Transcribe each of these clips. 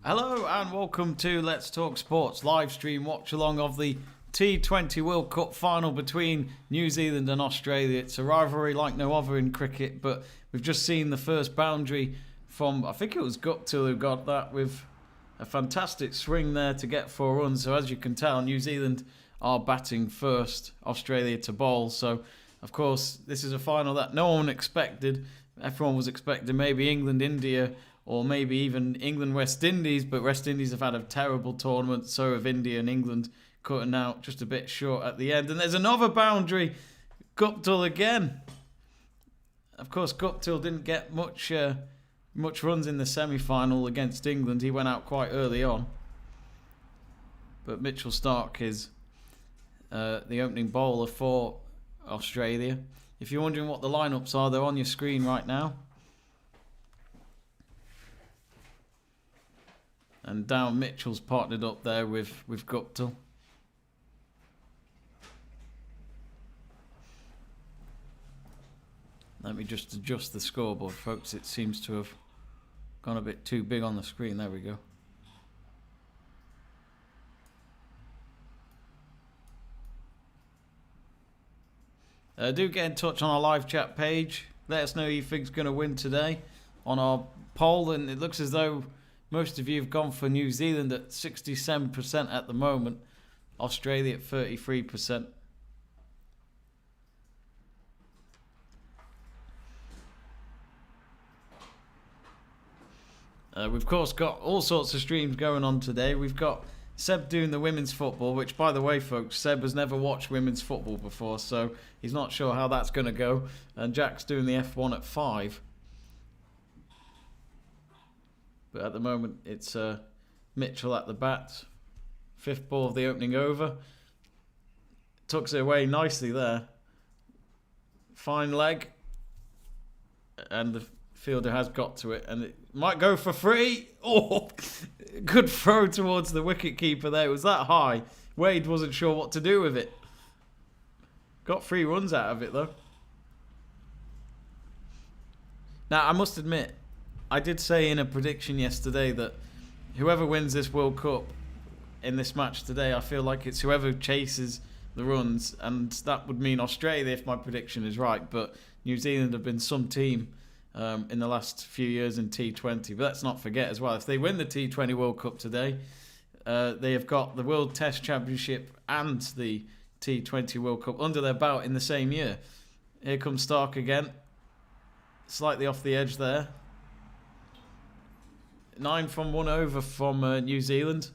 Hello and welcome to Let's Talk Sports live stream watch along of the T20 World Cup final between New Zealand and Australia. It's a rivalry like no other in cricket, but we've just seen the first boundary from, I think it was Guptill who got that with a fantastic swing there to get 4 runs. So as you can tell, New Zealand are batting first, Australia to bowl. So of course this is a final that no one expected. Everyone was expecting maybe England, India, or maybe even England, West Indies, but West Indies have had a terrible tournament, so have India and England, cutting out just a bit short at the end. And there's another boundary, Guptill again. Of course, Guptill didn't get much runs in the semi-final against England. He went out quite early on. But Mitchell Starc is the opening bowler for Australia. If you're wondering what the lineups are, they're on your screen right now. And down Mitchell's partnered up there with Guptill. Let me just adjust the scoreboard, folks. It seems to have gone a bit too big on the screen. There we go. Do get in touch on our live chat page. Let us know who you think's going to win today on our poll. And it looks as though most of you have gone for New Zealand at 67% at the moment. Australia at 33%. We've of course got all sorts of streams going on today. We've got Seb doing the women's football, which, by the way, folks, Seb has never watched women's football before, so he's not sure how that's going to go. And Jack's doing the F1 at 5. But at the moment, it's Mitchell at the bat. 5th ball of the opening over. Tucks it away nicely there. Fine leg. And the fielder has got to it. And it might go for 3. Oh, good throw towards the wicketkeeper there. It was that high. Wade wasn't sure what to do with it. Got 3 runs out of it, though. Now, I must admit, I did say in a prediction yesterday that whoever wins this World Cup in this match today, I feel like it's whoever chases the runs, and that would mean Australia if my prediction is right, but New Zealand have been some team in the last few years in T20. But let's not forget as well, if they win the T20 World Cup today, they have got the World Test Championship and the T20 World Cup under their belt in the same year. Here comes Starc again, slightly off the edge there. 9 from 1 over from New Zealand.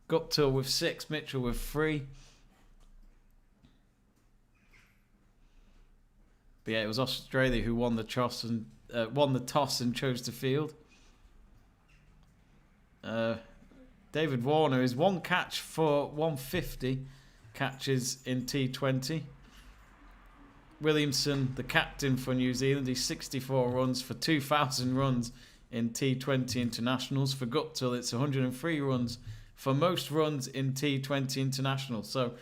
Guptill with 6, Mitchell with 3. But yeah, it was Australia who won the toss and chose to field. David Warner is 1 catch for 150 catches in T20. Williamson, the captain for New Zealand, he's 64 runs for 2,000 runs in T20 internationals. For Guptill, it's 103 runs for most runs in T20 internationals. So,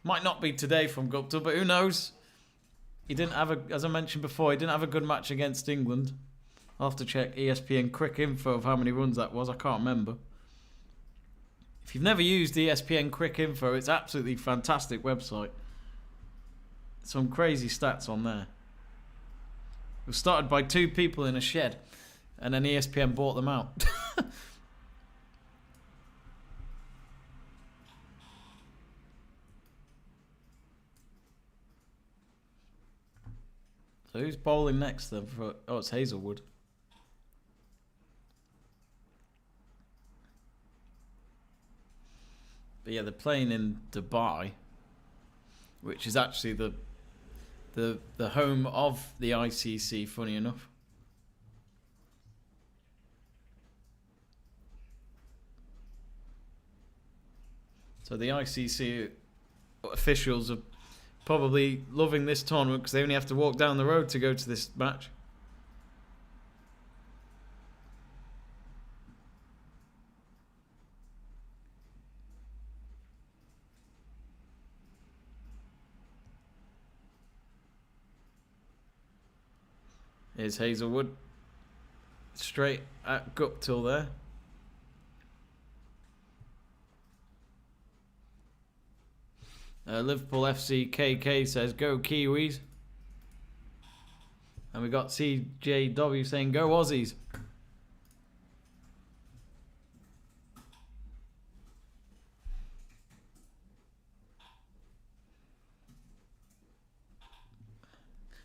might not be today from Guptill, but who knows? He didn't have as I mentioned before, he didn't have a good match against England. I'll have to check ESPN quick info of how many runs that was. I can't remember. If you've never used ESPN quick info, it's absolutely fantastic website. Some crazy stats on there. It was started by 2 people in a shed, and then ESPN bought them out. So who's bowling next then? Oh, it's Hazelwood. But yeah, they're playing in Dubai, which is actually the home of the ICC, funny enough. So the ICC officials are probably loving this tournament because they only have to walk down the road to go to this match. Here's Hazelwood. Straight at Guptill there. Liverpool FC KK says, go Kiwis. And we got CJW saying, go Aussies.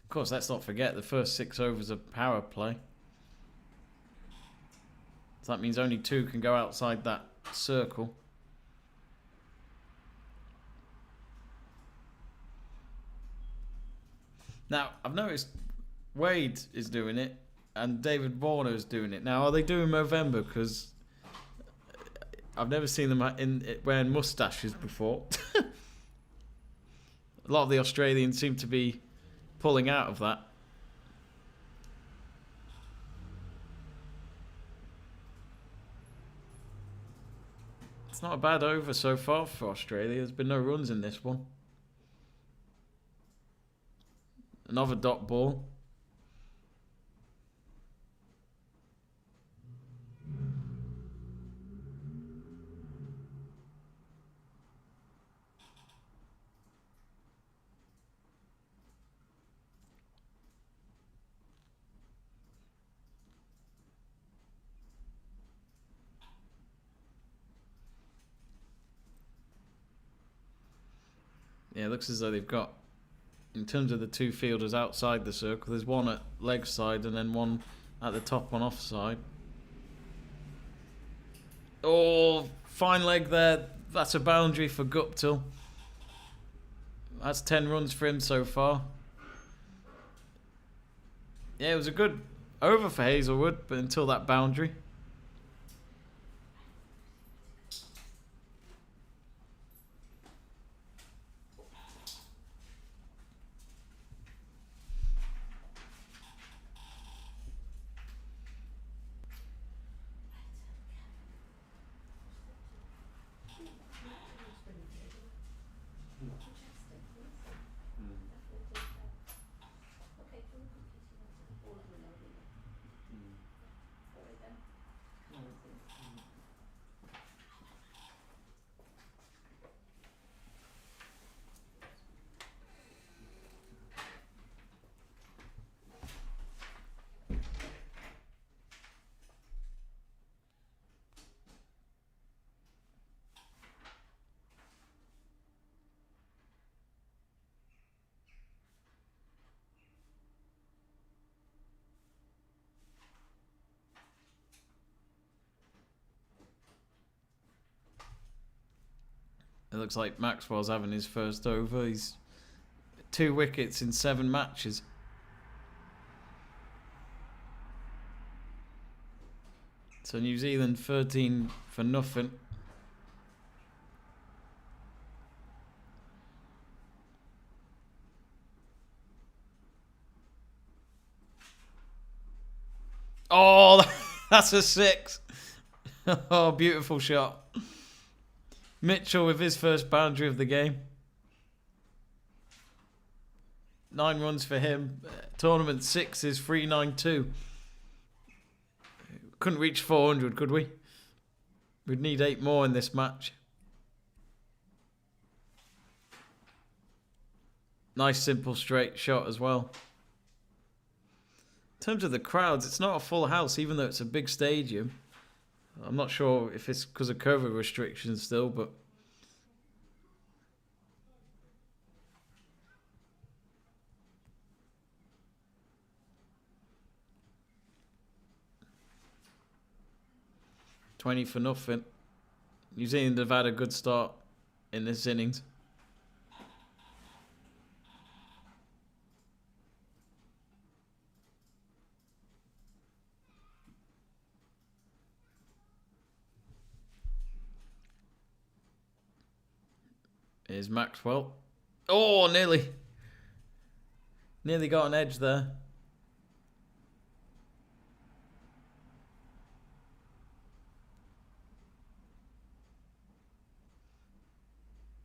Of course, let's not forget the first 6 overs of power play. So that means only 2 can go outside that circle. Now, I've noticed Wade is doing it and David Warner is doing it. Now, are they doing Movember? Because I've never seen them wearing moustaches before. A lot of the Australians seem to be pulling out of that. It's not a bad over so far for Australia. There's been no runs in this one. Another dot ball. Yeah, it looks as though they've got, in terms of the 2 fielders outside the circle, there's one at leg side and then one at the top on offside. Oh, fine leg there. That's a boundary for Guptill. That's 10 runs for him so far. Yeah, it was a good over for Hazelwood, but until that boundary. It looks like Maxwell's having his first over. He's 2 wickets in 7 matches. So New Zealand 13 for nothing. Oh, that's a 6. Oh, beautiful shot. Mitchell with his first boundary of the game. 9 runs for him. Tournament 6 is 392. Couldn't reach 400, could we? We'd need 8 more in this match. Nice simple straight shot as well. In terms of the crowds, it's not a full house, even though it's a big stadium. I'm not sure if it's because of COVID restrictions still, but $20 for nothing. New Zealand have had a good start in this innings. Here's Maxwell. Oh, nearly. Nearly got an edge there.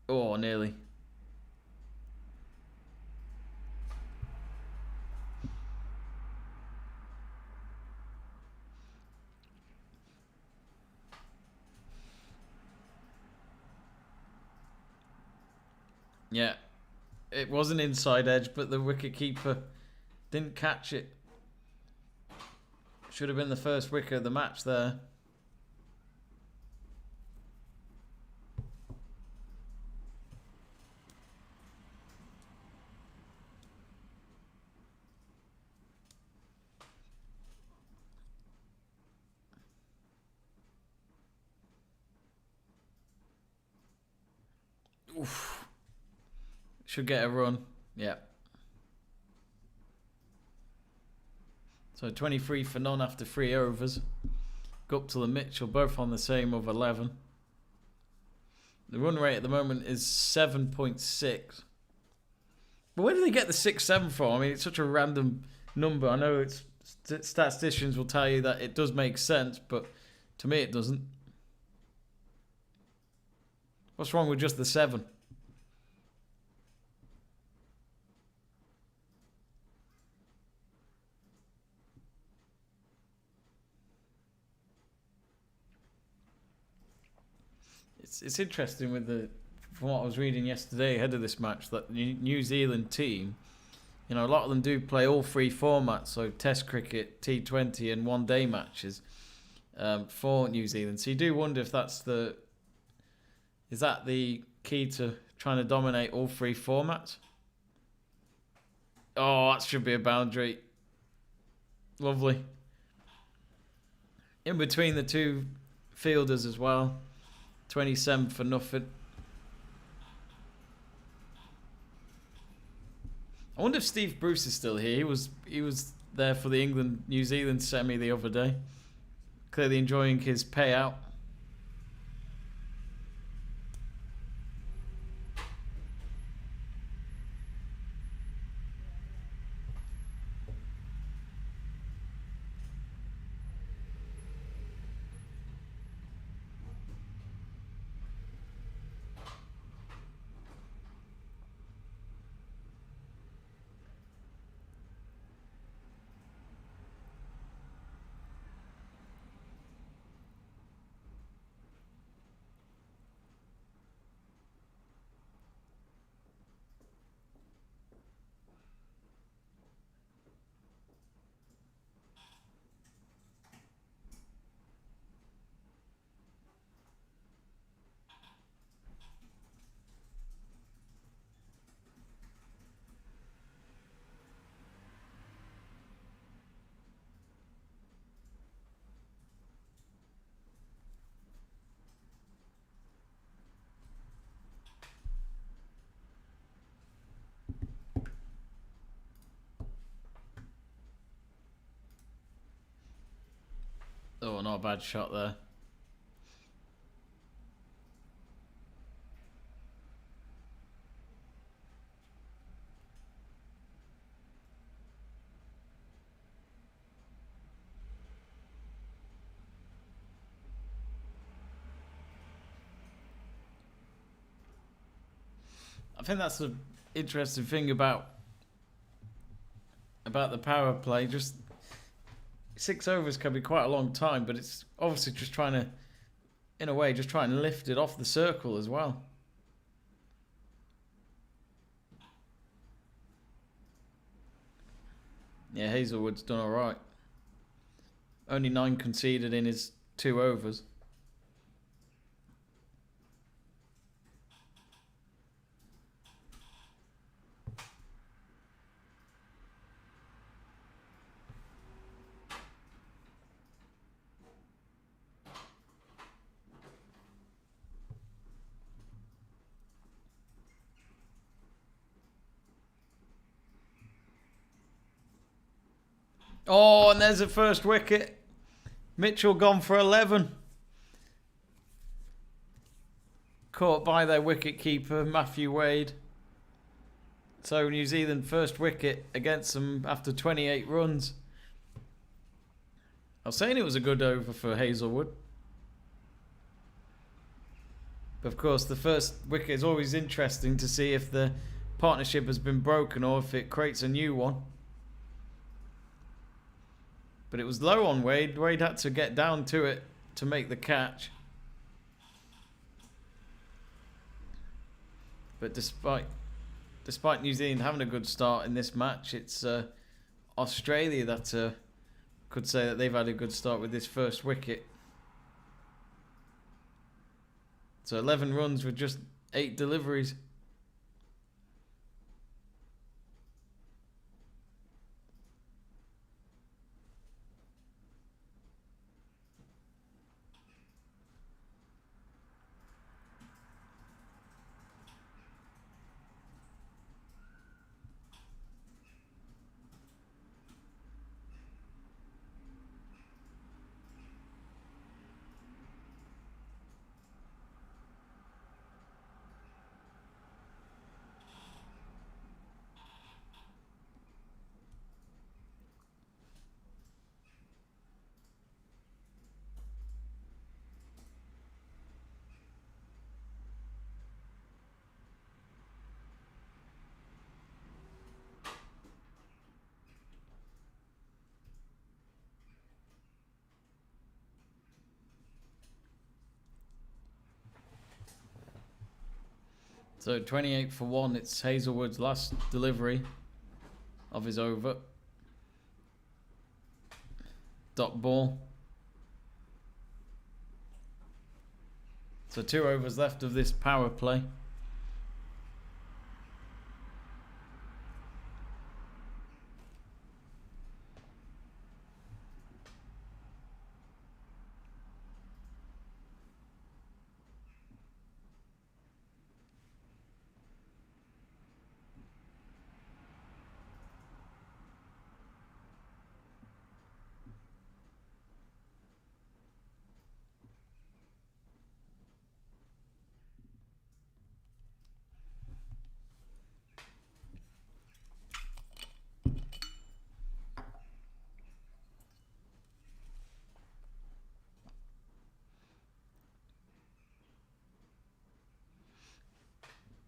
Oh, nearly. Yeah, it was an inside edge, but the wicketkeeper didn't catch it. Should have been the first wicket of the match there. Oof. Should get a run. Yeah. So 23 for none after 3 overs. Guptill and Mitchell both on the same of 11. The run rate at the moment is 7.6. But where do they get the 6-7 from? I mean, it's such a random number. I know it's statisticians will tell you that it does make sense, but to me it doesn't. What's wrong with just the 7? It's interesting with from what I was reading yesterday ahead of this match, that the New Zealand team, you know, a lot of them do play all 3 formats, so Test cricket, T20 and one-day matches for New Zealand. So you do wonder if is that the key to trying to dominate all 3 formats? Oh, that should be a boundary. Lovely. In between the 2 fielders as well. 27 for nothing. I wonder if Steve Bruce is still here. He was there for the England-New Zealand semi the other day. Clearly enjoying his payout. Oh, not a bad shot there. I think that's the interesting thing about the power play. Just 6 overs can be quite a long time, but it's obviously just trying to, in a way, just trying to lift it off the circle as well. Yeah, Hazelwood's done all right. Only 9 conceded in his 2 overs. Oh, and there's the first wicket. Mitchell gone for 11. Caught by their wicket-keeper, Matthew Wade. So New Zealand first wicket against them after 28 runs. I was saying it was a good over for Hazelwood. But of course, the first wicket is always interesting to see if the partnership has been broken or if it creates a new one. But it was low on Wade. Wade had to get down to it to make the catch. But despite despite New Zealand having a good start in this match, it's Australia that could say that they've had a good start with this first wicket. So 11 runs with just 8 deliveries. So 28 for 1. It's Hazelwood's last delivery of his over. Dot ball. So 2 overs left of this power play.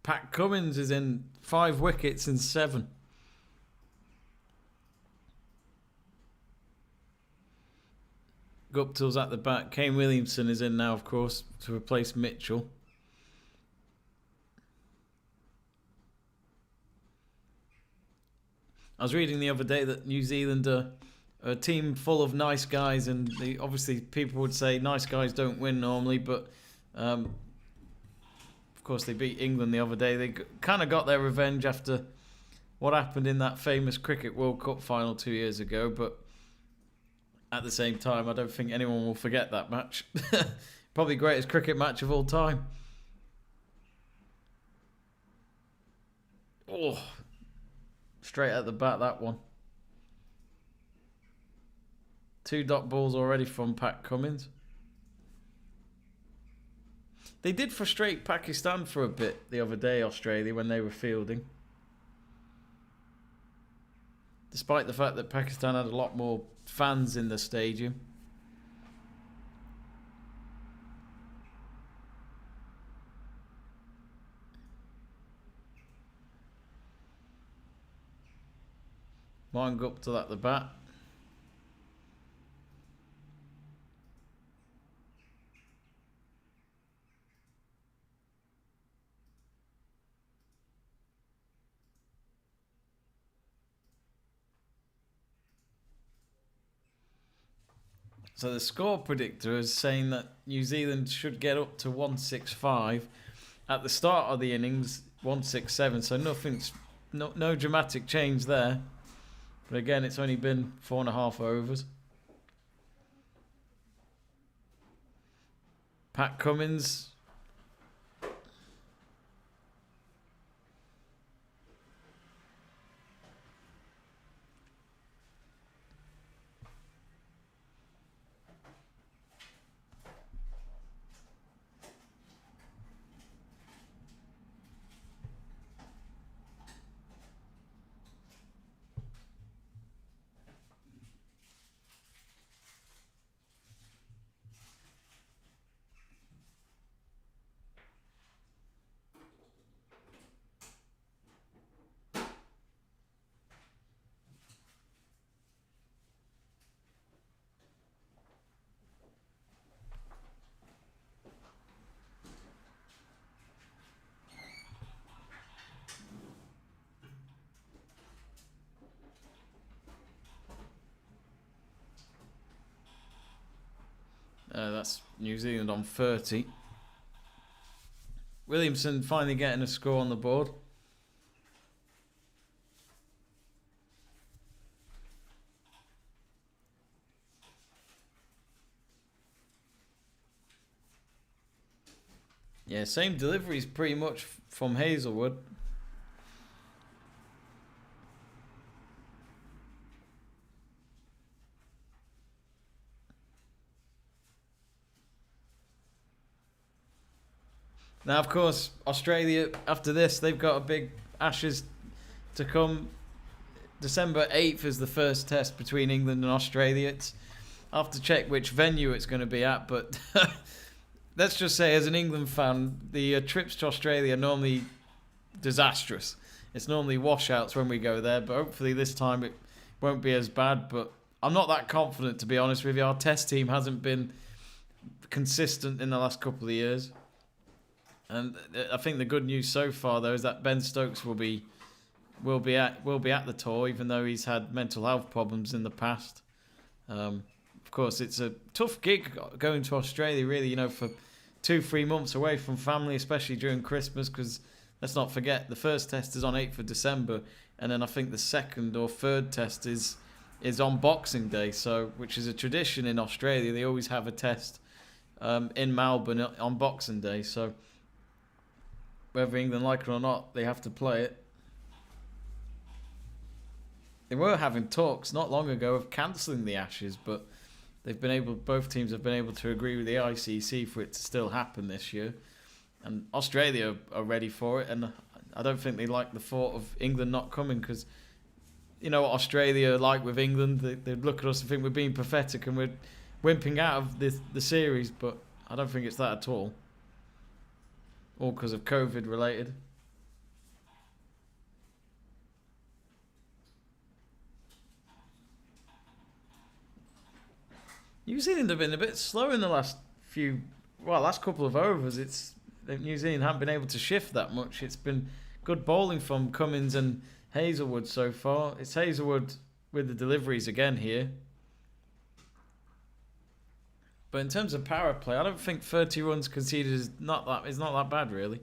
Pat Cummins is in 5 wickets in 7. Guptill's at the back. Kane Williamson is in now, of course, to replace Mitchell. I was reading the other day that New Zealand are a team full of nice guys, and obviously people would say nice guys don't win normally, but of course they beat England the other day. They kind of got their revenge after what happened in that famous Cricket World Cup final 2 years ago, but at the same time I don't think anyone will forget that match. Probably greatest cricket match of all time. Oh, straight at the bat, that one. 2 dot balls already from Pat Cummins. They did frustrate Pakistan for a bit the other day, Australia, when they were fielding. Despite the fact that Pakistan had a lot more fans in the stadium. Mohan Guptill at the bat. So the score predictor is saying that New Zealand should get up to 165. At the start of the innings, 167. So no dramatic change there. But again, it's only been 4.5 overs. Pat Cummins. that's New Zealand on 30. Williamson finally getting a score on the board. Yeah, same deliveries pretty much from Hazelwood. Now, of course, Australia, after this, they've got a big Ashes to come. December 8th is the first test between England and Australia. I'll have to check which venue it's going to be at, but let's just say, as an England fan, the trips to Australia are normally disastrous. It's normally washouts when we go there, but hopefully this time it won't be as bad. But I'm not that confident, to be honest with you. Our test team hasn't been consistent in the last couple of years. And I think the good news so far, though, is that Ben Stokes will be at the tour, even though he's had mental health problems in the past. Of course, it's a tough gig going to Australia, really, for 2-3 months away from family, especially during Christmas, because let's not forget, the first test is on 8th of December, and then I think the second or third test is on Boxing Day, which is a tradition in Australia. They always have a test in Melbourne on Boxing Day, so whether England like it or not, they have to play it. They were having talks not long ago of cancelling the Ashes, but both teams have been able to agree with the ICC for it to still happen this year. And Australia are ready for it, and I don't think they like the thought of England not coming, because you know what Australia are like with England. They look at us and think we're being pathetic and we're wimping out of the series, but I don't think it's that at all. All because of COVID related. New Zealand have been a bit slow in the last couple of overs. New Zealand haven't been able to shift that much. It's been good bowling from Cummins and Hazelwood so far. It's Hazelwood with the deliveries again here. But in terms of power play, I don't think 30 runs conceded is not that bad, really.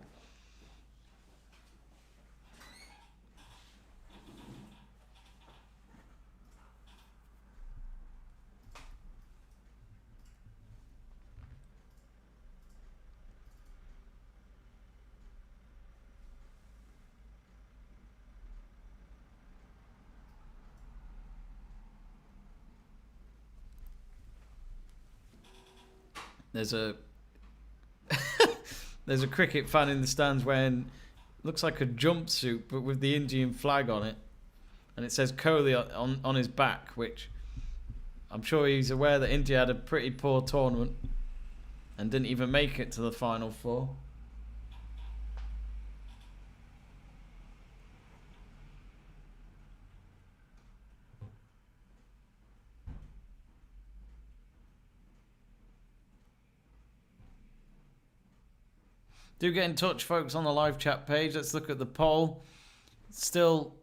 There's a cricket fan in the stands wearing looks like a jumpsuit but with the Indian flag on it, and it says Kohli on his back, which I'm sure he's aware that India had a pretty poor tournament and didn't even make it to the final four. Do get in touch, folks, on the live chat page. Let's look at the poll. Still,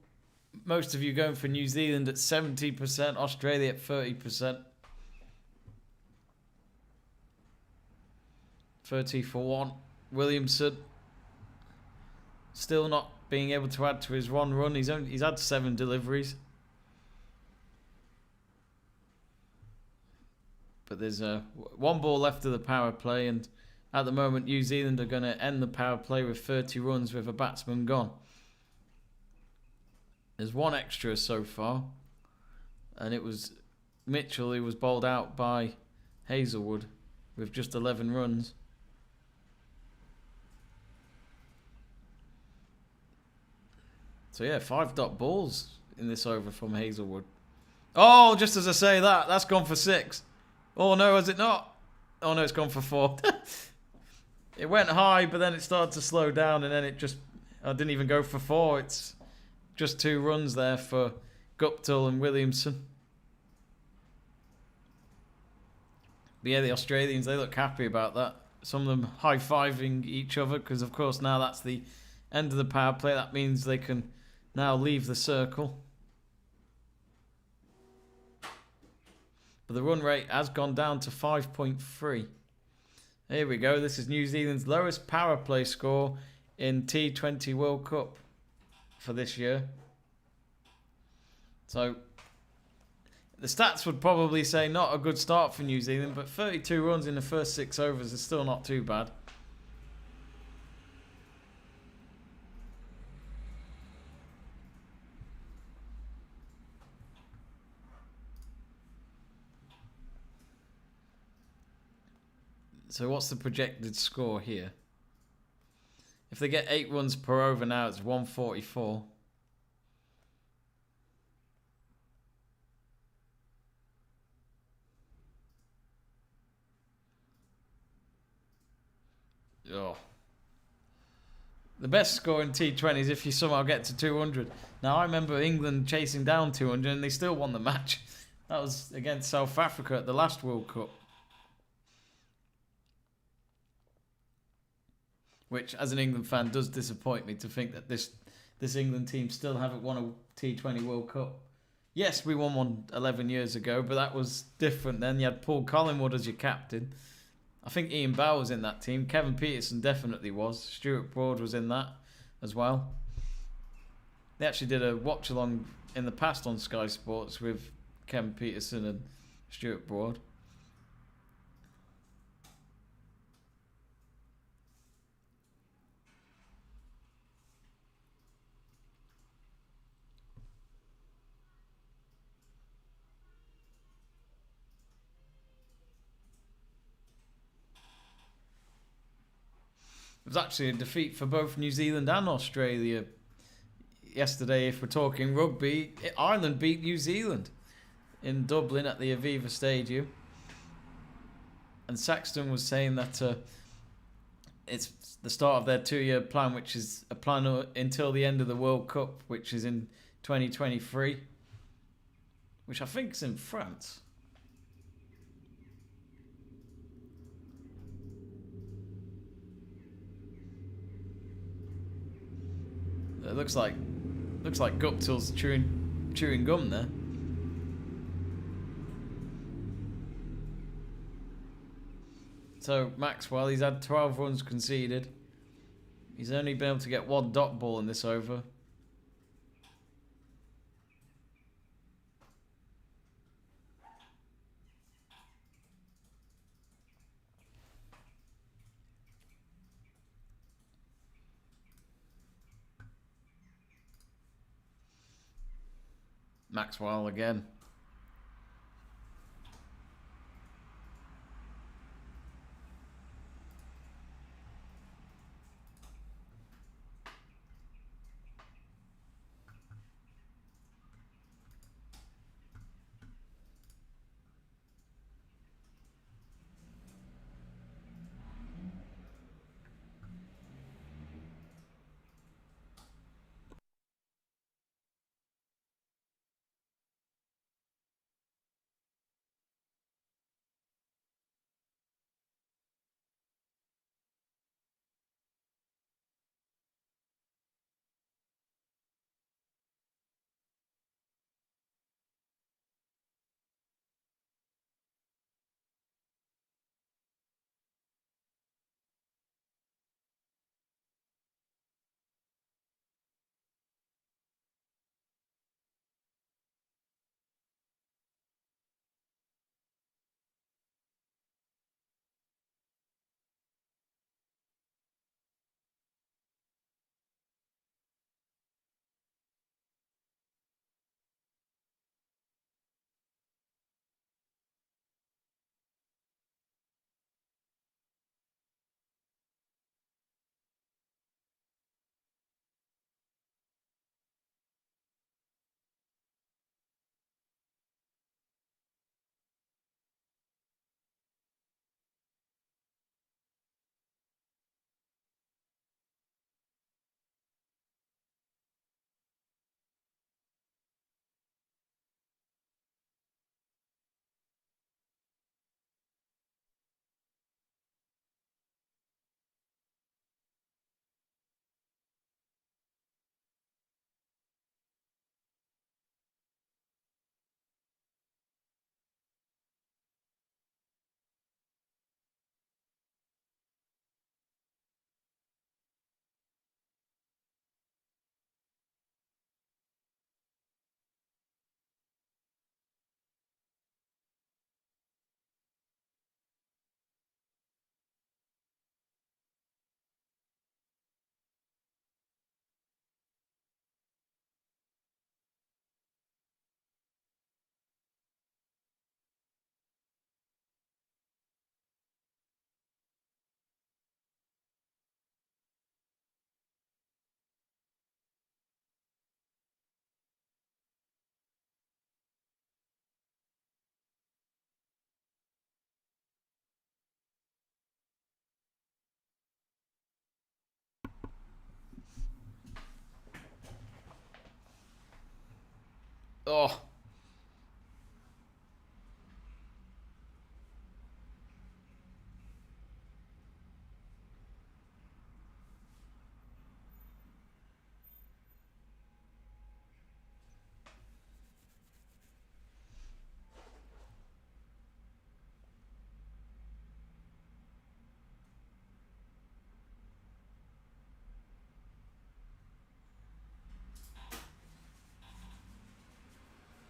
most of you going for New Zealand at 70%, Australia at 30%. 30 for one. Williamson still not being able to add to his one run. He's had 7 deliveries. But there's one ball left of the power play, and at the moment, New Zealand are going to end the power play with 30 runs with a batsman gone. There's one extra so far, and it was Mitchell who was bowled out by Hazelwood with just 11 runs. So yeah, 5 dot balls in this over from Hazelwood. Oh, just as I say that, that's gone for 6. Oh no, has it not? Oh no, it's gone for 4. It went high, but then it started to slow down, and then I didn't even go for 4. It's just 2 runs there for Guptill and Williamson. But yeah, the Australians, they look happy about that. Some of them high-fiving each other, because of course now that's the end of the power play. That means they can now leave the circle. But the run rate has gone down to 5.3. Here we go. This is New Zealand's lowest power play score in T20 World Cup for this year. So the stats would probably say not a good start for New Zealand, but 32 runs in the first 6 overs is still not too bad. So what's the projected score here? If they get 8 runs per over now, it's 144. Oh. The best score in T20 is if you somehow get to 200. Now, I remember England chasing down 200 and they still won the match. That was against South Africa at the last World Cup. Which, as an England fan, does disappoint me to think that this England team still haven't won a T20 World Cup. Yes, we won one 11 years ago, but that was different then. You had Paul Collingwood as your captain. I think Ian Bowe was in that team. Kevin Peterson definitely was. Stuart Broad was in that as well. They actually did a watch-along in the past on Sky Sports with Kevin Peterson and Stuart Broad. It was actually a defeat for both New Zealand and Australia yesterday. If we're talking rugby, Ireland beat New Zealand in Dublin at the Aviva Stadium. And Saxton was saying that it's the start of their 2-year plan, which is a plan until the end of the World Cup, which is in 2023, which I think is in France. It looks like Guptill's chewing gum there. So Maxwell, he's had 12 runs conceded. He's only been able to get 1 dot ball in this over. Maxwell again.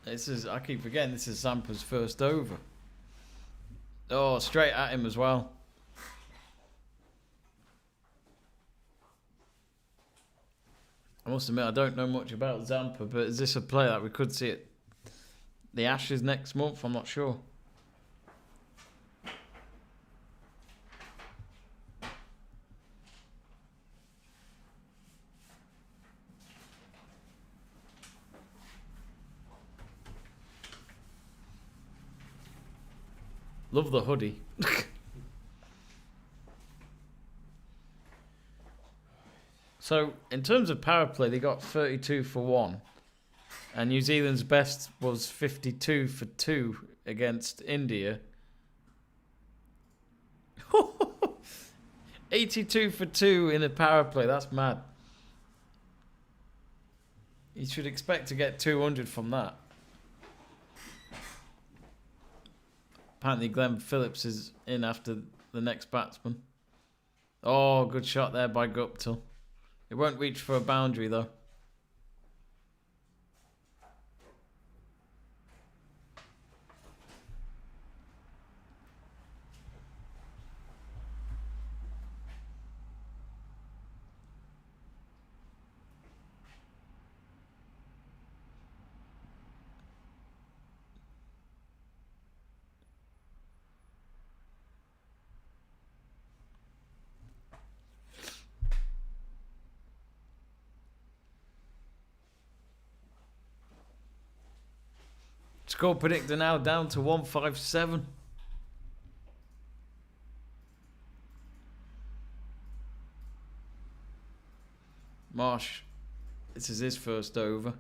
I keep forgetting this is Zampa's first over. Oh, straight at him as well. I must admit, I don't know much about Zampa, but is this a player that we could see at the Ashes next month? I'm not sure. Love the hoodie. So, in terms of power play, they got 32 for 1. And New Zealand's best was 52 for 2 against India. 82 for 2 in a power play. That's mad. You should expect to get 200 from that. Apparently Glenn Phillips is in after the next batsman. Oh, good shot there by Guptill. It won't reach for a boundary though. Score predictor now down to 157. Marsh, this is his first over.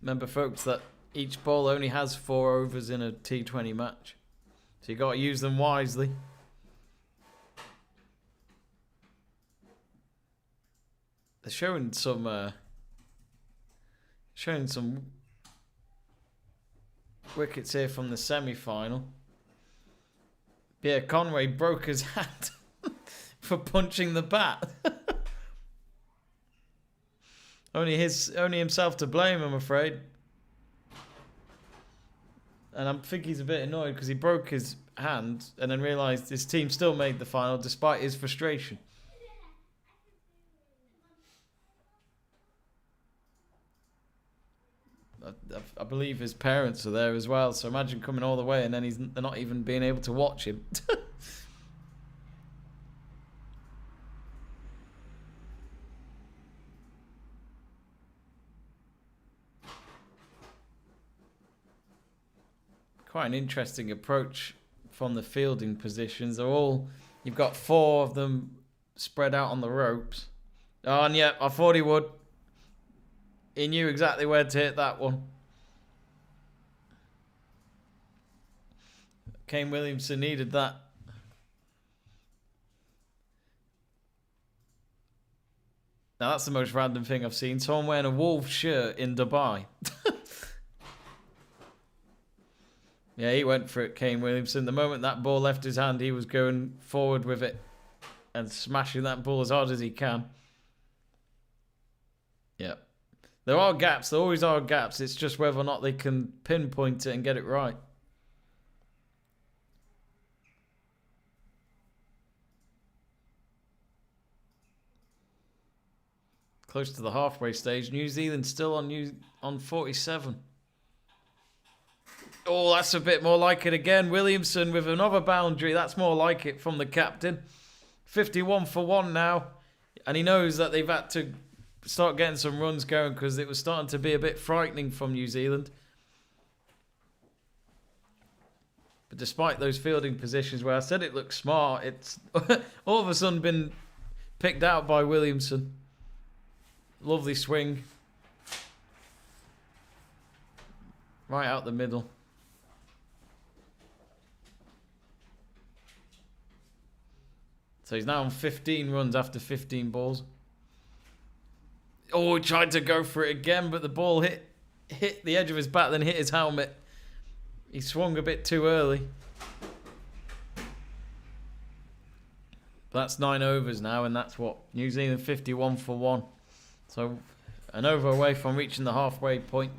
Remember, folks, that each ball only has 4 overs in a T20 match. So you got to use them wisely. They're showing some wickets here from the semi-final. Pierre Conway broke his hand for punching the bat. only himself to blame, I'm afraid. And I think he's a bit annoyed because he broke his hand and then realised his team still made the final despite his frustration. I believe his parents are there as well, so imagine coming all the way and then they're not even being able to watch him. Quite an interesting approach from the fielding positions. You've got 4 of them spread out on the ropes. Oh, and yeah, I thought he would. He knew exactly where to hit that one. Kane Williamson needed that. Now that's the most random thing I've seen. Someone wearing a Wolves shirt in Dubai. Yeah, he went for it, Kane Williamson. The moment that ball left his hand, he was going forward with it and smashing that ball as hard as he can. Yeah. There are gaps. There always are gaps. It's just whether or not they can pinpoint it and get it right. Close to the halfway stage. New Zealand still on 47. Oh, that's a bit more like it again. Williamson with another boundary. That's more like it from the captain. 51 for 1 now. And he knows that they've had to start getting some runs going because it was starting to be a bit frightening from New Zealand. But despite those fielding positions where I said it looked smart, it's all of a sudden been picked out by Williamson. Lovely swing. Right out the middle. So he's now on 15 runs after 15 balls. Oh, he tried to go for it again, but the ball hit the edge of his bat, then hit his helmet. He swung a bit too early. That's 9 overs now, and that's what? New Zealand 51 for 1. So An over away from reaching the halfway point.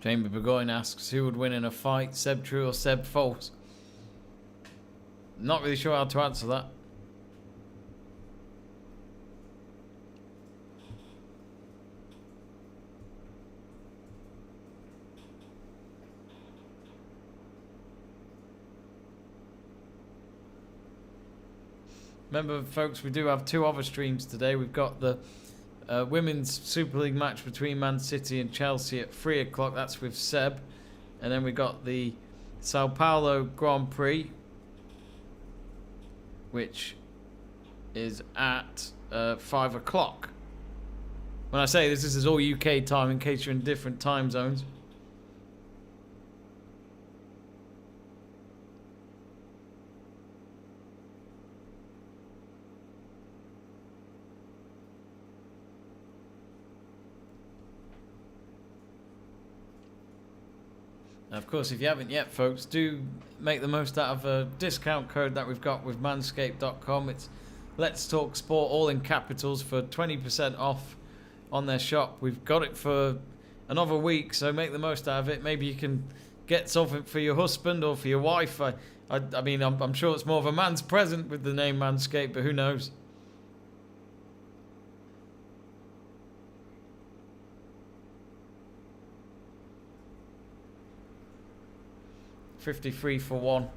Jamie Burgoyne asks, who would win in a fight, Seb true or Seb false? Not really sure how to answer that. Remember, folks, we do have 2 other streams today. We've got the Women's Super League match between Man City and Chelsea at 3 o'clock. That's with Seb. And then we got the Sao Paulo Grand Prix, which is at 5 o'clock. When I say this is all UK time in case you're in different time zones. Now, of course, if you haven't yet, folks, do make the most out of a discount code that we've got with manscaped.com. It's Let's Talk Sport, all in capitals, for 20% off on their shop. We've got it for another week, so make the most out of it. Maybe you can get something for your husband or for your wife. I mean, I'm sure it's more of a man's present with the name Manscaped, but who knows? $53 for 1.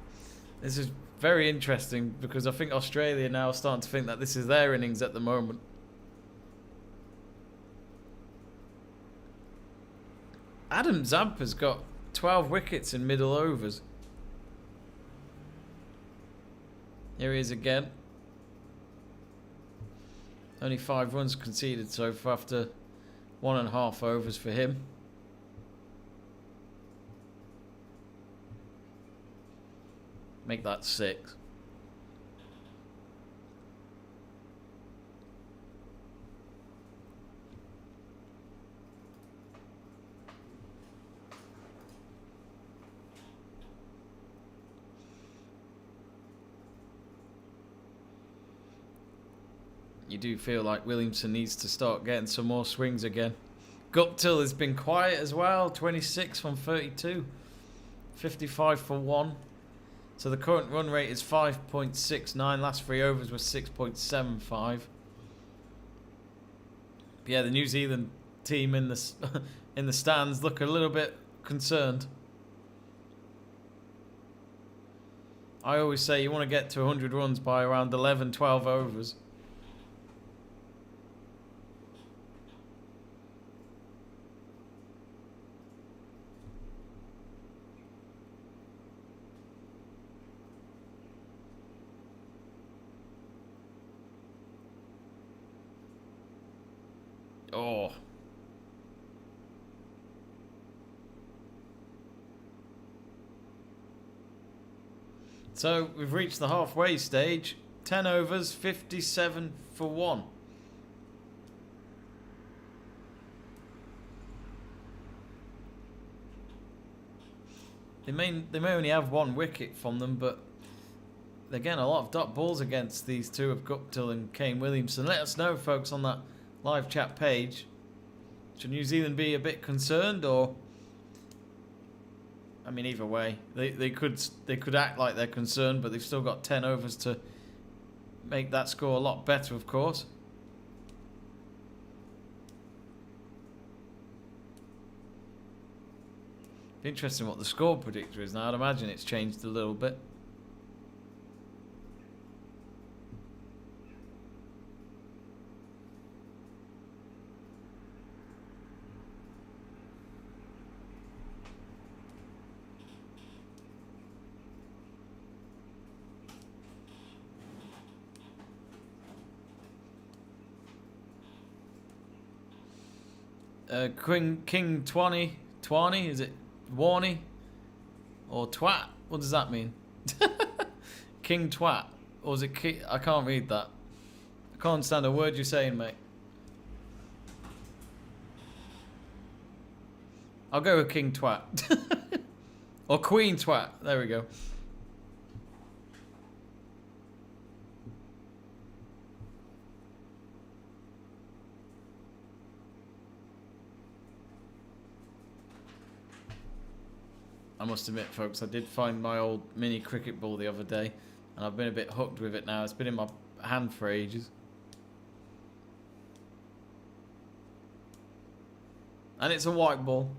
This is very interesting because I think Australia now are starting to think that this is their innings at the moment. Adam Zampa's got 12 wickets in middle overs. Here he is again. Only 5 runs conceded so far after 1.5 overs for him. Make that 6. You do feel like Williamson needs to start getting some more swings again. Guptill has been quiet as well. 26 from 32. 55 for 1. So the current run rate is 5.69. Last 3 overs was 6.75. Yeah, the New Zealand team in the stands look a little bit concerned. I always say you want to get to 100 runs by around 11, 12 overs. Oh. So we've reached the halfway stage. 10 overs, 57 for 1. They may only have 1 wicket from them, but they're getting a lot of dot balls against these two of Guptill and Kane Williamson. Let us know, folks, on that live chat page. Should New Zealand be a bit concerned, or I mean, either way, they could act like they're concerned, but they've still got 10 overs to make that score a lot better, of course. Interesting what the score predictor is now. I'd imagine it's changed a little bit. King 20. 20? Is it Warney? Or twat? What does that mean? King twat. Or is it King? I can't read that. I can't understand a word you're saying, mate. I'll go with King twat. Or Queen twat. There we go. I must admit, folks, I did find my old mini cricket ball the other day, and I've been a bit hooked with it now. It's been in my hand for ages. And it's a white ball.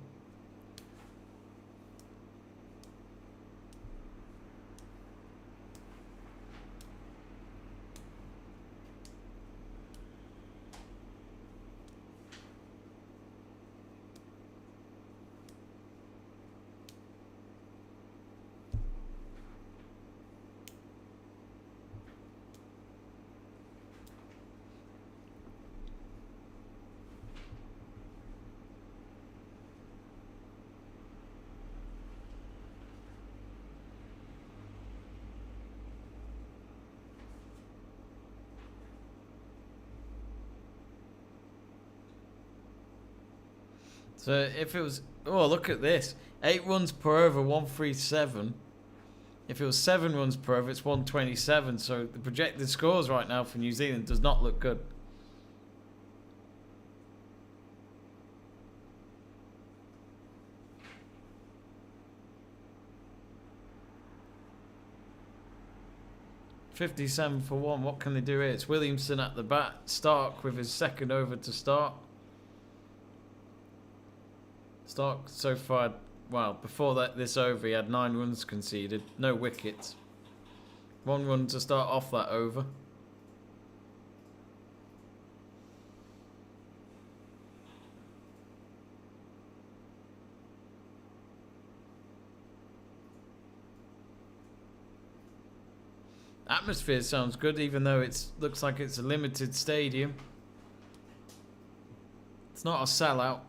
So if it was, oh look at this, 8 runs per over, 137. If it was 7 runs per over, it's 127. So the projected scores right now for New Zealand does not look good. .57 for 1. What can they do here? It's Williamson at the bat. Stark with his second over to start. Stark so far, well, before this over, he had 9 runs conceded, no wickets. 1 run to start off that over. Atmosphere sounds good, even though it looks like it's a limited stadium. It's not a sellout.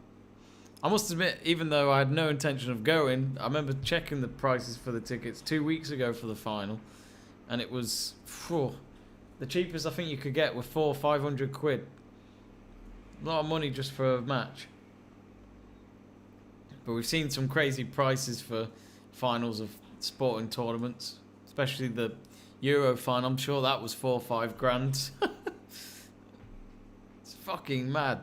I must admit, even though I had no intention of going, I remember checking the prices for the tickets 2 weeks ago for the final, and it was the cheapest I think you could get were 400 or 500 quid. A lot of money just for a match. But we've seen some crazy prices for finals of sporting tournaments, especially the Euro final. I'm sure that was 4 or 5 grand. It's fucking mad.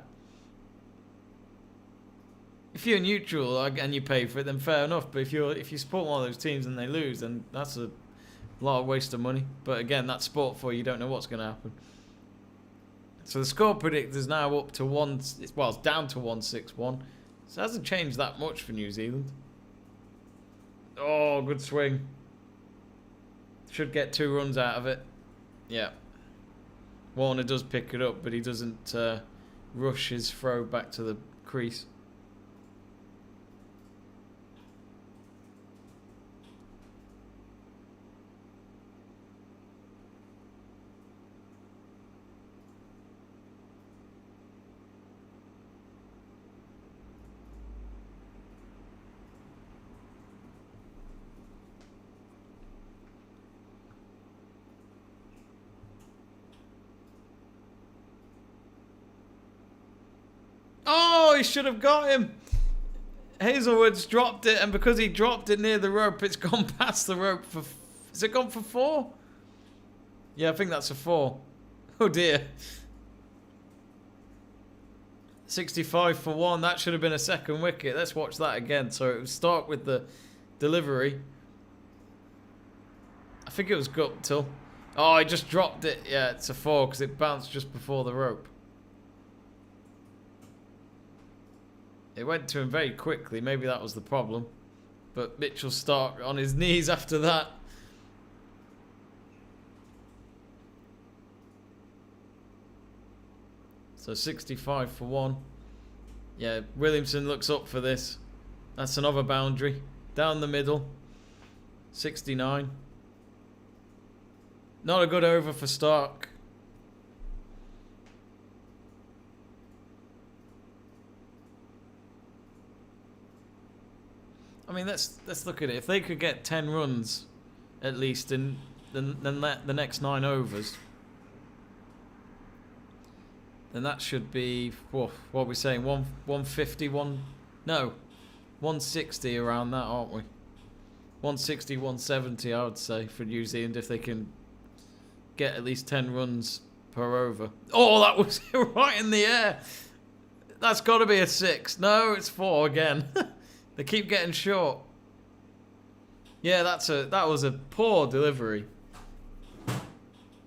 If you're neutral and you pay for it, then fair enough. But if you support one of those teams and they lose, then that's a lot of waste of money. But again, that's sport for you. You don't know what's going to happen. So the score predictor's now up to it's down to 161. So it hasn't changed that much for New Zealand. Oh, good swing. Should get 2 runs out of it. Yeah. Warner does pick it up, but he doesn't rush his throw back to the crease. Oh, he should have got him. Hazelwood's dropped it, and because he dropped it near the rope, it's gone past the rope for... Has it gone for 4? Yeah, I think that's a 4. Oh, dear. 65 for 1. That should have been a second wicket. Let's watch that again. So it would start with the delivery. I think it was Guptill. Oh, he just dropped it. Yeah, it's a 4 because it bounced just before the rope. It went to him very quickly. Maybe that was the problem. But Mitchell Stark on his knees after that. So 65 for 1. Yeah, Williamson looks up for this. That's another boundary. Down the middle. 69. Not a good over for Stark. I mean, let's look at it. If they could get 10 runs, at least, in the next 9 overs, then that should be what are we saying? 150, 160 around that, aren't we? 160, 170, I would say, for New Zealand if they can get at least 10 runs per over. Oh, that was right in the air. That's got to be a 6. No, it's 4 again. They keep getting short. Yeah, that was a poor delivery.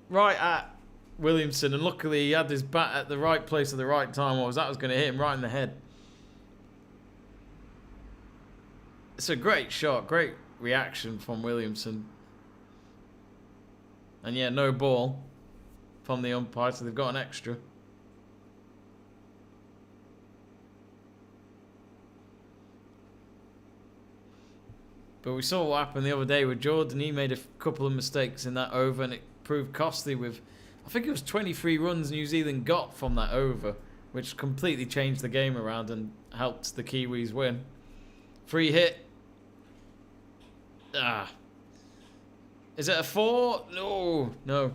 Right at Williamson, and luckily he had his bat at the right place at the right time, or that was going to hit him right in the head. It's a great shot, great reaction from Williamson. And yeah, no ball from the umpire, so they've got an extra. But we saw what happened the other day with Jordan. He made a couple of mistakes in that over, and it proved costly with, I think it was 23 runs New Zealand got from that over, which completely changed the game around and helped the Kiwis win. Free hit. Is it a 4? No.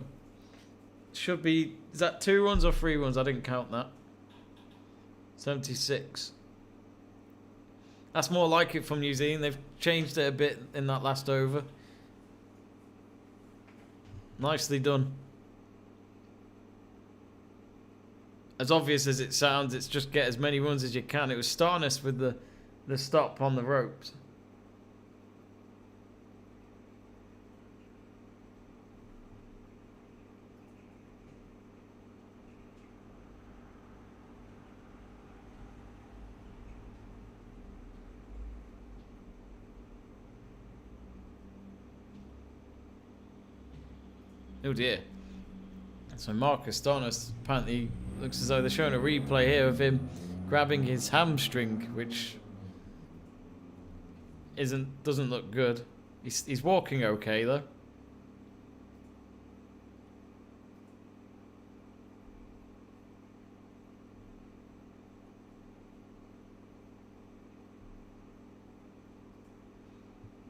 Should be, is that 2 runs or 3 runs? I didn't count that. 76. That's more like it from New Zealand. They've changed it a bit in that last over. Nicely done. As obvious as it sounds, it's just get as many runs as you can. It was Starness with the stop on the ropes. Oh dear. So Marcus Stonis apparently looks as though they're showing a replay here of him grabbing his hamstring, which doesn't look good. He's walking okay though.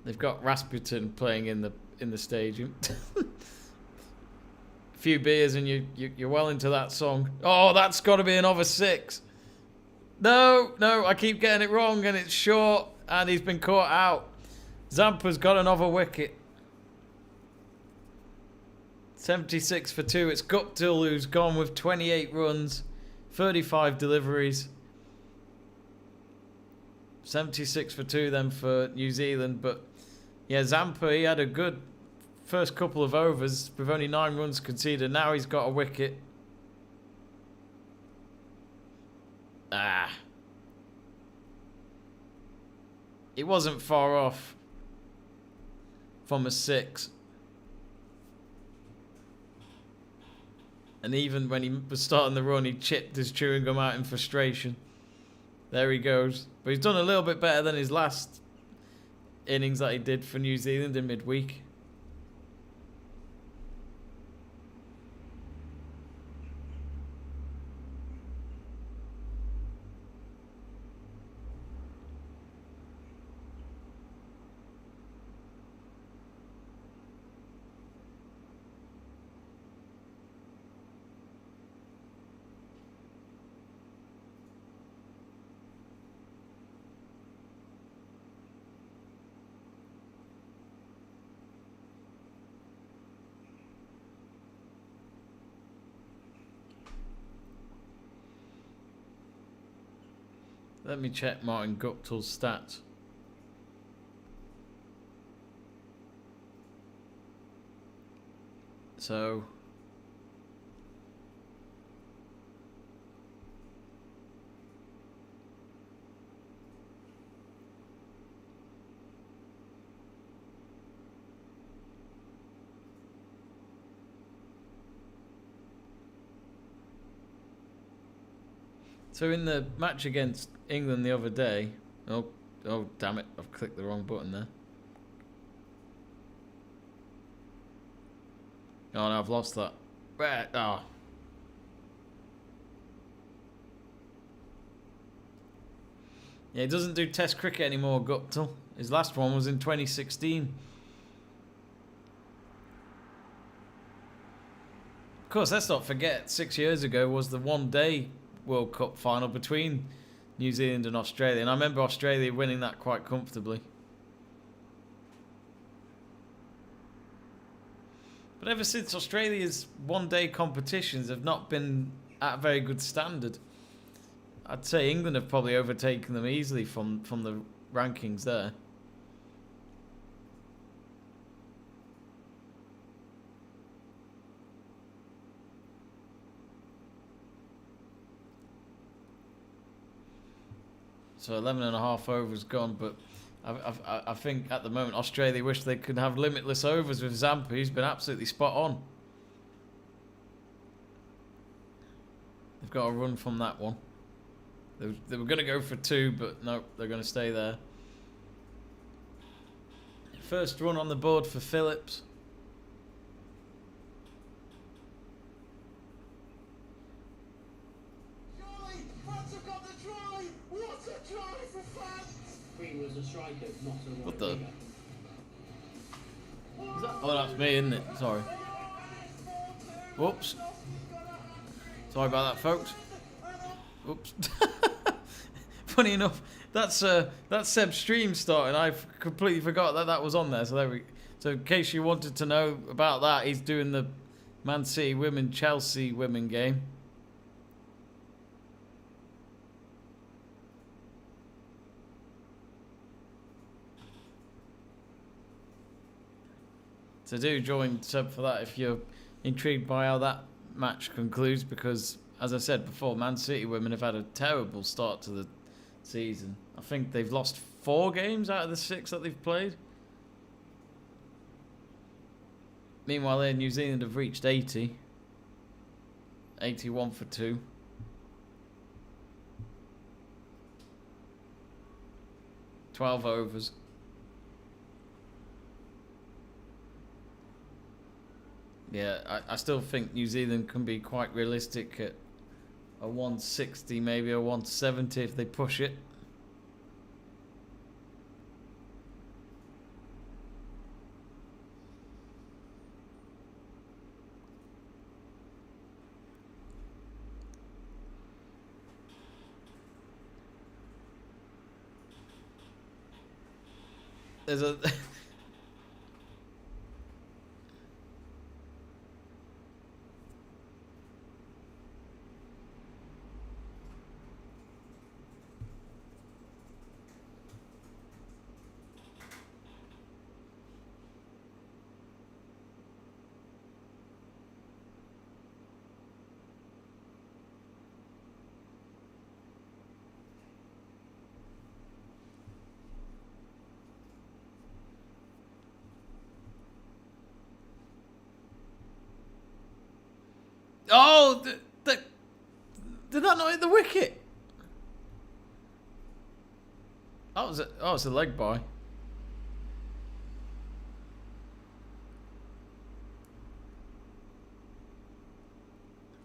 They've got Rasputin playing in the stadium. Few beers and you're well into that song. Oh, that's got to be another 6. No, I keep getting it wrong, and it's short, and he's been caught out. Zampa's got another wicket. 76 for 2. It's Guptill who's gone with 28 runs, 35 deliveries. 76 for 2 then for New Zealand, but yeah, Zampa, he had a good first couple of overs with only 9 runs conceded. Now he's got a wicket. It wasn't far off from a 6. And even when he was starting the run, he chipped his chewing gum out in frustration. There he goes. But he's done a little bit better than his last innings that he did for New Zealand in midweek. Let me check Martin Guptill's stats. So in the match against England the other day, oh damn it, I've clicked the wrong button there. Oh no, I've lost that. Yeah, he doesn't do Test cricket anymore, Guptill. His last one was in 2016. Of course, let's not forget, 6 years ago was the one-day World Cup final between New Zealand and Australia. And I remember Australia winning that quite comfortably. But ever since, Australia's one-day competitions have not been at a very good standard. I'd say England have probably overtaken them easily from the rankings there. So 11.5 overs gone, but I think at the moment Australia wish they could have limitless overs with Zampa, who's been absolutely spot on. They've got a run from that one. They were going to go for 2, but no, they're going to stay there. First run on the board for Phillips. Was a striker, not a What the? Oh, that's me, isn't it? Sorry. Whoops. Sorry about that, folks. Oops. Funny enough, that's Seb's stream starting. I completely forgot that was on there. So in case you wanted to know about that, he's doing the Man City women, Chelsea women game. So do join Seb for that if you're intrigued by how that match concludes, because as I said before, Man City women have had a terrible start to the season. I think they've lost 4 games out of the 6 that they've played. Meanwhile, there New Zealand have reached 80. 81 for 2. $12 overs. Yeah, I still think New Zealand can be quite realistic at a 160, maybe a 170 if they push it. There's a... 'Did that not hit the wicket? It's a leg bye.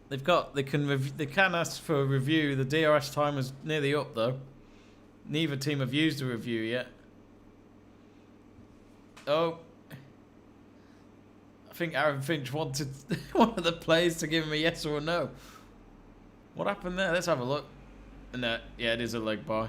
They can ask for a review. The DRS time is nearly up though. Neither team have used a review yet. Oh. I think Aaron Finch wanted one of the players to give him a yes or a no. What happened there? Let's have a look. No, yeah, it is a leg bye.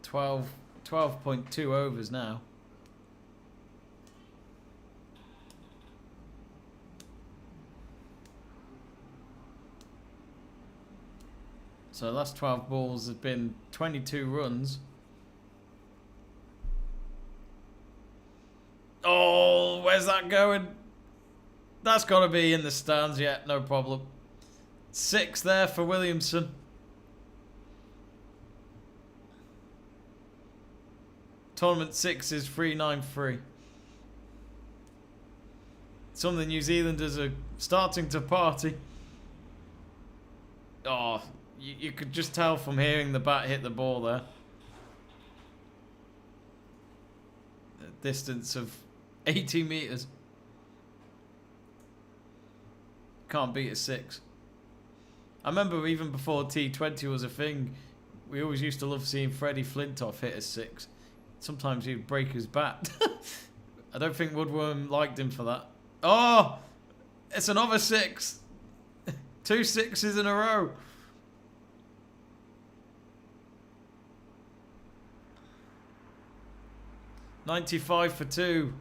Twelve point two overs now. So the last 12 balls have been 22 runs. Oh, where's that going? That's got to be in the stands, yeah, no problem. 6 there for Williamson. Tournament 6 is 393. Some of the New Zealanders are starting to party. Oh, you could just tell from hearing the bat hit the ball there. A distance of 80 metres. Can't beat a 6. I remember even before T20 was a thing, we always used to love seeing Freddie Flintoff hit a 6. Sometimes he'd break his bat. I don't think Woodworm liked him for that. Oh! It's another 6. 2 6s in a row. $95 for 2.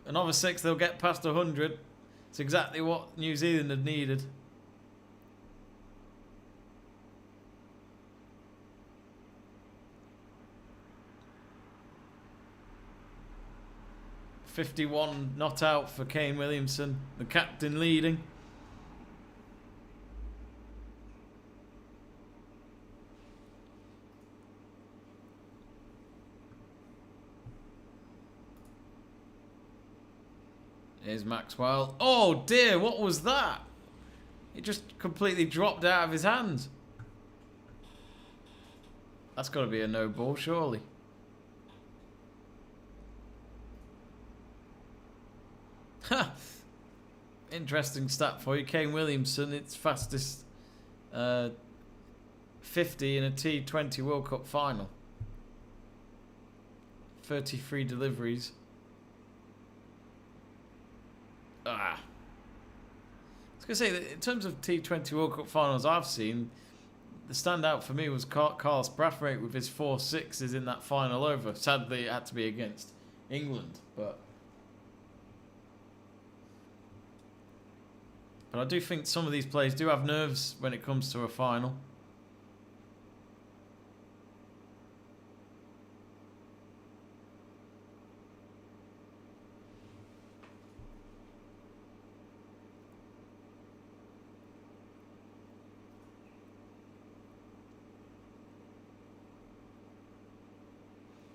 Another 6, they'll get past 100. It's exactly what New Zealand had needed. $51 not out for Kane Williamson, the captain leading. Here's Maxwell. Oh dear, what was that? It just completely dropped out of his hands. That's got to be a no ball, surely. Ha! Interesting stat for you. Kane Williamson, it's fastest 50 in a T20 World Cup final. 33 deliveries. I was going to say that in terms of T20 World Cup finals I've seen, the standout for me was Carlos Brathwaite with his 4 6s in that final over. Sadly, it had to be against England, but I do think some of these players do have nerves when it comes to a final.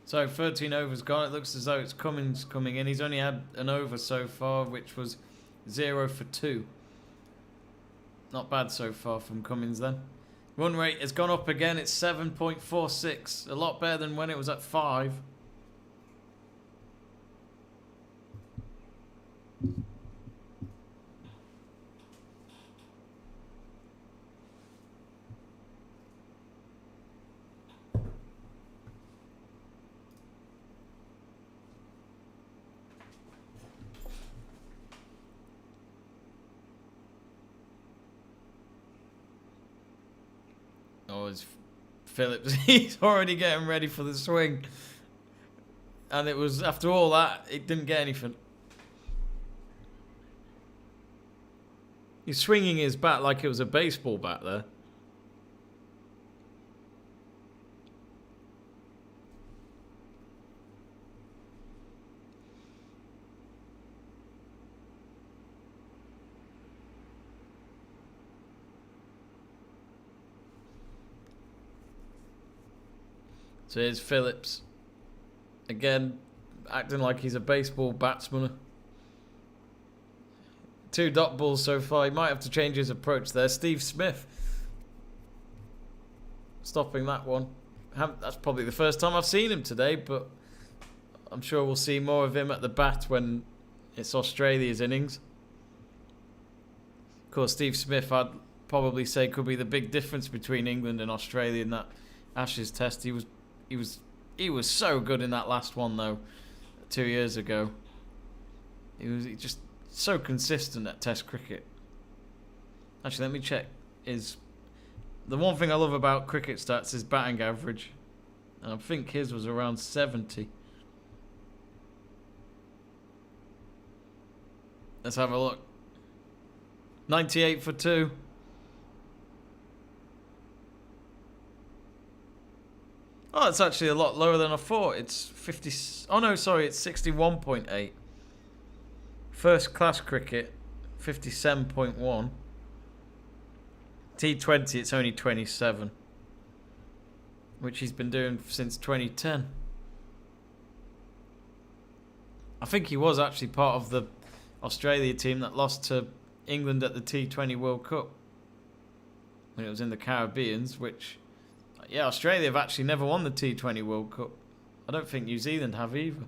So 13 overs gone. It looks as though it's Cummins coming in. He's only had an over so far, which was 0 for 2. Not bad so far from Cummins then. Run rate has gone up again. It's 7.46. A lot better than when it was at 5. Oh, it's Phillips. He's already getting ready for the swing. And it was, after all that, it didn't get anything. He's swinging his bat like it was a baseball bat there. So here's Phillips. Again, acting like he's a baseball batsman. 2 dot balls so far. He might have to change his approach there. Steve Smith stopping that one. That's probably the first time I've seen him today, but I'm sure we'll see more of him at the bat when it's Australia's innings. Of course, Steve Smith, I'd probably say, could be the big difference between England and Australia in that Ashes test. He was so good in that last one though, 2 years ago. He was just so consistent at Test cricket. Actually, let me check. The one thing I love about cricket stats is batting average, and I think his was around 70. Let's have a look. 98 for 2. Oh, it's actually a lot lower than I thought. It's 50. Oh no, sorry, it's 61.8. First class cricket, 57.1. T20, it's only 27, which he's been doing since 2010. I think he was actually part of the Australia team that lost to England at the T20 World Cup when it was in the Caribbeans, which, yeah, Australia have actually never won the T20 World Cup. I don't think New Zealand have either.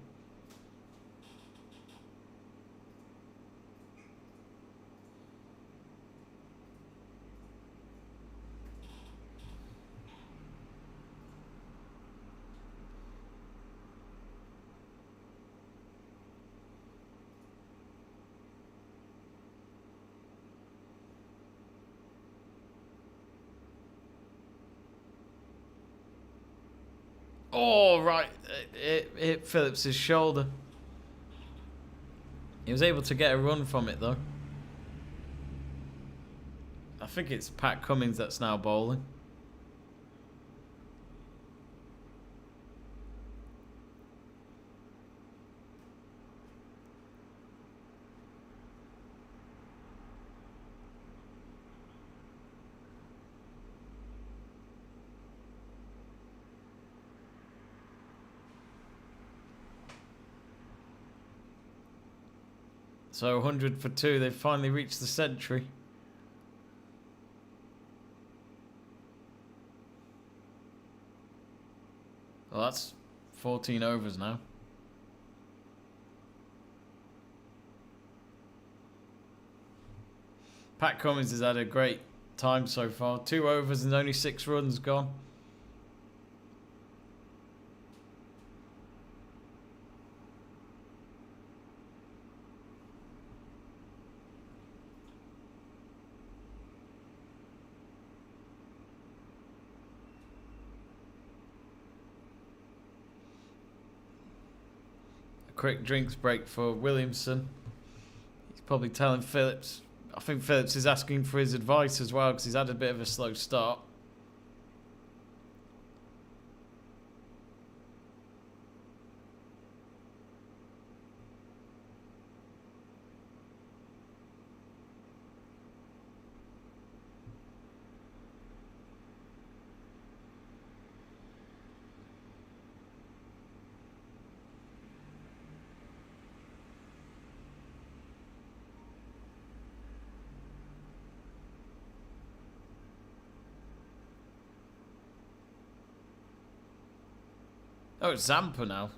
Oh, right. It hit Phillips' shoulder. He was able to get a run from it, though. I think it's Pat Cummins that's now bowling. So 100 for 2, they've finally reached the century. Well, that's 14 overs now. Pat Cummins has had a great time so far. 2 overs and only 6 runs gone. Quick drinks break for Williamson. He's probably telling Phillips. I think Phillips is asking for his advice as well because he's had a bit of a slow start. Oh, it's Zampa now.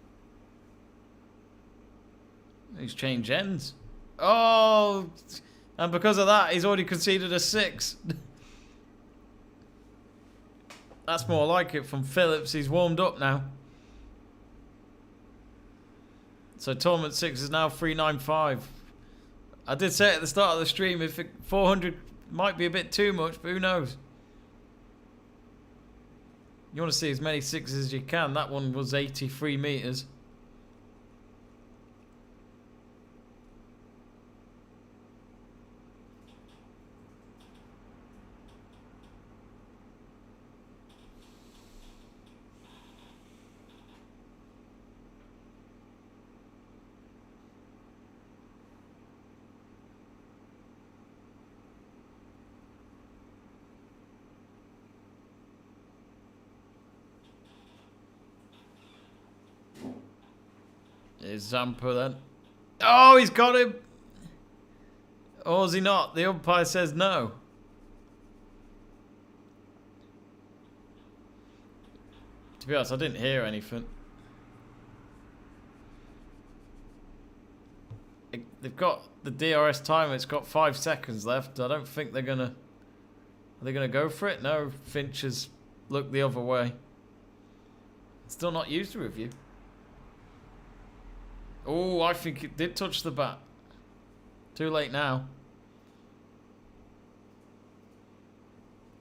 He's changed ends. Oh, and because of that, he's already conceded a 6. That's more like it from Phillips. He's warmed up now. So tournament 6 is now 395. I did say at the start of the stream, if 400 might be a bit too much, but who knows? You want to see as many 6s as you can. That one was 83 metres. Here's Zampa then. Oh, he's got him. Or is he not? The umpire says no. To be honest, I didn't hear anything. They've got the DRS timer. It's got 5 seconds left. I don't think they're gonna. Are they gonna go for it? No. Finch has looked the other way. Still not used to review. Oh, I think it did touch the bat. Too late now.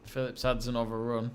Phillips adds another run.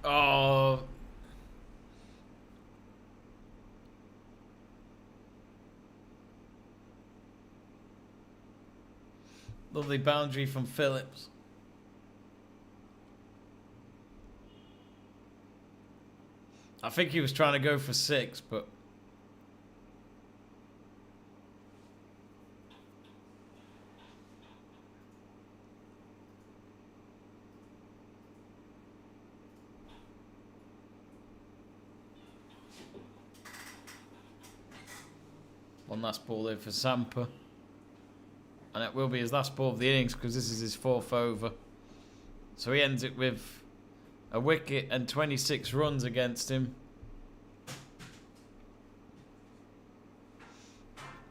Oh. Lovely boundary from Phillips. I think he was trying to go for 6, but... One last ball in for Sampa. And it will be his last ball of the innings because this is his 4th over. So he ends it with a wicket and 26 runs against him.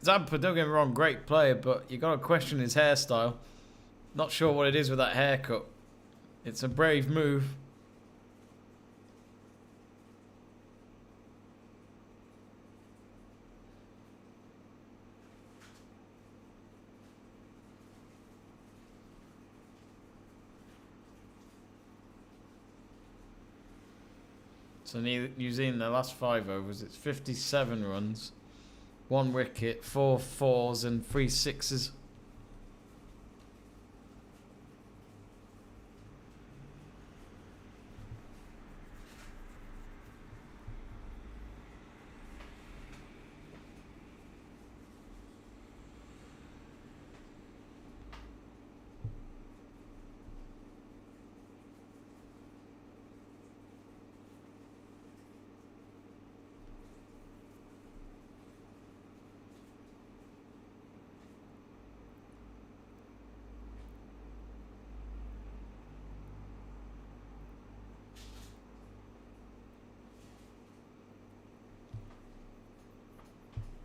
Zampa, don't get me wrong, great player, but you got to question his hairstyle. Not sure what it is with that haircut. It's a brave move. So New Zealand, their last 5 overs, it's 57 runs, 1 wicket, 4 fours and 3 sixes.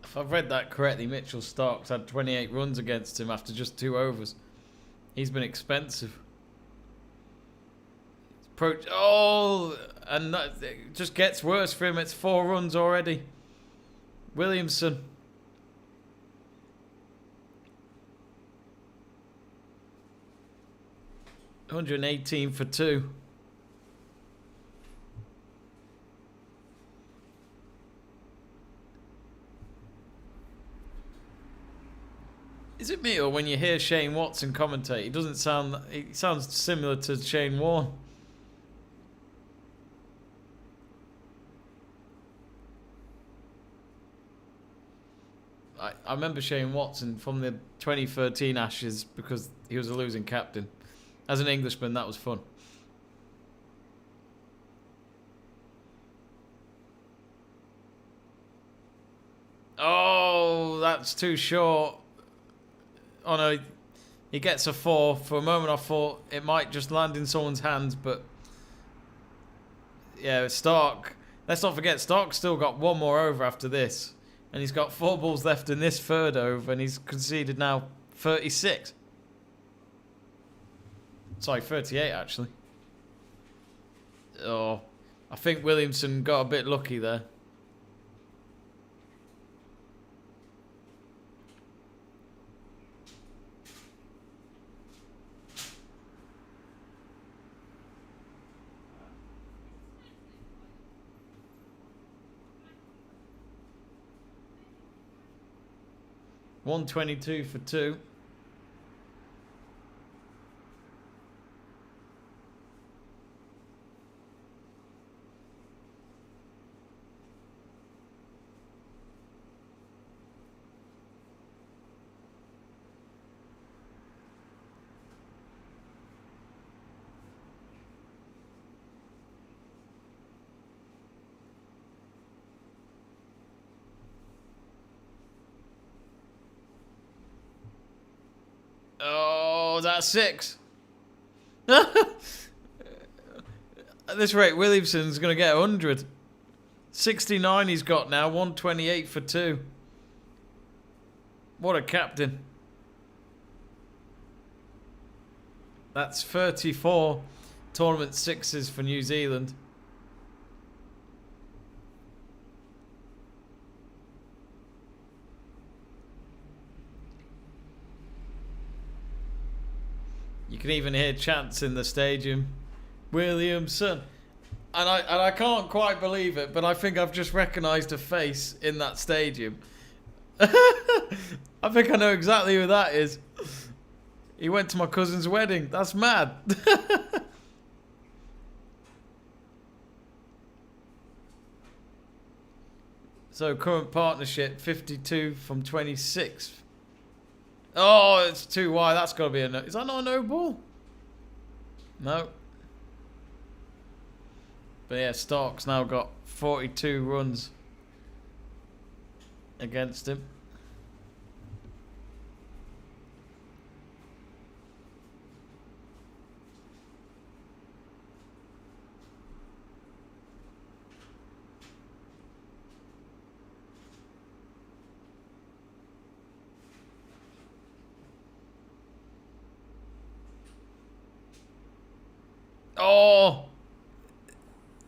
If I've read that correctly, Mitchell Starks had 28 runs against him after just 2 overs. He's been expensive. Oh, and that, it just gets worse for him. It's 4 runs already. Williamson. $118 for 2. Is it me, or when you hear Shane Watson commentate, he doesn't sound... He sounds similar to Shane Warne. I remember Shane Watson from the 2013 Ashes because he was a losing captain. As an Englishman, that was fun. Oh, that's too short. Oh no, he gets a 4. For a moment I thought it might just land in someone's hands, but yeah, Stark. Let's not forget, Stark's still got 1 more over after this. And he's got 4 balls left in this 3rd over, and he's conceded now 36. Sorry, 38 actually. Oh, I think Williamson got a bit lucky there. $122 for 2. Oh, that's 6. At this rate, Williamson's going to get 100. 69 he's got now, 128 for 2. What a captain. That's 34 tournament 6s for New Zealand. You can even hear chants in the stadium. Williamson. And I can't quite believe it, but I think I've just recognised a face in that stadium. I think I know exactly who that is. He went to my cousin's wedding. That's mad. So current partnership 52 from 26. Oh, it's too wide. That's got to be a no. Is that not a no ball? No. But yeah, Stark's now got 42 runs against him. Oh!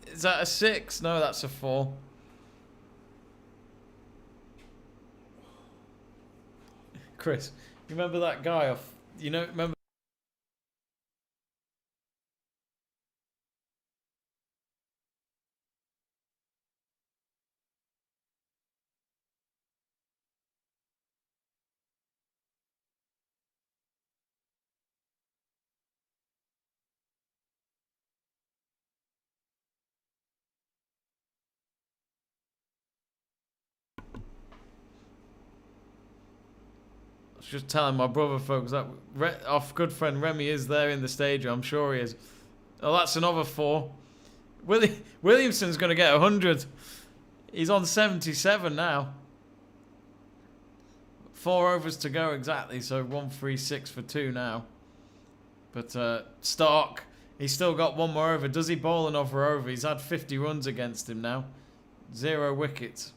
Is that a 6? No, that's a 4. Chris, you remember that guy off... You know, remember... I was just telling my brother, folks, that our good friend Remy is there in the stadium. I'm sure he is. Oh, that's another 4. Williamson's going to get 100. He's on 77 now. 4 overs to go exactly, so 1-3-6 for 2 now. But Stark, he's still got 1 more over. Does he bowl another over? He's had 50 runs against him now. 0 wickets.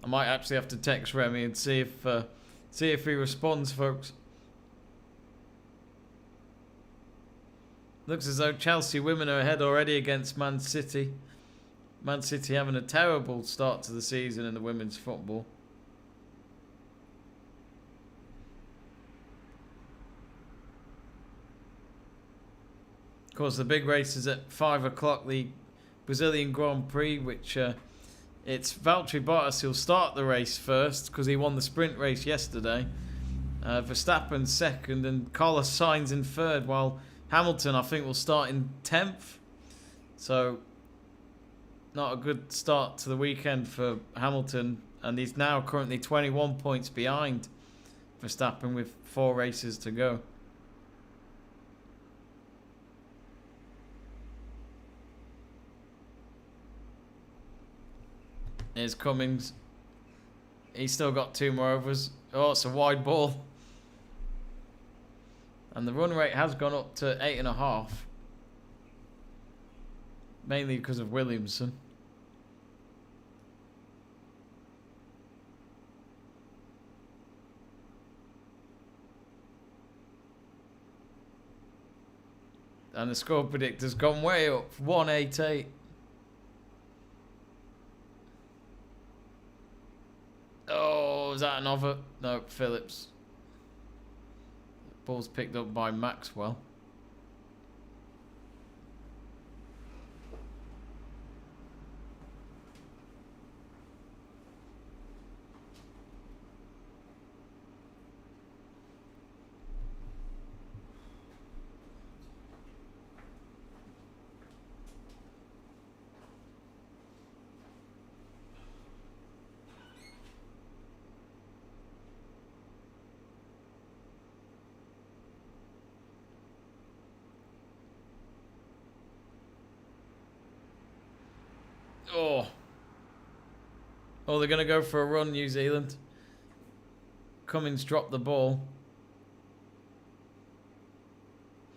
I might actually have to text Remy and see if he responds, folks. Looks as though Chelsea women are ahead already against Man City. Man City having a terrible start to the season in the women's football. Of course, the big race is at 5 o'clock, the Brazilian Grand Prix, which it's Valtteri Bottas who'll start the race first because he won the sprint race yesterday. Verstappen second and Carlos Sainz in third, while Hamilton, I think, will start in 10th. So, not a good start to the weekend for Hamilton. And he's now currently 21 points behind Verstappen with 4 races to go. Here's Cummings. He's still got 2 more overs. Oh, it's a wide ball. And the run rate has gone up to 8.5. Mainly because of Williamson. And the score predictor's gone way up. 188. Oh, is that another? No, Phillips. Ball's picked up by Maxwell. Oh. Oh, they're going to go for a run, New Zealand. Cummings dropped the ball.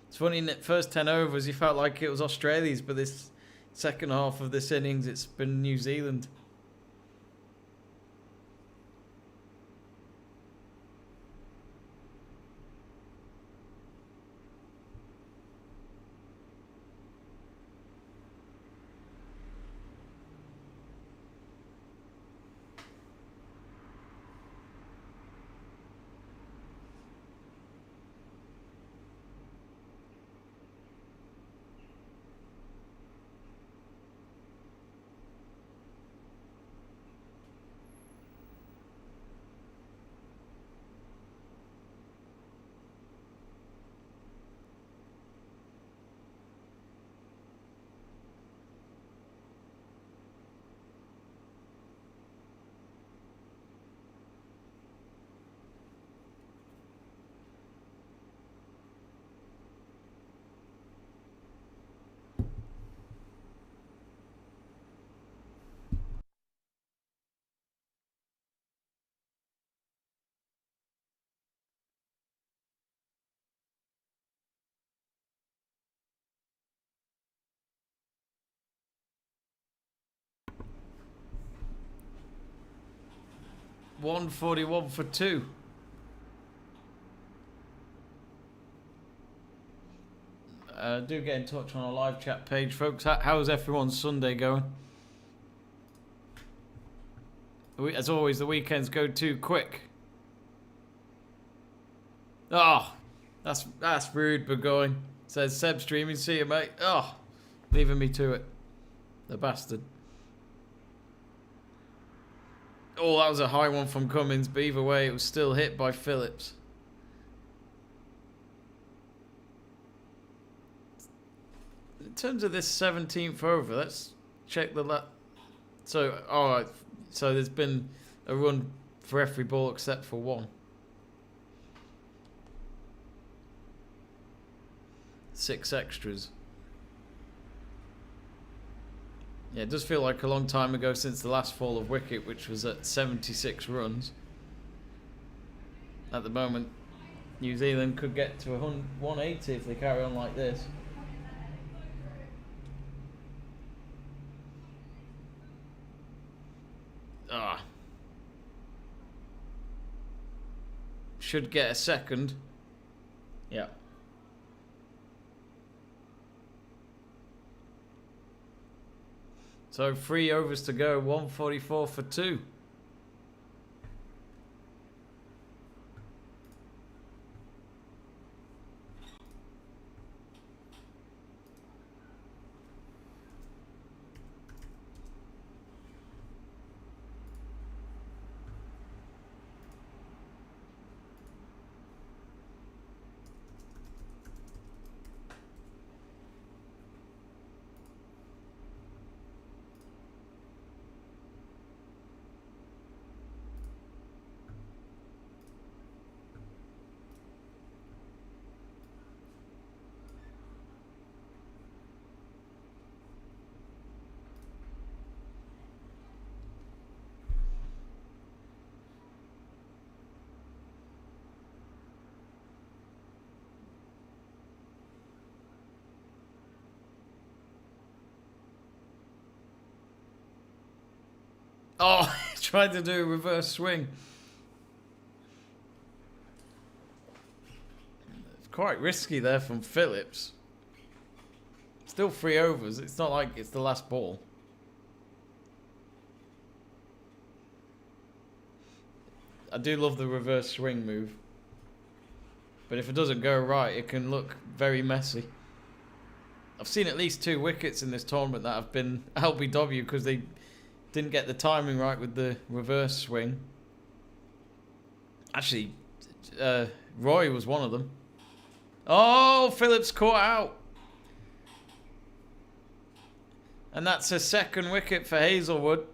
It's funny, in the first 10 overs, you felt like it was Australia's, but this second half of this innings, it's been New Zealand. 141 for 2. Do get in touch on our live chat page, folks. How's everyone's Sunday going? As always, the weekends go too quick. Oh, that's rude, Burgoyne. Says Seb streaming. See you, mate. Oh, leaving me to it. The bastard. Oh, that was a high one from Cummins, but either way, it was still hit by Phillips. In terms of this 17th over, let's check the So, alright. So there's been a run for every ball except for one. 6 extras. Yeah, it does feel like a long time ago since the last fall of wicket, which was at 76 runs. At the moment, New Zealand could get to 180 if they carry on like this. Should get a second. Yeah. So 3 overs to go, 144 for 2. Oh, he tried to do a reverse swing. It's quite risky there from Phillips. Still 3 overs. It's not like it's the last ball. I do love the reverse swing move. But if it doesn't go right, it can look very messy. I've seen at least 2 wickets in this tournament that have been LBW because they didn't get the timing right with the reverse swing. Actually, Roy was one of them. Oh, Phillips caught out. And that's a second wicket for Hazelwood.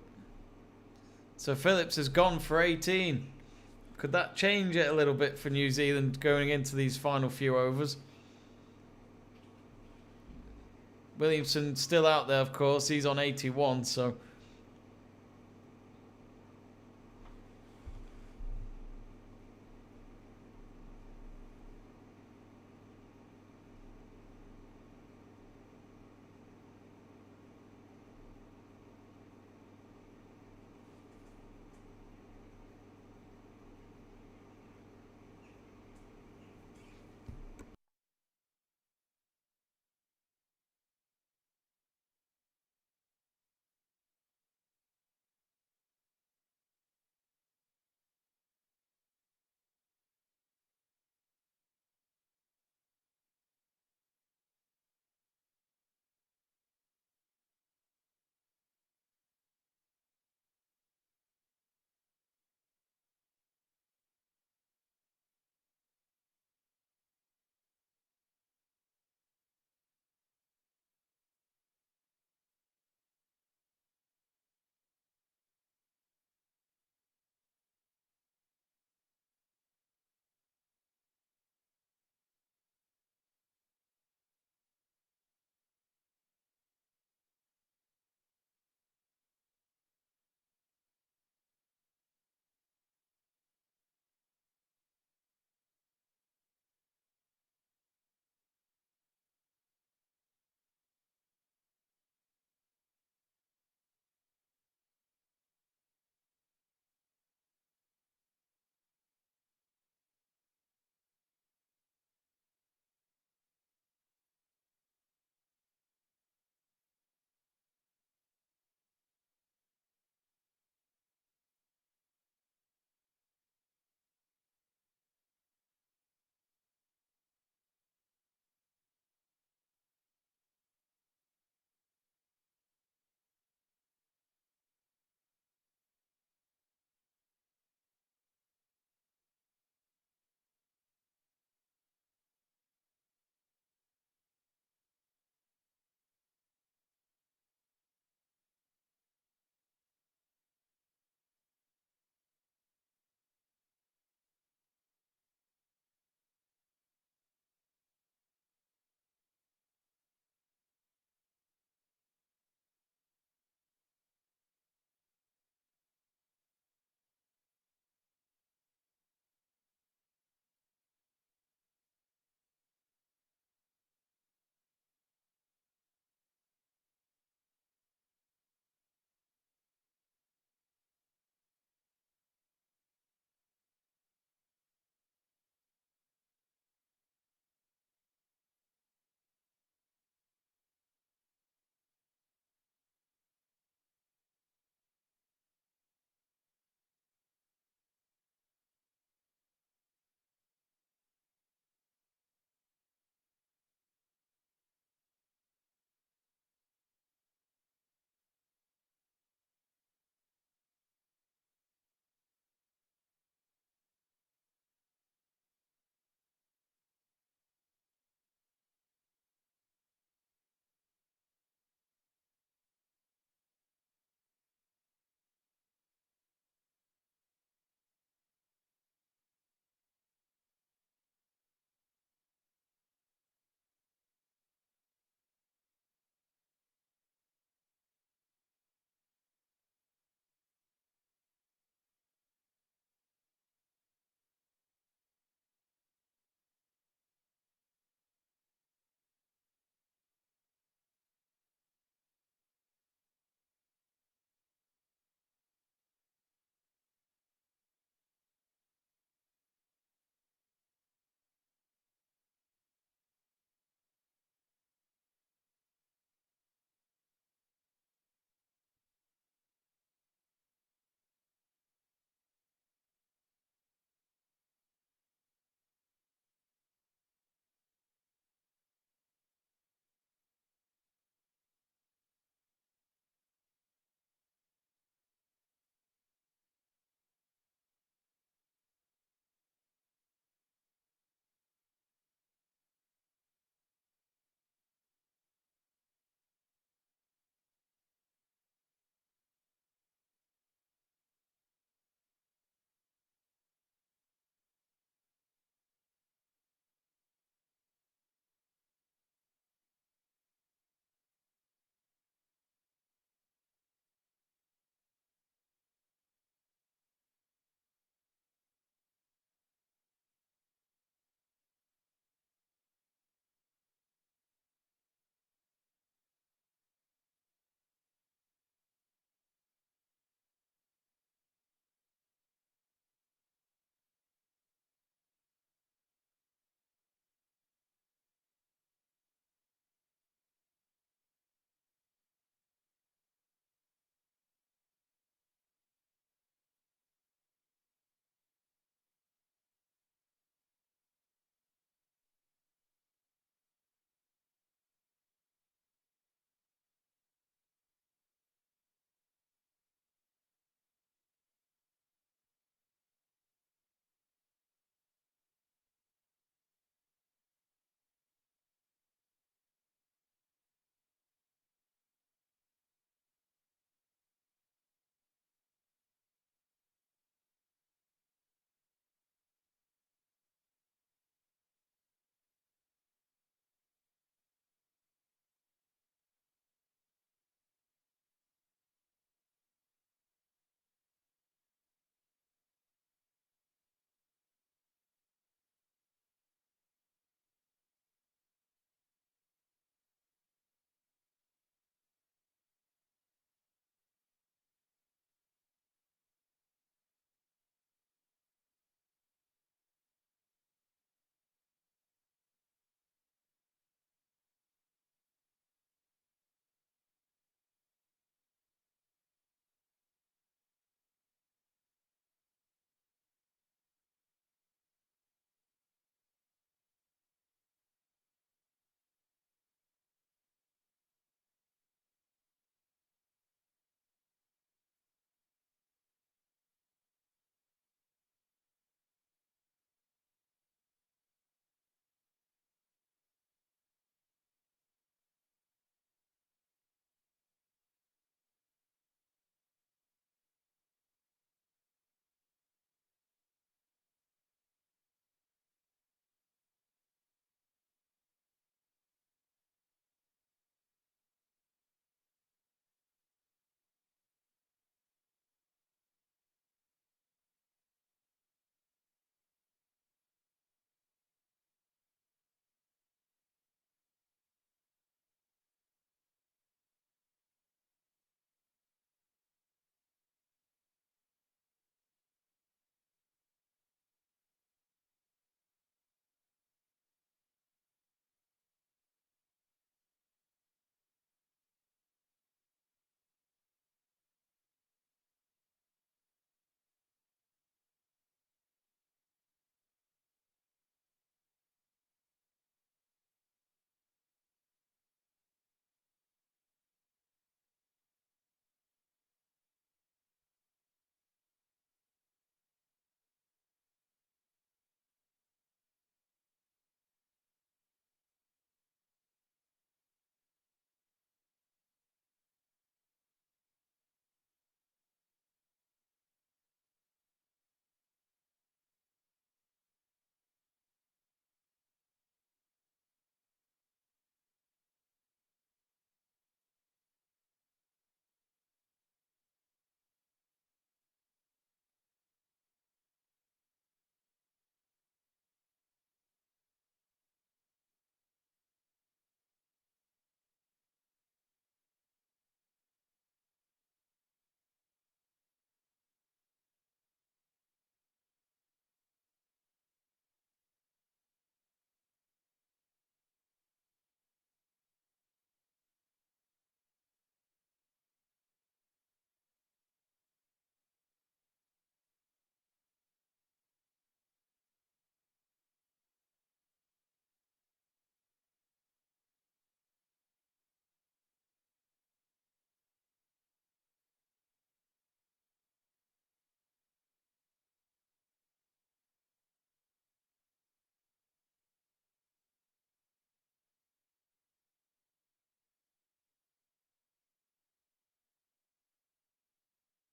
So Phillips has gone for 18. Could that change it a little bit for New Zealand going into these final few overs? Williamson still out there, of course. He's on 81, so...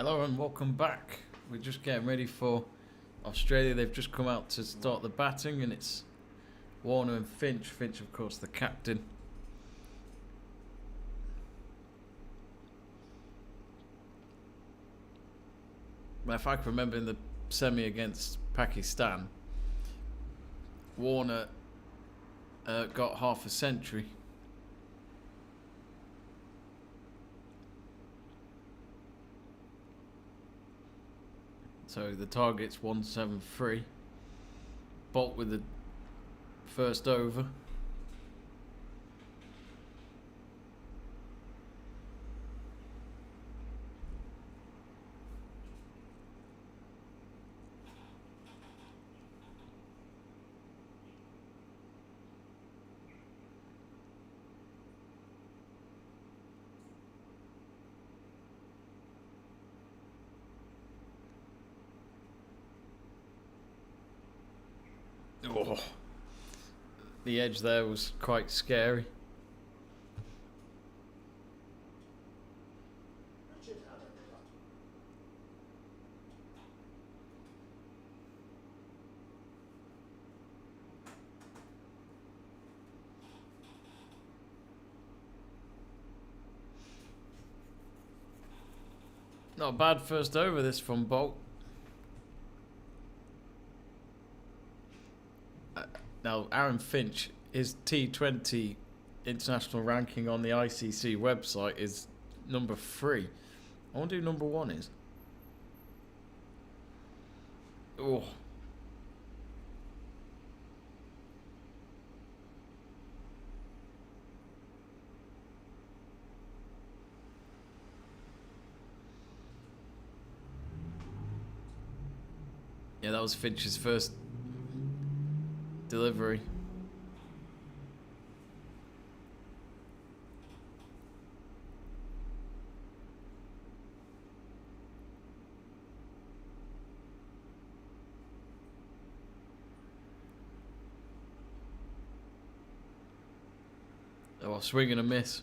Hello and welcome back. We're just getting ready for Australia. They've just come out to start the batting, and it's Warner and Finch. Finch, of course, the captain. Well, if I can remember, in the semi against Pakistan, Warner got half a century. So the target's 173. Bolt with the first over. Oh, the edge there was quite scary. Not a bad first over this from Bolt. Now, Aaron Finch, his T20 international ranking on the ICC website is number 3. I wonder who number 1 is. Oh. Yeah, that was Finch's first delivery. Oh, swing and a miss.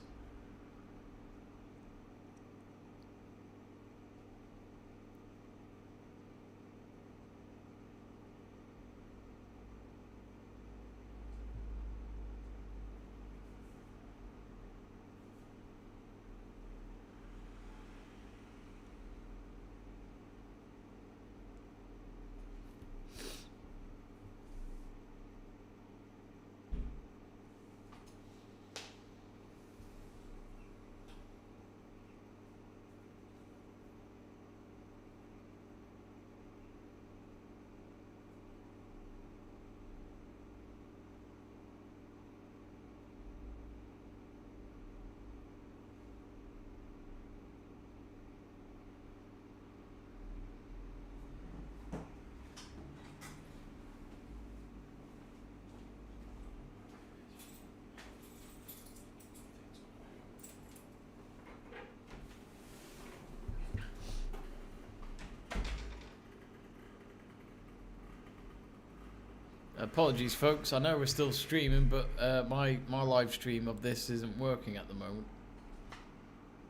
Apologies, folks. I know we're still streaming, but my live stream of this isn't working at the moment.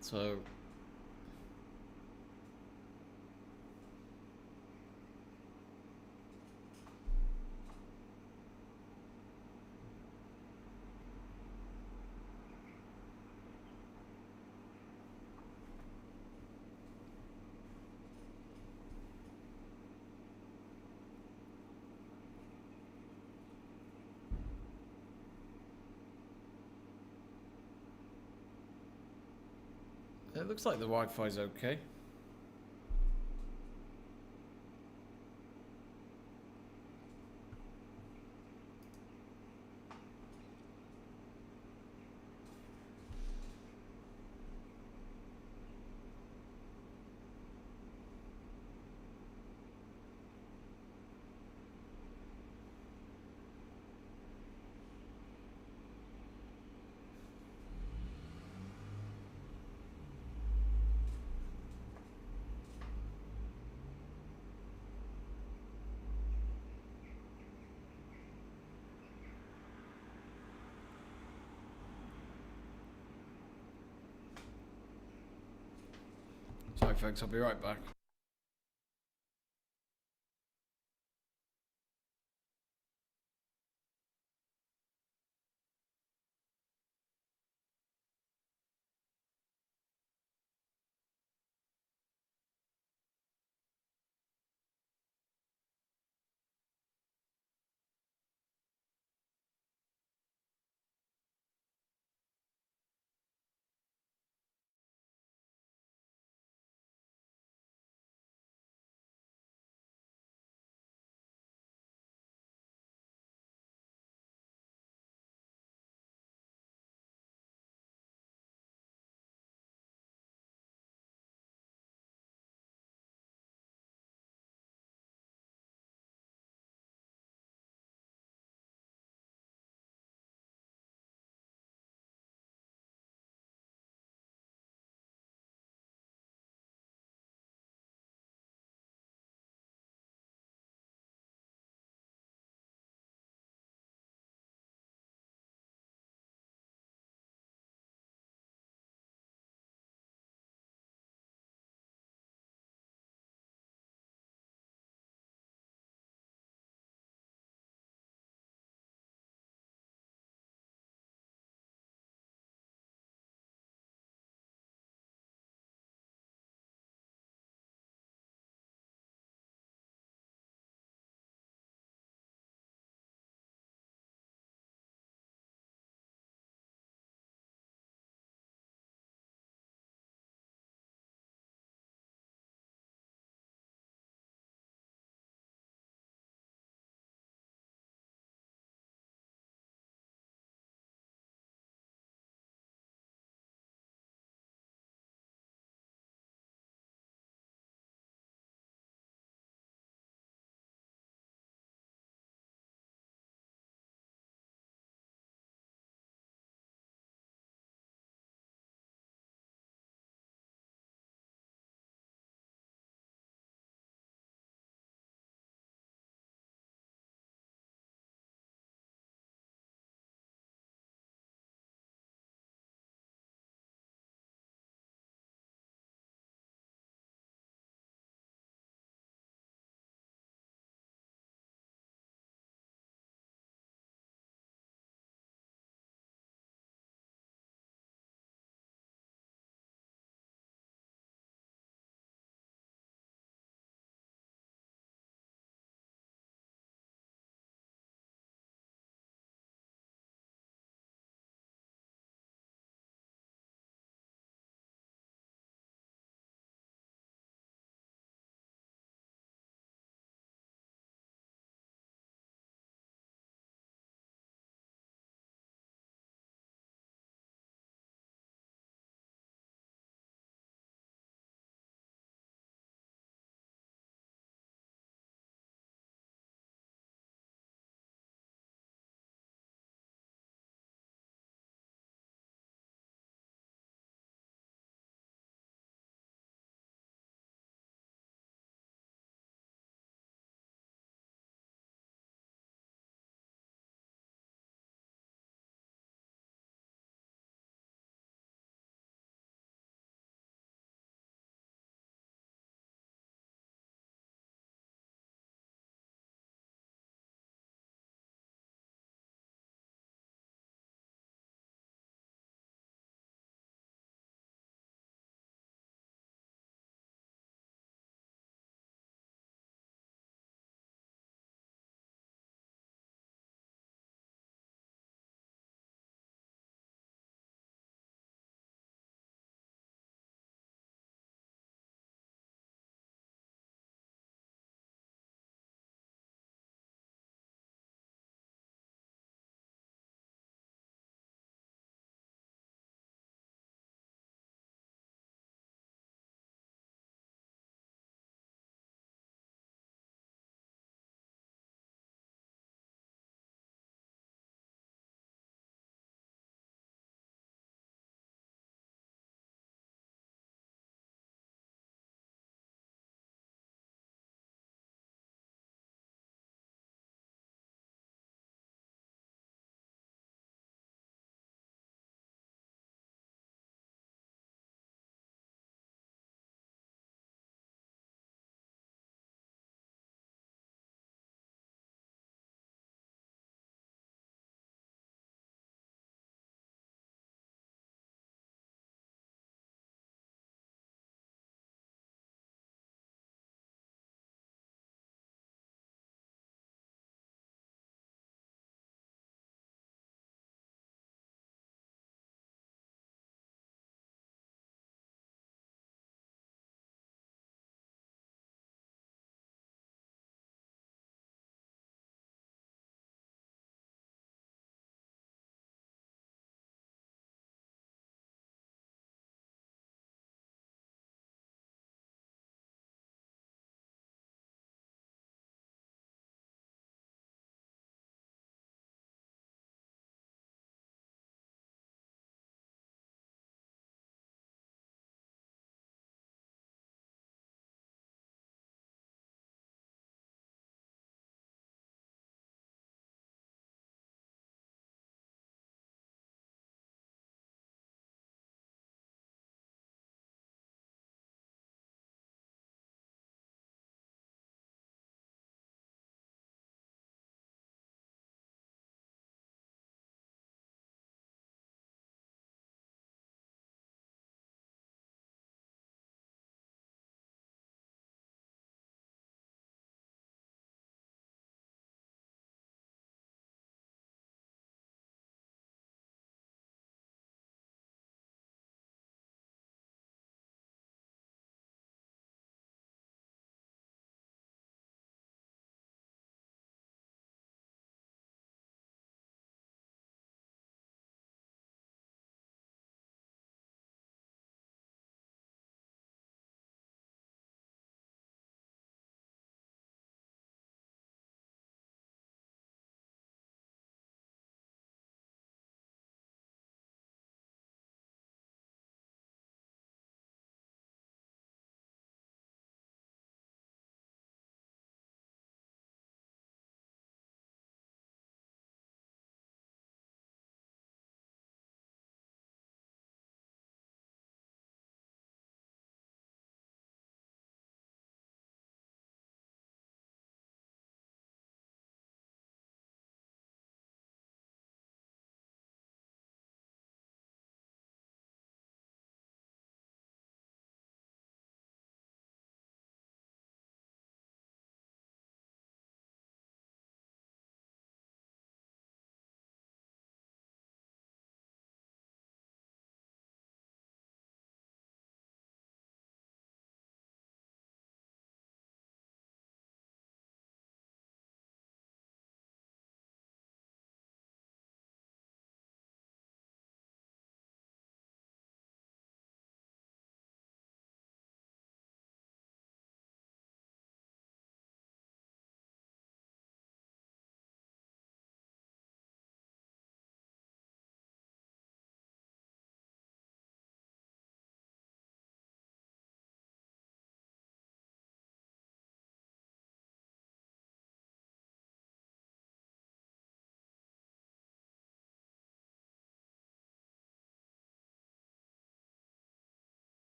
So it looks like the Wi-Fi's okay. Alright folks, I'll be right back.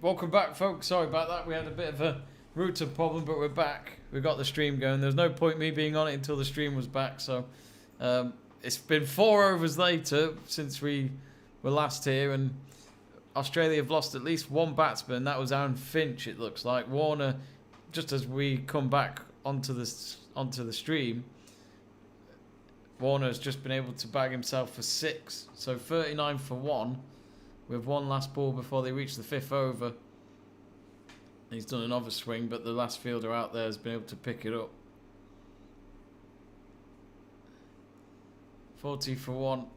Welcome back, folks. Sorry about that. We had a bit of a router problem, but we're back. We got the stream going. There's no point me being on it until the stream was back. So it's been 4 overs later since we were last here, and Australia have lost at least one batsman. That was Aaron Finch, it looks like. Warner, just as we come back onto the stream, Warner's just been able to bag himself for 6. So 39 for 1. With one last ball before they reach the 5th over. He's done another swing, but the last fielder out there has been able to pick it up. 40 for 1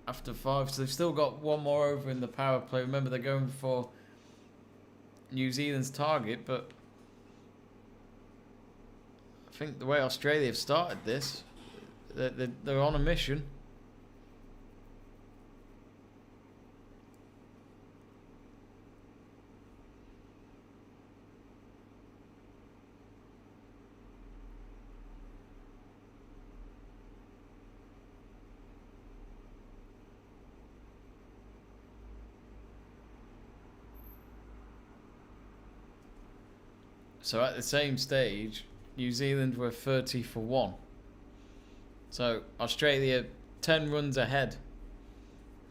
after 5. So they've still got one more over in the power play. Remember, they're going for New Zealand's target, but I think the way Australia have started this, they're on a mission. So at the same stage, New Zealand were 30 for 1. So Australia 10 runs ahead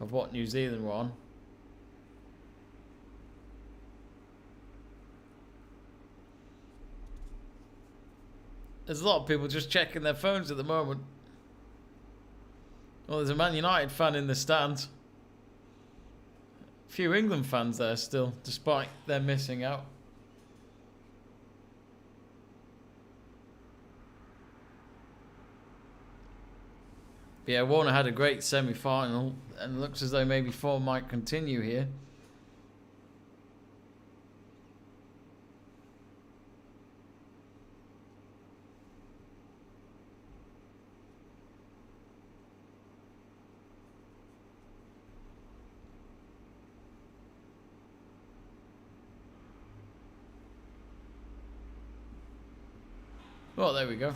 of what New Zealand were on. There's a lot of people just checking their phones at the moment. Well, there's a Man United fan in the stands. A few England fans there still, despite their missing out. Yeah, Warner had a great semi-final, and it looks as though maybe form might continue here. Well, there we go.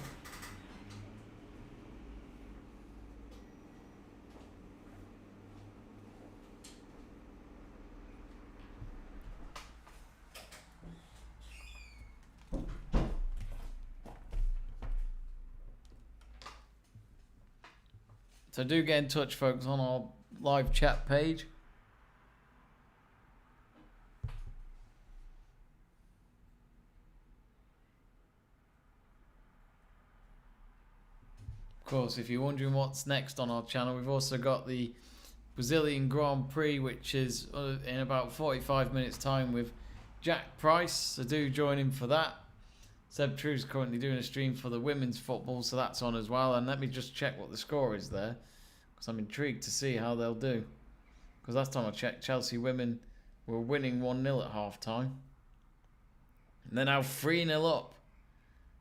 So do get in touch, folks, on our live chat page. Of course, if you're wondering what's next on our channel, we've also got the Brazilian Grand Prix, which is in about 45 minutes time with Jack Price. So do join him for that. Seb True's currently doing a stream for the women's football, so that's on as well. And let me just check what the score is there, because I'm intrigued to see how they'll do. Because last time I checked, Chelsea women were winning 1-0 at half-time. And they're now 3-0 up.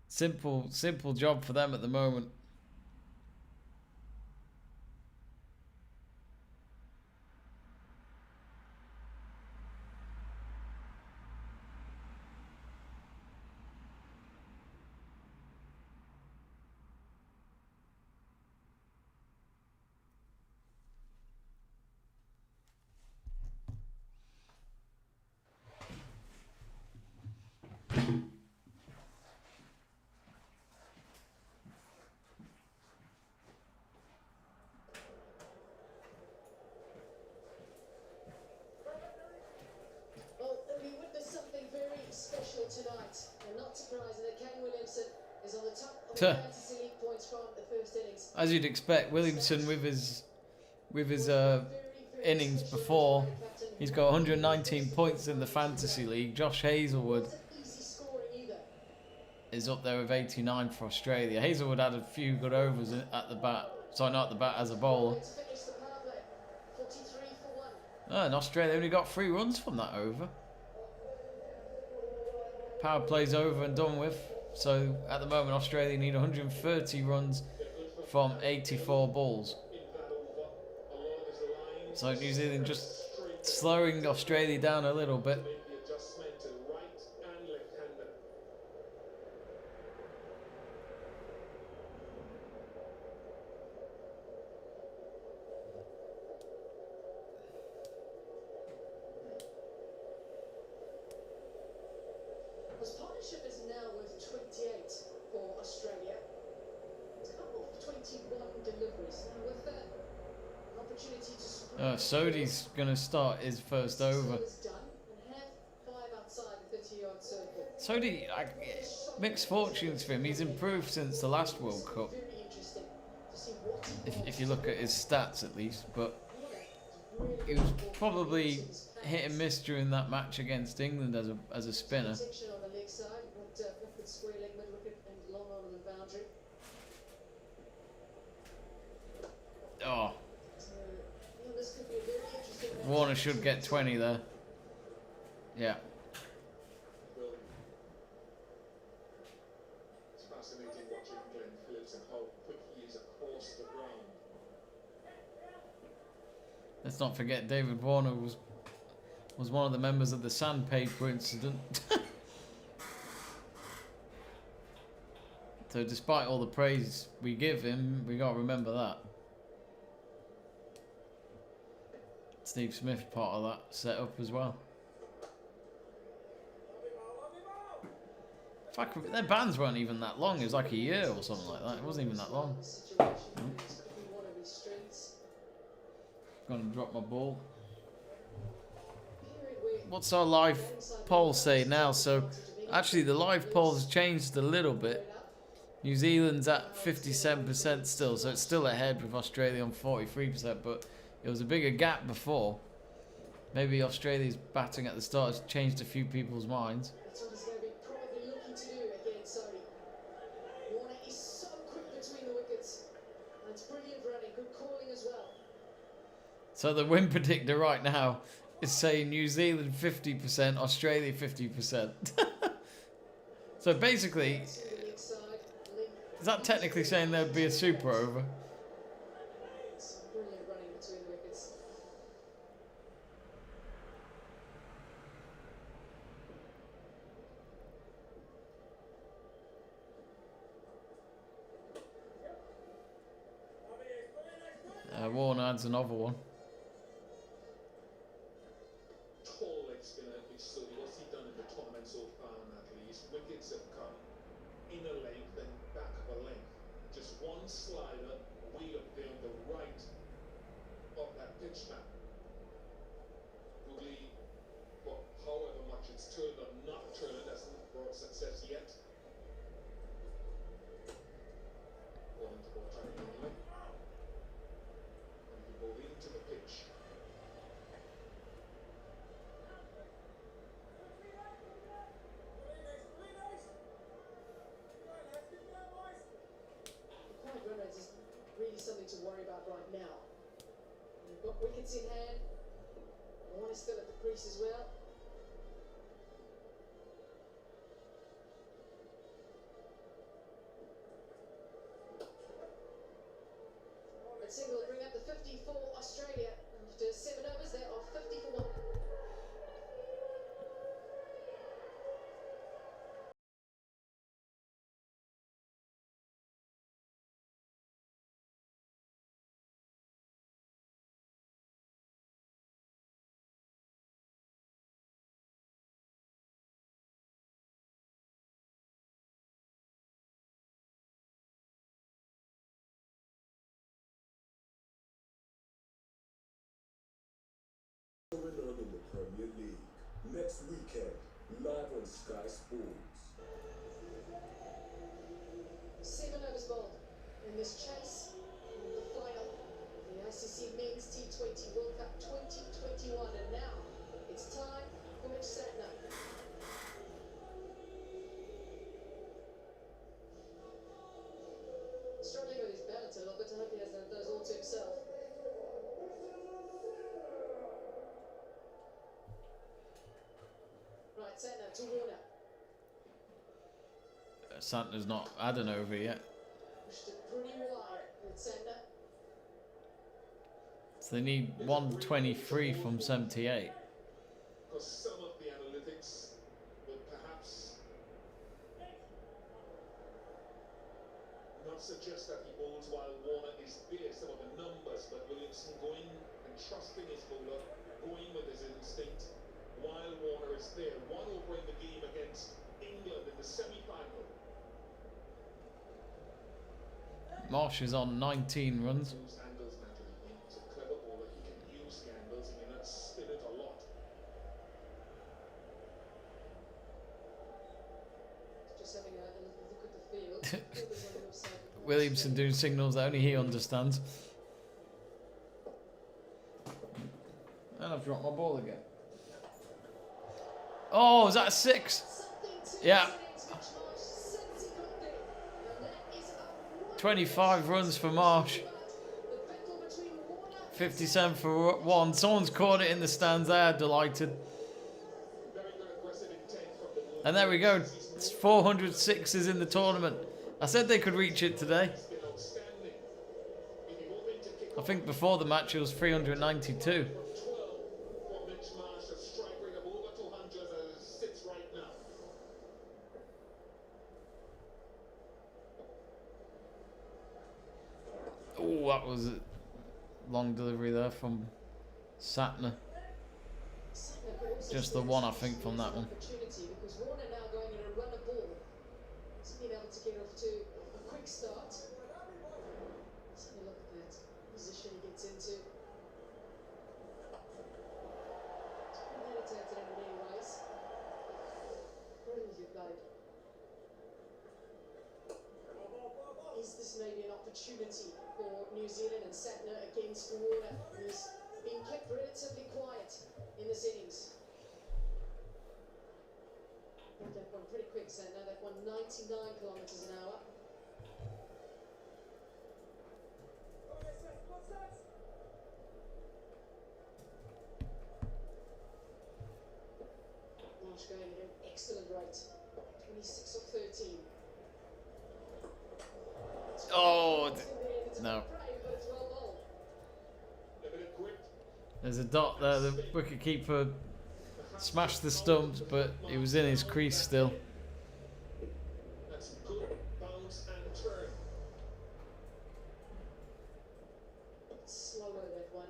Simple job for them at the moment. As you'd expect, Williamson with his innings before, he's got 119 points in the fantasy league. Josh Hazelwood is up there with 89 for Australia. Hazelwood had a few good overs at the bat. Sorry, not at the bat, as a bowler. Oh, and Australia only got 3 runs from that over. Power play's over and done with. So at the moment, Australia need 130 runs from 84 balls. So New Zealand just slowing Australia down a little bit. His partnership is now worth 28 for Australia. It's come off 21 deliveries. Now with an opportunity to spread. Sodi's going to start his first over. Done and have 5 outside the 30-yard circle. Sodi, mixed fortunes for him. He's improved since the last World Cup. Very interesting to see what he If you look at his stats at least, but he was probably hit and miss during that match against England as a spinner. Section on the leg side, but wicket square leg, mid wicket, and long on the boundary. Oh, This could be a very interesting match. Warner should get 20 there. Yeah. It's fascinating watching Glenn Phillips and how quick he is across the ground. Let's not forget David Warner was one of the members of the sandpaper incident. So despite all the praise we give him, we gotta remember that. Steve Smith part of that setup as well. In fact, their bans weren't even that long. It was like a year or something like that. It wasn't even that long. Gonna drop my ball. What's our live poll say now? So actually the live poll has changed a little bit. New Zealand's at 57% still, so it's still ahead with Australia on 43%, but it was a bigger gap before. Maybe Australia's batting at the start has changed a few people's minds. That's what he's going to be probably looking to do against Sodi. Warner is so quick between the wickets. And it's brilliant running, good calling as well. So the win predictor right now is saying New Zealand 50%, Australia 50%. So basically, is that technically saying there'd be a super over? It's brilliant running between the wickets. Warner adds another one. Tall leg spinner, so what's he done in the tournament so far, Natalie? His wickets have come in a length and back of a length. Just one slider way up there on the right of that pitch map. Probably, but however much it's turned or not turned, hasn't brought success yet. Going to go try anyway. And you go into the pitch. The quiet run rate is really something to worry about right now. You've got wickets in hand. Warner's still at the crease as well. That single will bring up the 50 for Australia. After 7 overs, they are 50 for 1. Going on in the Premier League next weekend, live on Sky Sports. 7 overs bowled in this chase in the final of the ICC Men's T20 World Cup 2021, and now it's time for Mitch Santner. Struggling with his balance a little bit. I hope he has those all to himself. Right, Santner to Warner. Santa's not had an over yet. Pushed it pretty wide with Santner. So they need 123 from 78. Because some of the analytics would perhaps not suggest that he bowls while Warner is there, some of the numbers, but Williamson going and trusting his bowler, going with his instinct while Warner is there. 1 over in the game against England. Marsh is on 19 runs. Use angles, Natalie. He's a clever bowler. He can use the angles. He may not spin it a lot. Just having a little look at the field. Fielders on the offside. Williamson doing signals that only he understands. And I've dropped my ball again. Oh, is that a 6? Something to Yeah. his innings, which Marsh sends it up there. And that is a right 25 runs for Marsh. the battle between Warner 57 for 1. Someone's caught it in the stands there. Delighted. Very good aggressive intent from the bowler. And there we go. It's 406s in the tournament. I said they could reach it today. He's been outstanding. If you move into kick I think before the match it was 392. 12 for Mitch Marsh, a strike rate of over 200 as it sits right now. Oh, that was a long delivery there from Satner. Just the one, I think, from that one. Opportunity because Warner now going in a run a ball. He's been able to get off to a quick start. Let's have a look at that position he gets into. It's premeditated in many ways. Brilliantly played. Is this maybe an opportunity for New Zealand and Satner against Warner, who's been kept relatively quiet in this innings? That one pretty quick, Satner. That one 99 kilometers an hour. Marsh going at an excellent rate. 26 of 13. Oh, It's no. brave, but it's well bowled. A bit of grip. There's a dot there. The wicketkeeper smashed the stumps, but he was in his crease still. That's good bounce and turn. Slower, that one.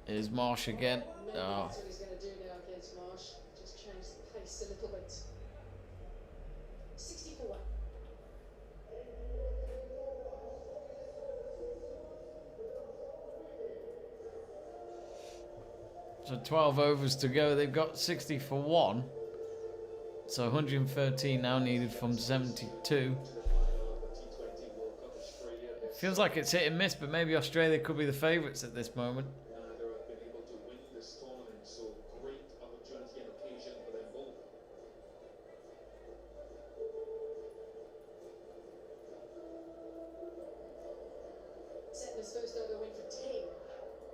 Here's Marsh again. Maybe Oh. that's what he's going to do now against Marsh. Just change the pace a little bit. 64. So 12 overs to go. They've got 60 for 1. So 113 now needed from 72. To the final of the T20 World Cup. Australia Feels like it's hit and miss, but maybe Australia could be the favourites at this moment. neither have been able to win this tournament, so great opportunity and occasion for them both. Satner's first over went for 10.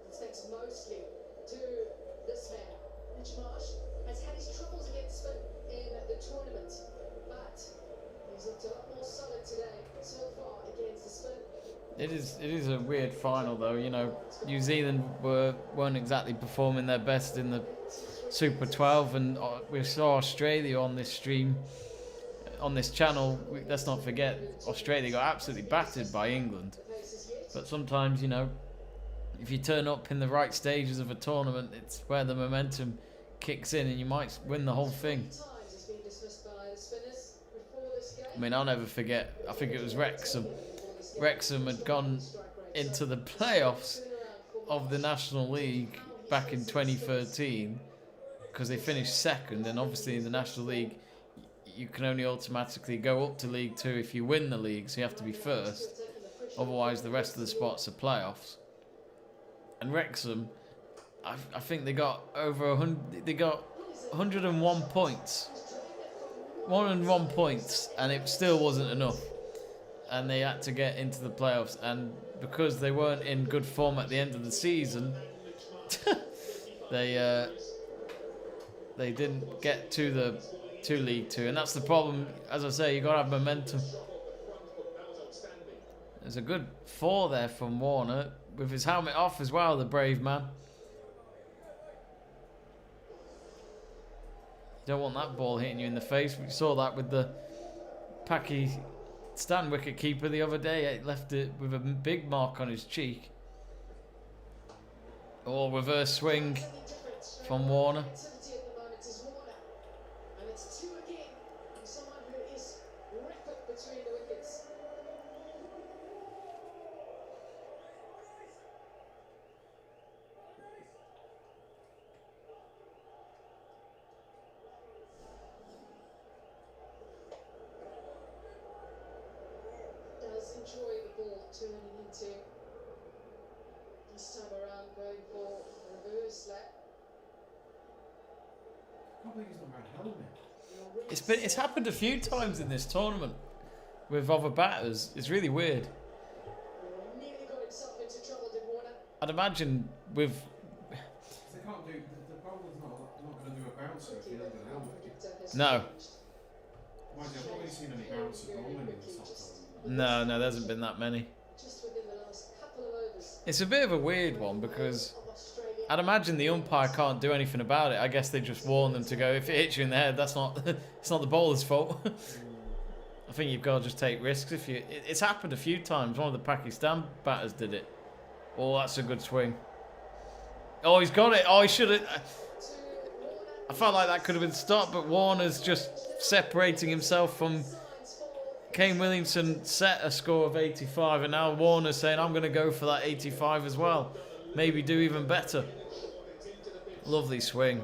It's thanks mostly to this man. Mitch Marsh has had his troubles against spin in the tournament, but he's looked a lot more solid today so far against the spin. It is a weird final though. You know, New Zealand weren't exactly performing their best in the Super 12, and we saw Australia on this stream, on this channel. Let's not forget, Australia got absolutely battered by England. But sometimes, you know, if you turn up in the right stages of a tournament, it's where the momentum kicks in and you might win the whole thing. Times he's been dismissed by the spinners before this game. I mean, I'll never forget, I think it was Wrexham. Wrexham had gone into the playoffs of the National League back in 2013 because they finished second, and obviously in the National League you can only automatically go up to League 2 if you win the league, so you have to be first. Otherwise, the rest of the spots are playoffs. And Wrexham, I think they got over 100. They got 101 points, 101 points, and it still wasn't enough. And they had to get into the playoffs. And because they weren't in good form at the end of the season, they didn't get to League 2, and that's the problem. As I say, you got to have momentum. There's a good 4 there from Warner, with his helmet off as well, the brave man. You don't want that ball hitting you in the face. We saw that with the Pakistan wicket keeper the other day. It left it with a big mark on his cheek. Oh, reverse swing from Warner. Activity at the moment is Warner, and it's 2 again from someone who is rapid between It's happened a few times in this tournament with other batters. It's really weird. Nearly got himself into trouble, did Warner. I'd imagine with They can't do. The bowler's not going to do a bouncer if he hasn't got a helmet. no, Mind you, I've not really seen any bouncer bowling in the soft no, there hasn't been that many. Just within the last couple of overs It's a bit of a weird one because of Australia. I'd imagine the umpire can't do anything about it. I guess they just warn them to go, if it hits you in the head, that's not it's not the bowler's fault. I think you've got to just take risks. It's happened a few times. One of the Pakistan batters did it. Oh, that's a good swing. Oh, he's got it. Oh, he should have. I felt like that could have been stopped, but Warner's just separating himself from Kane Williamson. Set a score of 85, and now Warner's saying, I'm going to go for that 85 as well. Maybe do even better. Lovely swing.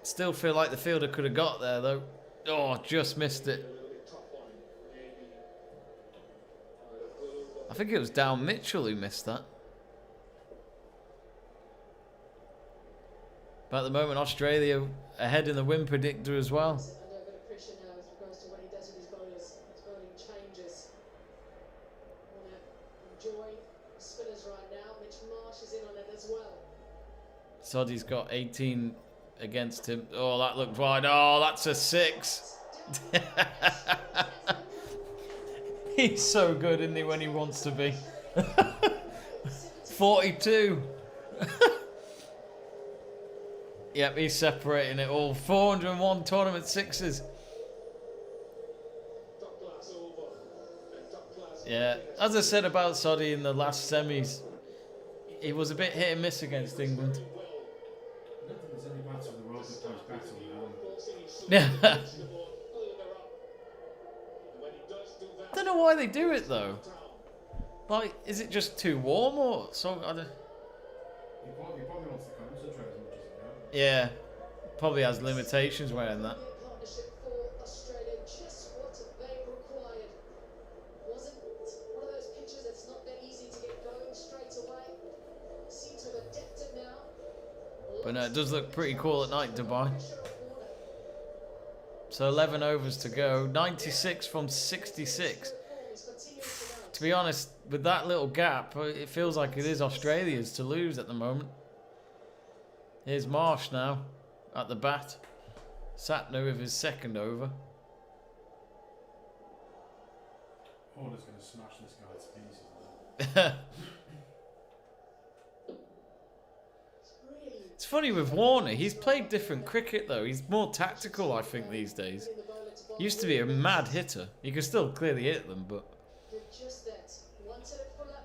Still feel like the fielder could have got there, though. Oh, just missed it. I think it was Down Mitchell who missed that. But at the moment, Australia ahead in the win predictor as well. Under a bit of pressure now with regards to what he does with his bowlers. His bowling changes. Want to enjoy the spinners right now. Mitch Marsh is in on it as well. Soddy's got 18 against him. Oh, that looked wide. Oh, that's a 6. He's so good, isn't he, when he wants to be? 42. Yep, he's separating it all. 401 tournament sixes. Yeah, as I said about Soddy in the last semis, he was a bit hit and miss against England. I don't think there's any batter in the world that plays better now. Yeah. I don't know why they do it though. Like, is it just too warm or so? I don't... He probably wants to concentrate as much as he can. Yeah, probably has limitations wearing that. Partnership for Australia, just what they required. Wasn't one of those pitches that's not that easy to get going straight away. Seem to have adapted now. But no, it does look pretty cool at night, Dubai. Pressure off Warner. So 11 overs to go. 96 from 66. To be honest, with that little gap, it feels like it is Australia's to lose at the moment. Here's Marsh now at the bat. Satner with his second over. Horner's going to smash this guy to pieces. It's funny with Warner, he's played different cricket though. He's more tactical, I think, these days. Used to be a mad hitter. You can still clearly hit them, but Just that. Wanted it fuller.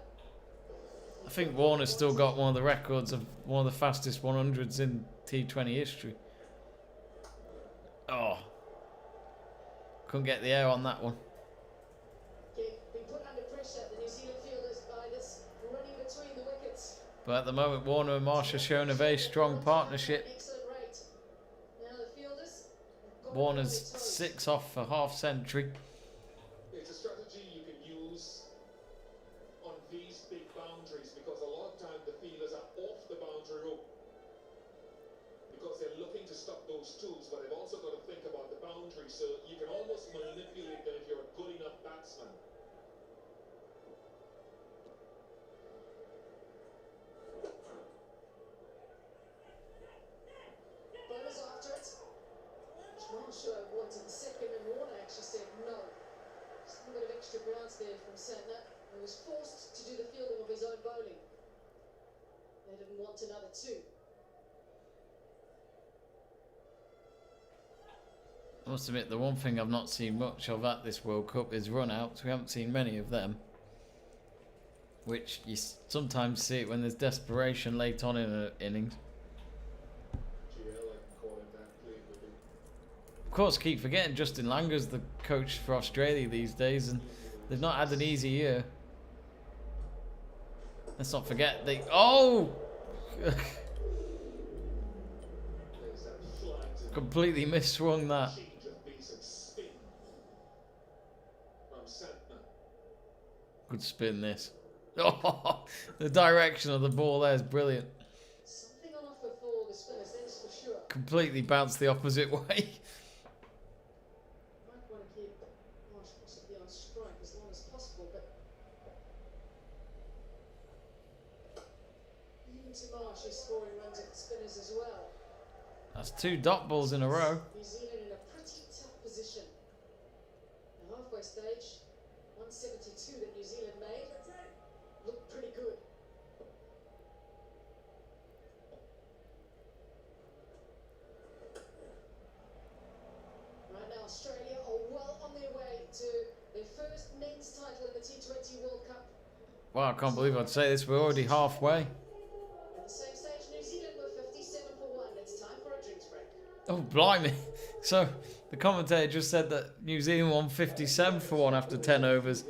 I think Warner's still got one of the records of one of the fastest 100s in T20 history. Oh. Couldn't get the air on that one. Being put under pressure, the New Zealand fielders by this running between the wickets. But at the moment, Warner and Marsh have shown a very strong partnership. Excellent rate. Now the fielders. have got it Warner's on their toes. 6 off for half century. It's a strategy you can use on these big boundaries because a lot of time the fielders are off the boundary rope because they're looking to stop those twos, but they've also got to think about the boundary, so you can almost manipulate them if you're a good enough batsman. Bowlers after it. Marshall wanted the second, and Warner actually said no. Just a little bit of extra grounds there from Santner, and was forced to do the fielding of his own bowling. They didn't want another 2. I must admit, the one thing I've not seen much of at this World Cup is run-outs. We haven't seen many of them. Which you sometimes see it when there's desperation late on in an innings. Of course, keep forgetting Justin Langer's the coach for Australia these days, and they've not had an easy year. Let's not forget they... Oh! Completely misswung that. Good spin this. Oh, the direction of the ball there is brilliant. Something on offer for the spinners, that is for completely bounced the opposite way. Might want to keep Marsh possibly on strike as long as possible, but even to Marsh is scoring runs at the spinners as well. That's 2 dot balls in a row. New Zealand in a pretty tough position. The halfway stage, 172 that New Zealand made, looked pretty good. Right now, Australia are well on their way to their first men's title in the T20 World Cup. Wow, I can't believe I'd say this. We're already halfway. At the same stage, New Zealand were 57 for 1. It's time for a drinks break. Oh, blimey. So, the commentator just said that New Zealand won 57 for 1 after 10 overs.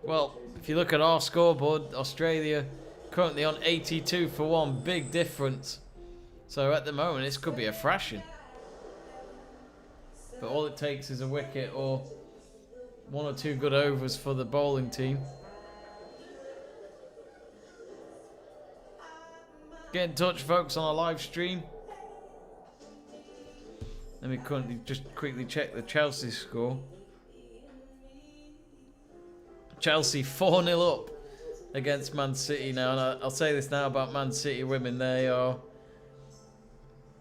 Well, if you look at our scoreboard, Australia currently on 82 for 1. Big difference. So, at the moment, this could be a thrashing. But all it takes is a wicket or 1 or 2 good overs for the bowling team. Get in touch, folks, on our live stream. Let me just quickly check the Chelsea score. Chelsea 4-0 up against Man City now. And I'll say this now about Man City women. They are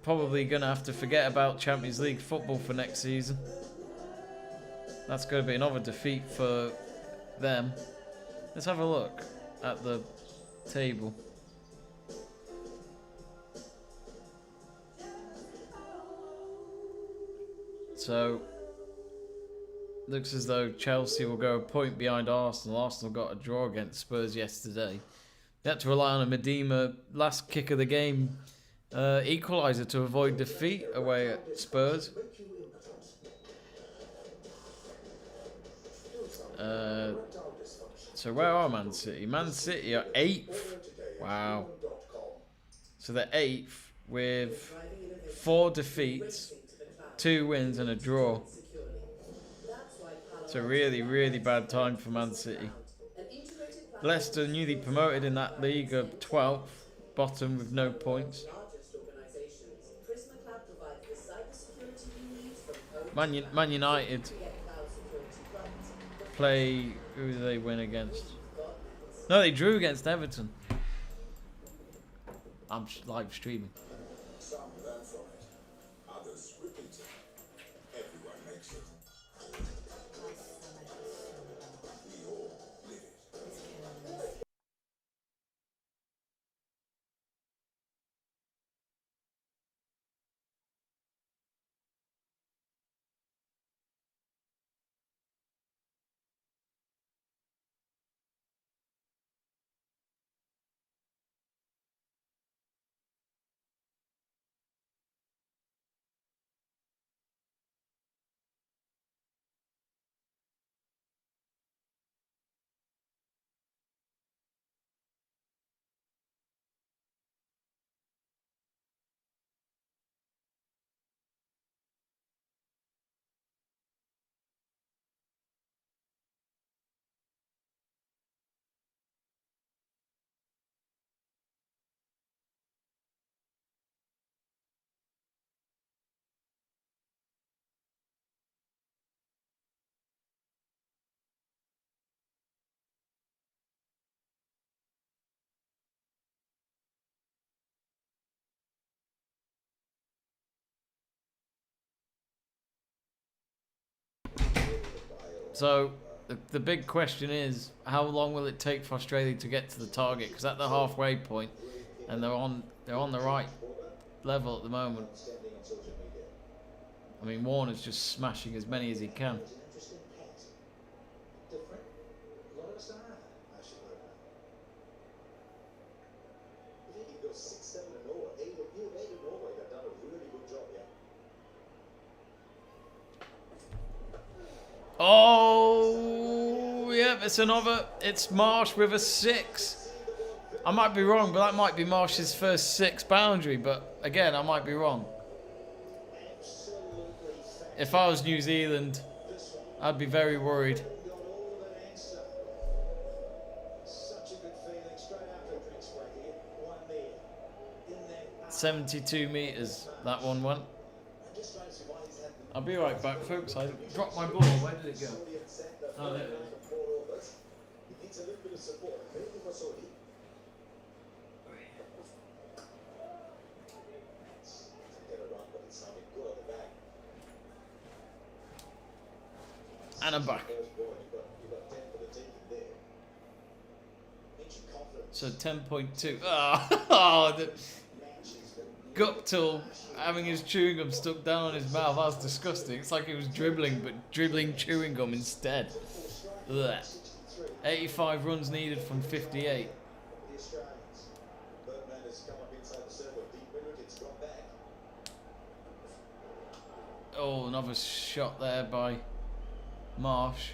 probably going to have to forget about Champions League football for next season. That's going to be another defeat for them. Let's have a look at the table. So, looks as though Chelsea will go a point behind Arsenal. Arsenal got a draw against Spurs yesterday. They had to rely on a Medina last kick of the game equaliser to avoid defeat away at Spurs. So where are Man City? Man City are 8th. Wow. So they're 8th with 4 defeats, 2 wins and a draw. It's a really, really bad time for Man City. Leicester, newly promoted in that league, are 12th, bottom with no points. Man United play... Who do they win against? No, they drew against Everton. I'm live streaming. Some learn from it, others repeat it. Everyone makes it. We all live it. So the big question is, how long will it take for Australia to get to the target? Because at the halfway point, and they're on the right level at the moment. I mean, Warner's just smashing as many as he can. Oh, yep, it's another. It's Marsh with a 6. I might be wrong, but that might be Marsh's first 6 boundary. But again, I might be wrong. If I was New Zealand, I'd be very worried. 72 metres that one went. I'll be right back, folks. I dropped my ball. Where did it go? Oh, there it is. And I'm back. So 10.2. Oh, the Guptill having his chewing gum stuck down on his mouth. That was disgusting. It's like he was dribbling, but dribbling chewing gum instead. Ugh. 85 runs needed from 58. Oh, another shot there by Marsh.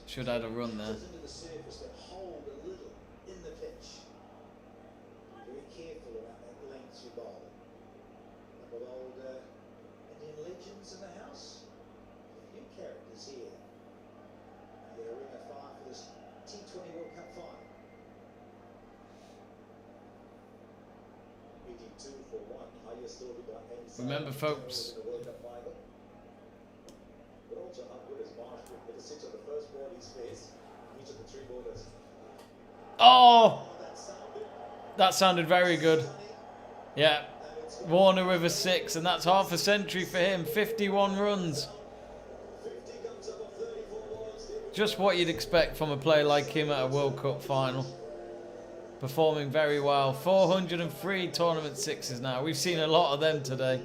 Should have had a run there. Indian legends in the house. A few characters here. They're in a fight for this T20 World Cup final. 82 for 1, highest scored by any side. Remember, folks. In the World Cup final. But also how good is Marsh with the 6 on the first ball he's faced. Each of the 3 bowlers. Oh! That sounded very good. Yeah. Warner with a 6, and that's half a century for him. 51 runs. Just what you'd expect from a player like him at a World Cup final. Performing very well. 403 tournament 6s now. We've seen a lot of them today.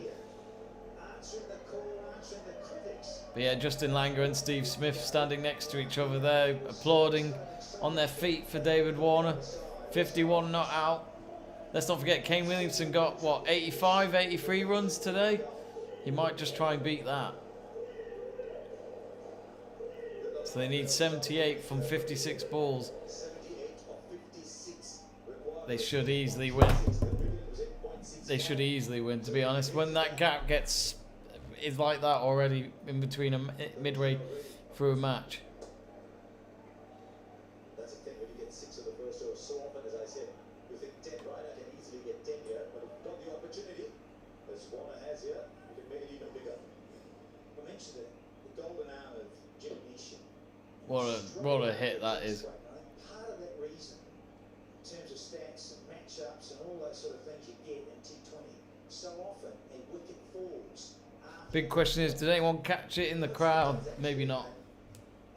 But yeah, Justin Langer and Steve Smith standing next to each other there, applauding on their feet for David Warner. 51 not out. Let's not forget Kane Williamson got, what, 85, 83 runs today? He might just try and beat that. So they need 78 from 56 balls. They should easily win. They should easily win, to be honest. When that gap is like that already in between midway through a match. That's the thing, when you get 6 of the first over so often, as I said, you think 10, right? I can easily get 10 here, but if you've got the opportunity, as Warner has here, you can make it even bigger. I mentioned it, the golden hour of Jamie Davies. What a hit that is. Part of that reason, in terms of stats and matchups and all that sort of things you get in T20, so often a wicket falls. Big question is, did anyone catch it in the crowd? Maybe not.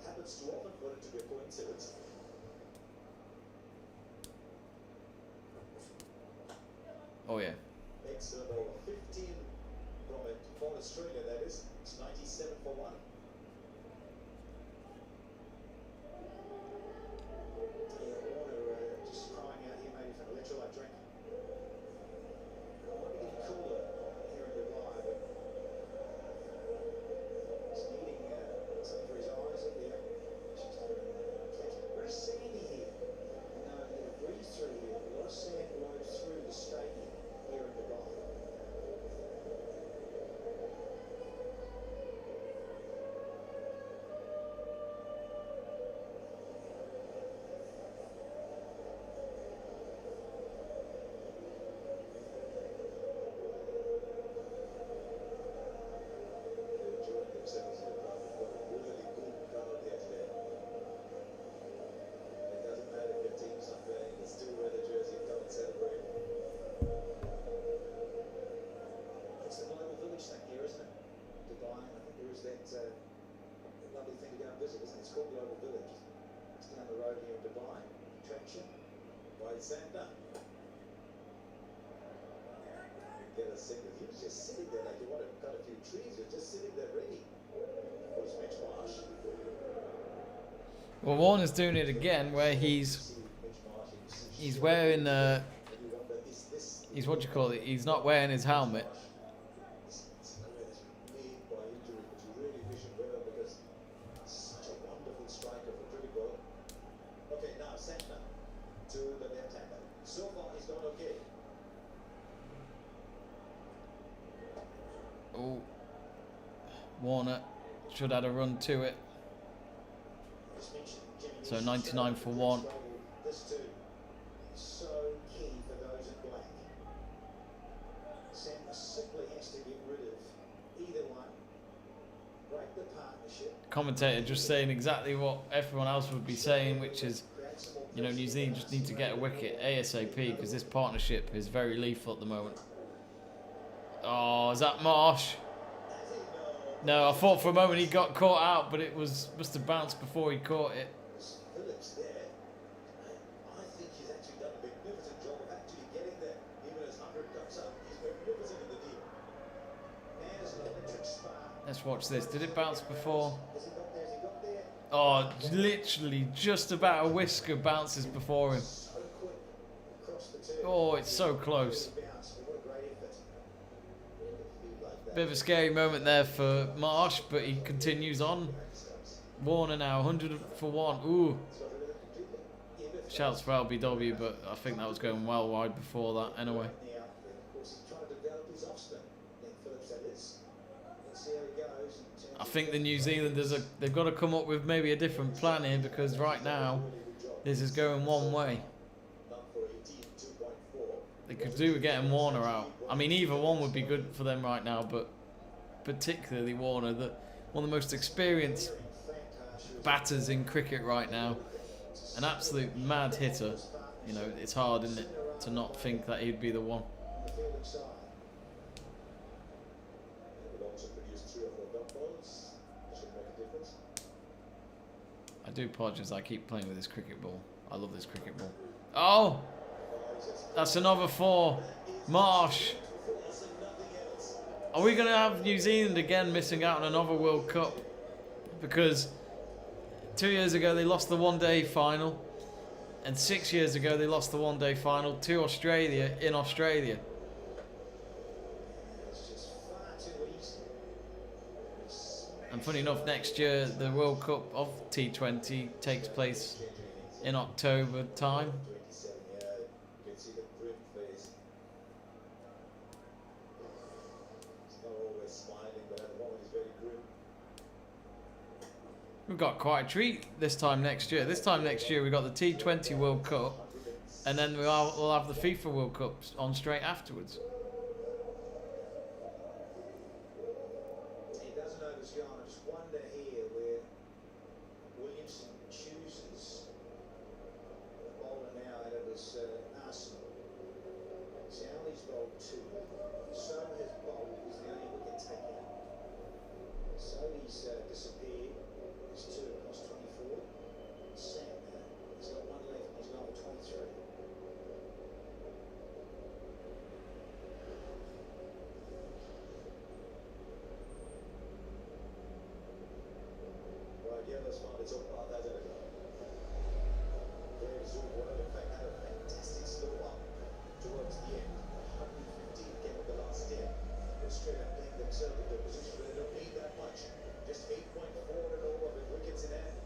Happens too often for it to be a coincidence. Oh yeah. Excellent over 15 from it for Australia, that is. It's 97 for 1. Yeah, Warner just crying out here maybe for an electrolyte drink. Might be getting cooler here in Dubai, but he's needing something for his eyes up there. Very sandy here. No, a breeze through here. A lot of sand blows through the stadium here in Dubai. They're enjoying themselves here, but we've got a really good crowd here today. It doesn't matter if your team's not playing, you can still wear the jersey and come and celebrate. It's the global village thing here, isn't it? Dubai, I think there is that lovely thing to go and visit, isn't it? It's called Global Village. It's down the road here in Dubai. Attraction, White Santa. Get a second. He was just sitting there like he wanted to cut a few trees. He was just sitting there ready. Was Mitch Marsh. Well, Warner's doing it again, where he's wearing he's what do you call it? He's not wearing his helmet. Okay, now Santa to the left-hander. So far, he's done okay. Oh, Warner should add a run to it. So 99 for 1. This too, so key for those in black. commentator just saying exactly what everyone else would be saying, which is, you know, New Zealand just need to get a wicket ASAP because this partnership is very lethal at the moment. Oh, is that Marsh? No, I thought for a moment he got caught out, but it must have bounced before he caught it. Phillips there. I think he's actually done a magnificent job of actually getting there. Even as 100 comes up, he's magnificent in the deep. There's an electric spark. Let's watch this. Did it bounce before? Has he got there? Has he got there? Oh, literally just about a whisker bounces before him. So quick across the turn. Oh, it's so close. Bounce. What a great effort. Like that. Bit of a scary moment there for Marsh, but he continues on. Warner now, 100 for 1. Ooh. Shouts for LBW, but I think that was going well wide before that anyway. Of course, he's trying to develop his offspring. Then Phillips said, let's see how he goes. I think the New Zealanders, they've got to come up with maybe a different plan here, because right now this is going one way. They could do with getting Warner out. I mean, either one would be good for them right now, but particularly Warner, one of the most experienced batters in cricket right now. An absolute mad hitter. You know, it's hard, isn't it, to not think that he'd be the one. I do apologise, I keep playing with this cricket ball. I love this cricket ball. Oh! That's another 4. Marsh. Are we going to have New Zealand again missing out on another World Cup? Because 2 years ago they lost the one-day final. And 6 years ago they lost the one-day final to Australia in Australia. And funny enough, next year the World Cup of T20 takes place in October time. We've got quite a treat this time next year. This time next year we've got the T20 World Cup, and then we'll have the FIFA World Cup on straight afterwards. He doesn't know this yarn. I just wonder here where Williamson chooses the bowler now out of his arsenal. Zhao bowled 2. So has bowled. He's the only wicket taker. So he's disappeared. He's 2 across 24. Sam now. He's got 1 left. He's got 23. Right, yellow's found its own path, hasn't it? Very soon, one of the fact had a fantastic slow up towards the end. 115 came on the last 10. They're straight up playing themselves into a position where they don't need that much. Just 8.4 and over with wickets in hand.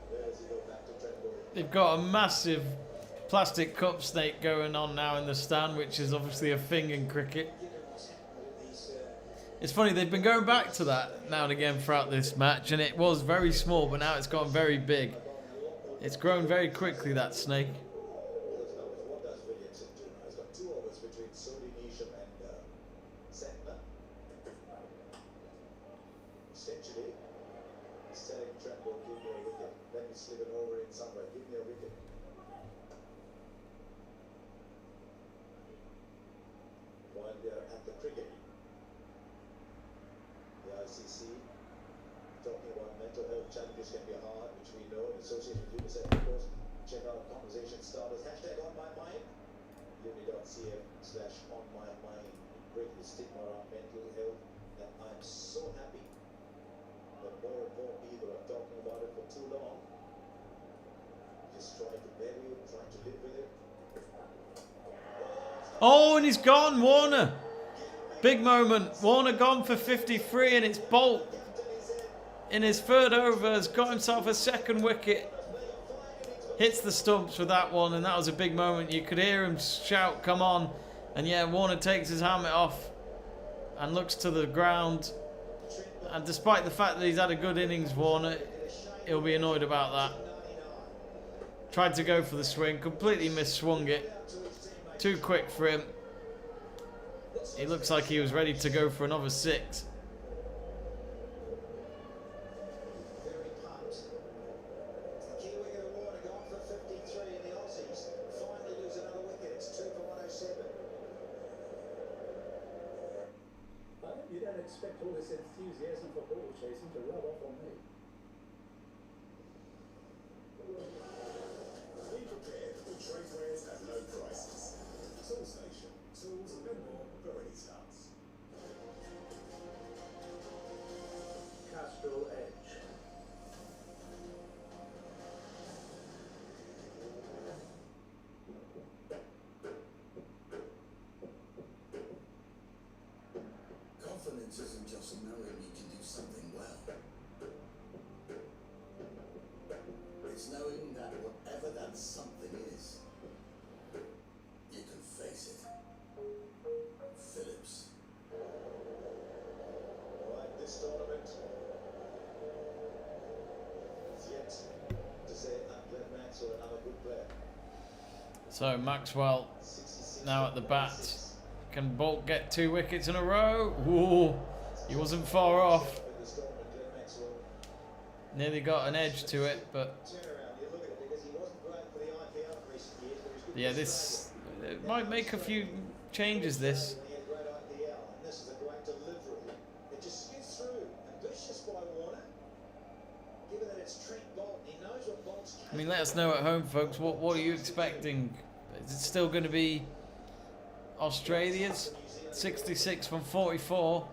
Where does he go back to Trent? They've got a massive plastic cup snake going on now in the stand, which is obviously a thing in cricket. It's funny, they've been going back to that now and again throughout this match, and it was very small, but now it's gotten very big. It's grown very quickly, that snake. What does Williamson do now? He's got 2 overs between Sodhi Nisham and Santner. Essentially, he's telling Trent, give me a wicket. Let me slip it over in somewhere. Give me a wicket. While they're at the cricket, the ICC talking about mental health challenges can be hard, which we know in association with UNICEF, of course. Check out conversation starters. Hashtag on my mind. uni.cf/on my mind. Breaking the stigma around mental health. And I'm so happy that more and more people are talking about it for too long. Just trying to bury it, trying to live with it. Oh, and he's gone, Warner. Big moment. Warner gone for 53, and it's Bolt in his 3rd over has got himself a 2nd wicket. Hits the stumps with that one, and that was a big moment. You could hear him shout, come on. And yeah, Warner takes his helmet off and looks to the ground. And despite the fact that he's had a good innings, Warner, he'll be annoyed about that. Tried to go for the swing, completely misswung it. Too quick for him. He looks like he was ready to go for another 6. expect all this enthusiasm for ball chasing to rub off on me. Be prepared with tradewares at low prices. Tool Station. Tools and more for any task. Castrol Edge. Confidence isn't just knowing you can do something well. It's knowing that whatever that something is, you can face it. Phillips. Alright, this tournament is yet to say I'm Glenn Maxwell and I'm a good player. So Maxwell now at the bat. Can Bolt get 2 wickets in a row? Ooh, he wasn't far off. Nearly got an edge to it, but yeah, this it might make a few changes. This. I mean, let us know at home, folks. What are you expecting? Is it still going to be Australia's 66 from 44?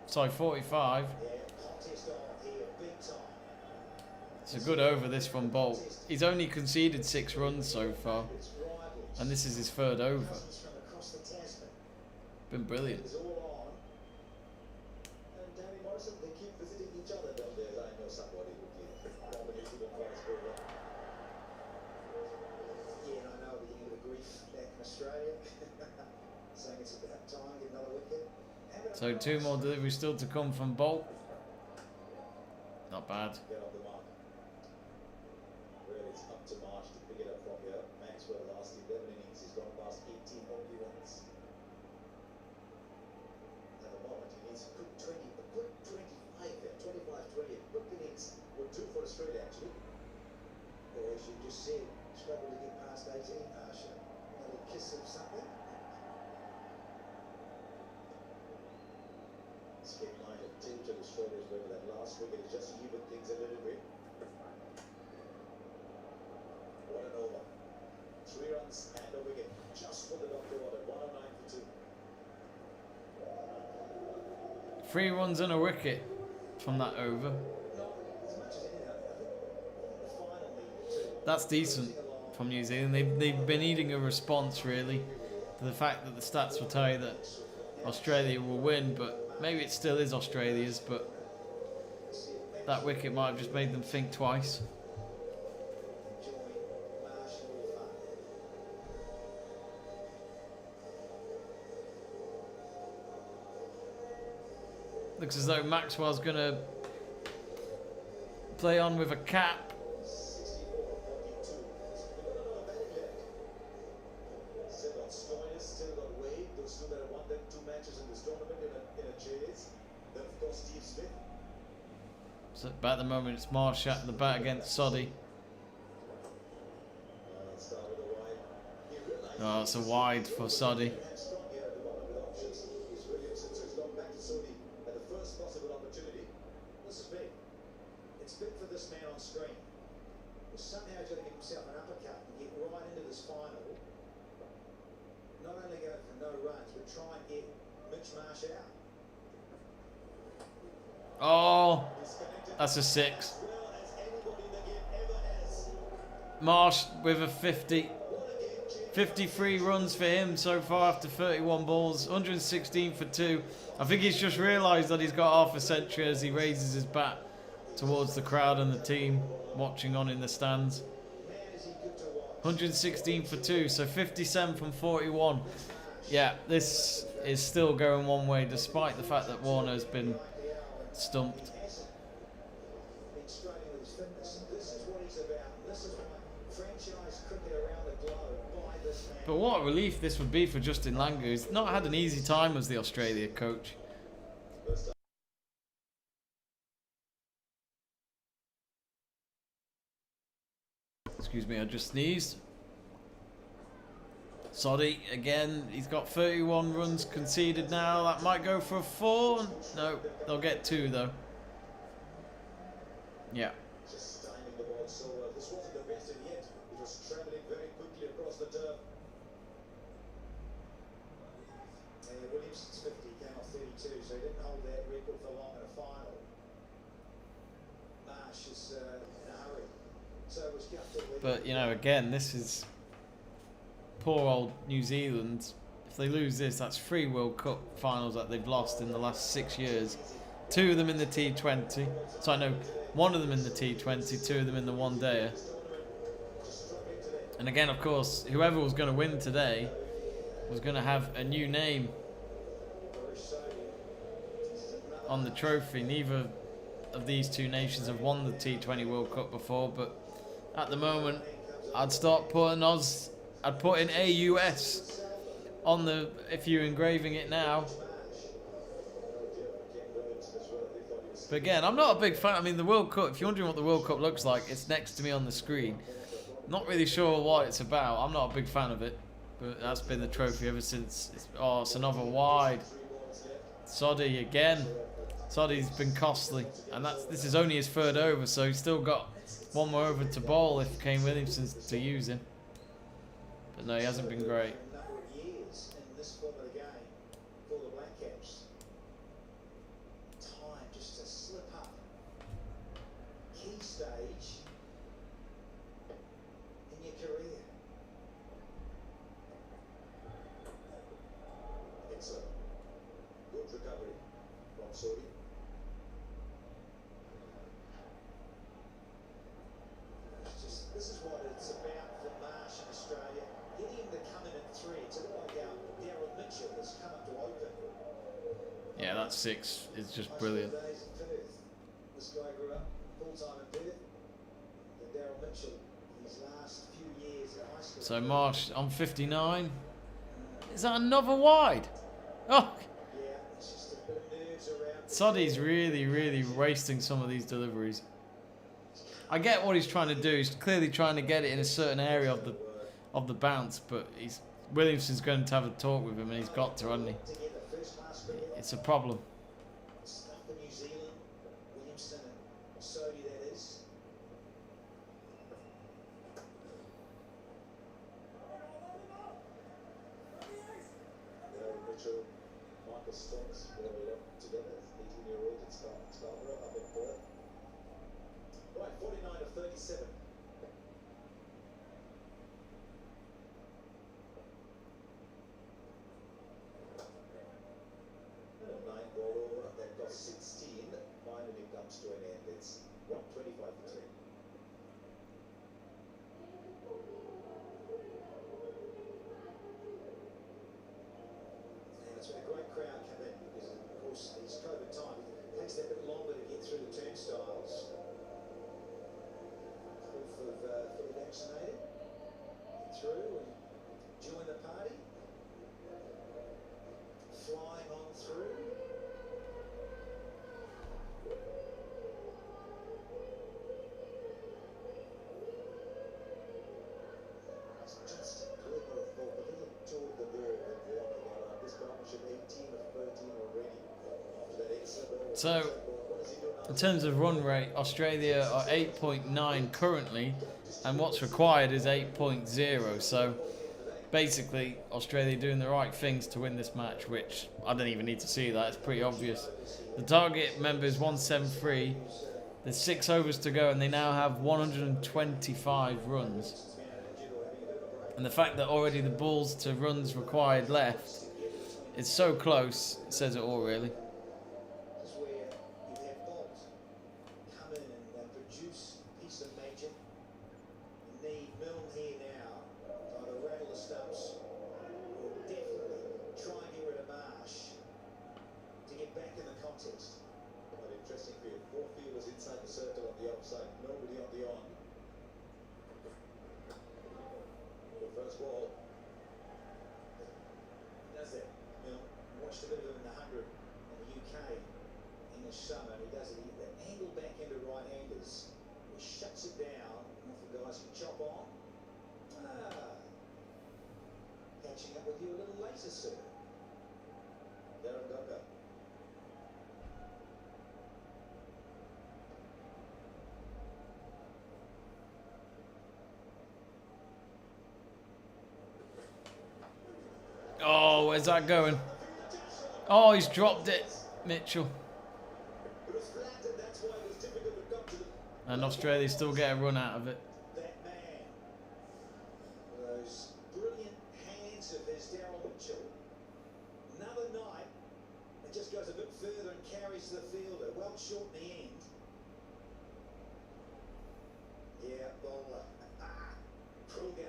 Sorry, 45. It's a good over this from Bolt. He's only conceded 6 runs so far, and this is his 3rd over. Been brilliant. So 2 more deliveries still to come from Bolt. Not bad. Really, it's up to March to pick it up from here. Maxwell last 11 innings, he's gone past 18 only runs. At the moment, he needs a good 20, a good 25 there, 25-20. A good innings would do for Australia, actually. Or as you just said, struggle to get past 18, Harsha. A little kiss of something. Skip line of tilt to the shoulders, whether that last wicket is just even things a little bit. What an over. 3 runs and a wicket. Just for the doctor order. 109 for 2. 3 runs and a wicket from that over. That's decent from New Zealand. They've been needing a response, really, to the fact that the stats will tell you that Australia will win, but maybe it still is Australia's, but that wicket might have just made them think twice. Looks as though Maxwell's going to play on with a cap. So at the moment it's Marsh at the bat against Soddy. Oh, it's a wide for Soddy. It's big for this man on screen. Somehow he's got to get himself an uppercut and get right into this final. Not only go for no runs, but try and get Mitch Marsh out. Oh, that's a 6. Marsh with a 50. 53 runs for him so far after 31 balls. 116 for 2. I think he's just realised that he's got half a century as he raises his bat towards the crowd and the team watching on in the stands. 116 for 2, so 57 from 41. Yeah, this is still going one way despite the fact that Warner's been stumped. But what a relief this would be for Justin Langer, who's not had an easy time as the Australia coach. Excuse me, I just sneezed. Soddy again, he's got 31 runs conceded now. That might go for a 4. No, they'll get 2 though. Yeah. Just timing the ball so well. This wasn't the best, and yet it was travelling very quickly across the turf. Williamson's 50 came off 32, so he didn't hold that record for long in a final. Marsh is in a hurry. So it was Guptill. But, you know, again, this is poor old New Zealand. If they lose this, that's 3 World Cup finals that they've lost in the last 6 years. 2 of them in the T20. So I know 1 of them in the T20, 2 of them in the one-dayer. And again, of course, whoever was going to win today was going to have a new name on the trophy. Neither of these 2 nations have won the T20 World Cup before, but at the moment, I'd start putting I'd put in AUS on the, if you're engraving it now. But again, I'm not a big fan. I mean, the World Cup, if you're wondering what the World Cup looks like, it's next to me on the screen. Not really sure what it's about. I'm not a big fan of it. But that's been the trophy ever since. Oh, it's another wide. Soddy again. Soddy's been costly. And this is only his 3rd over, so he's still got 1 more over to bowl if Kane Williamson's to use him. But no, he hasn't been great. This is what it's about for Marsh in Australia. Getting him to come in at 3. It's a bit like how Daryl Mitchell has come up to open. Yeah, that 6 is just brilliant. Days in Perth. This guy grew up full-time in Perth. And Daryl Mitchell, his last few years at high school. So Marsh on 59. Is that another wide? Oh! Yeah, it's just a bit of nerves around. Soddy's really, really wasting some of these deliveries. I get what he's trying to do. He's clearly trying to get it in a certain area of the bounce, but Williamson's going to have a talk with him, and he's got to, hasn't he? It's a problem. Stuff for New Zealand, Williamson and Soddy, that is. Mitchell, Michael Stokes, were together, 18-year-old at Scarborough up in Perth. Right, 49 of 37. And a 9 ball over. They've got 16. Finally comes to an end. It's 125 for 3. And it's been a great crowd come in because, of course, it's COVID time. It takes them a bit longer to get through the turnstiles. Fully vaccinated, through and join the party, flying on through. It's just a glimmer of hope. I think I told the ball that won about this partnership 18 of 13 already after that excellent. So, in terms of run rate, Australia are 8.9 currently, and what's required is 8.0. So, basically, Australia doing the right things to win this match, which I don't even need to see that. It's pretty obvious. The target, remember, is 173. There's 6 overs to go, and they now have 125 runs. And the fact that already the balls to runs required left, it's so close, it says it all, really. catching up with you a little later, sir. Darren Dunga. Oh, where's that going? Oh, he's dropped it, Mitchell. It was flat, and that's why it was difficult to come to the And Australia still get a run out of it. that man. Those brilliant hands of his, Darryl Mitchell. Another night, it just goes a bit further and carries the fielder. Well short in the end. Yeah, well, full game.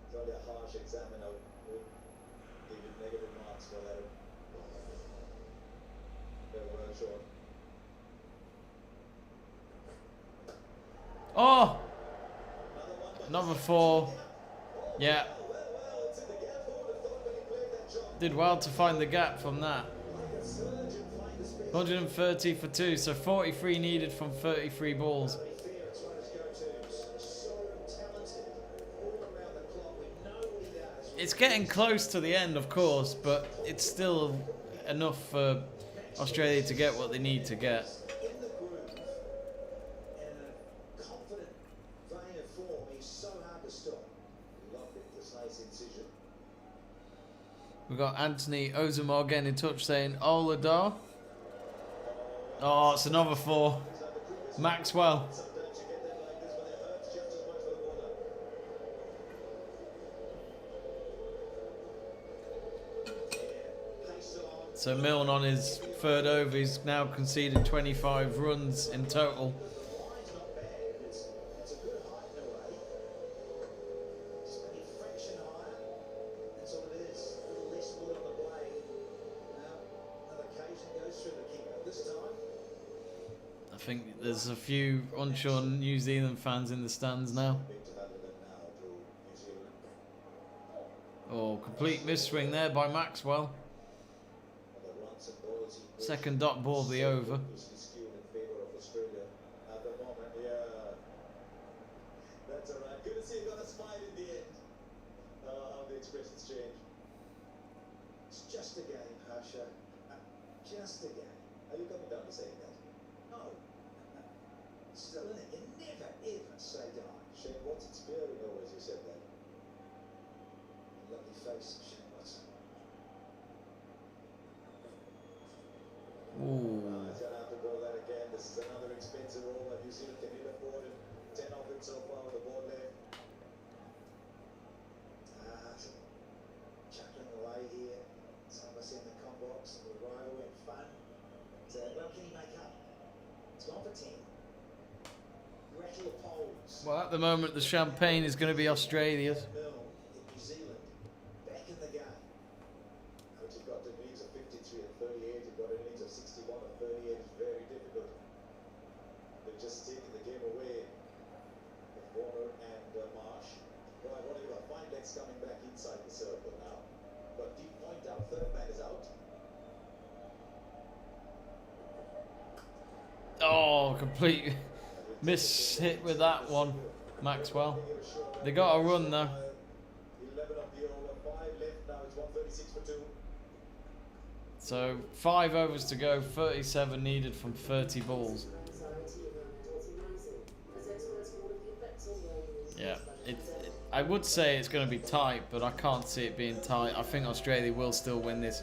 It's only a harsh examiner would give you negative marks for that. Very well short. Oh! Another 4. Yeah. Did well to find the gap from that. 130 for 2, so 43 needed from 33 balls. It's getting close to the end, of course, but it's still enough for Australia to get what they need to get. In the groove, and a confident vein of form, he's so hard to stop. Loved it, this nice incision. We've got Anthony Ozumar getting in touch saying, Oladar. Oh, it's another 4. Maxwell. Sometimes you get that like this, but it hurts just as much for the water. Yeah, pace on. So Milne on his 3rd over, he's now conceded 25 runs in total. Line's not bad. It's a good height in a way. Just maybe a fraction higher. That's all it is. A little less wood on the blade. Now, another occasion goes through the keeper. This time, I think there's a few unsure New Zealand fans in the stands now. big development now to New Zealand. Oh, complete misswing there by Maxwell. The runs and balls he Second dot ball of the over. loosely skewed in favour of Australia at the moment. Yeah, that's all right. Good to see you got a smile in the end. How the expressions change. It's just a game, Harsha. Just a game. Are you coming down to saying that? No. Still in it. You never ever say die. Shane Watson's peering over as you said that. Lovely face, Shane Watson. Ooh. He's going to have to ball that again. This is another expensive roll that New Zealand can hit afford it. 10 of it so far with the ball left. Chuckling away here. Some of us in the comp box and the rivalry and fun. But, well, can he make up? It's gone for 10. Rattle the poles. Well, at the moment, the champagne is going to be Australia's. Milne in New Zealand, back in the game. Which you've got an innings of 53 and 38, you've got an innings of 61 and 38, it's very difficult. They've just taken the game away with Warner and Marsh. Right, what have you got? Fine legs coming back inside the circle now. Got deep point out, third man is out. Oh, complete miss hit with that one, Maxwell. They got a run though. 11 of the over, 5 left now, it's 136 for 2. So 5 overs to go, 37 needed from 30 balls. Yeah, I would say it's going to be tight, but I can't see it being tight. I think Australia will still win this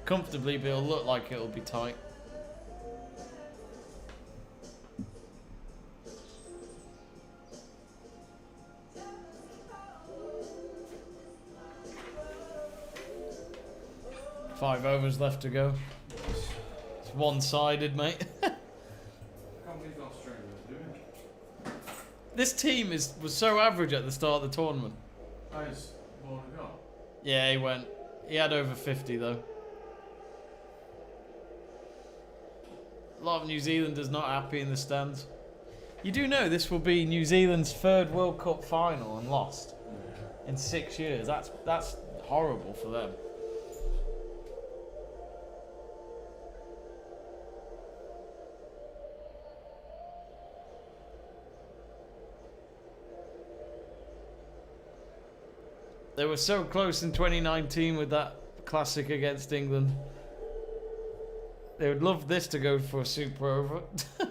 comfortably, but it'll look like it'll be tight. Five overs left to go. It's one-sided, mate. I can't believe Australia are doing it. This team was so average at the start of the tournament. How's Warner got? Yeah, he went. He had over 50 though. A lot of New Zealanders not happy in the stands. You do know this will be New Zealand's 3rd World Cup final and lost in 6 years. That's horrible for them. They were so close in 2019 with that classic against England. They would love this to go for a super over. Tim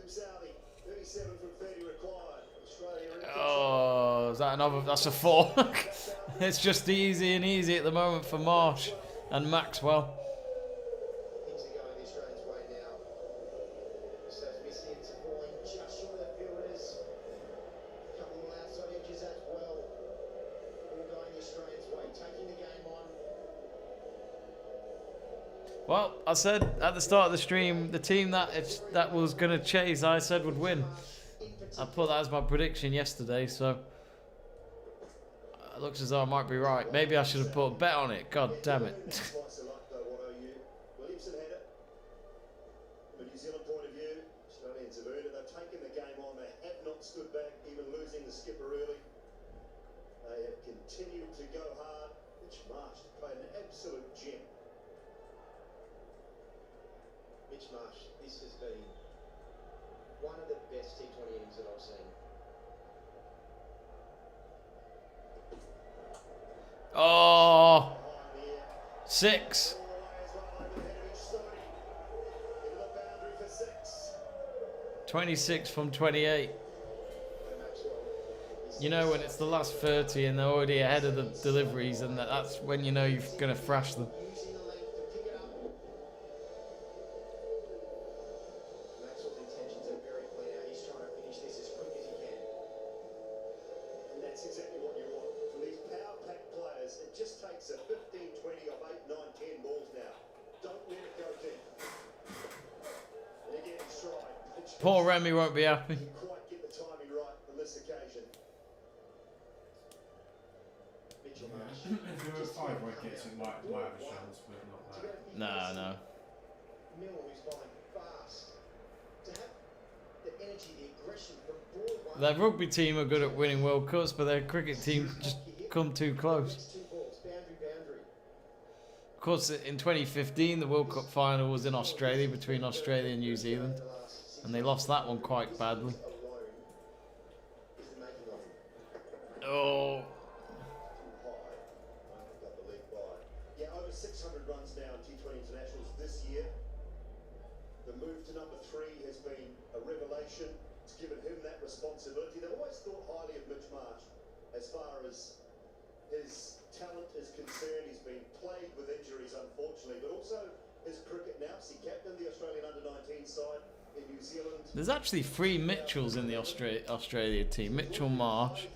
Southey, 37 from 30 required. Australia in Oh, is that another? That's a 4. It's just easy and easy at the moment for Marsh and Maxwell. Things are going the Australians' way now. So as we see it's falling just short of the fielders. A couple of outside edges as well. All going the Australians' way, taking the game on. Well, I said at the start of the stream, the team that was going to chase, I said would win. I put that as my prediction yesterday, so it looks as though I might be right. Maybe I should have put a bet on it. God damn it. Slice of luck though, what OU. Williamson had it. From a New Zealand point of view, Australians have earned it. They've taken the game on. They have not stood back, even losing the skipper early. They have continued to go hard, which Marsh played an absolute gem. Mitch Marsh, this has been one of the best T20 innings that I've seen. Oh, High in the air. 6. All the way as well over the head of each side. Into the boundary for 6. 26 from 28. Maxwell. You know when it's the last 30 and they're already ahead of the deliveries, and that's when you know you're going to thrash them. Using the length to pick it up. Maxwell's intentions are very clear. He's trying to finish this as quick as he can. And that's exactly what you want. From these power-packed players, it just takes a 15, 20 of 8, 9, 10 balls now. Don't let it go deep. And again, stride. Poor Remy won't be happy. Didn't quite get the timing right on this occasion. Mitchell Marsh. If there were 5 wickets, it might have a chance, but not that. No. Mill, who's bowling fast, to have the energy, the aggression from ball one. Their rugby team are good at winning World Cups, but their cricket team just come too close. Next 2 balls, boundary. Of course, in 2015, the World Cup final was in Australia, between Australia and New Zealand, and they lost that one quite badly. Alone is the making of him. Oh, Too high. I picked up the lead by. Yeah, over 600 runs now in T20 internationals this year. The move to number 3 has been a revelation. It's given him that responsibility. They've always thought highly of Mitch Marsh as far as his talent is concerned. He's been plagued with injuries, unfortunately, but also his cricket now. He captained the Australian under-19 side in New Zealand. there's actually 3 Mitchells in the Australia team. Mitchell Marsh,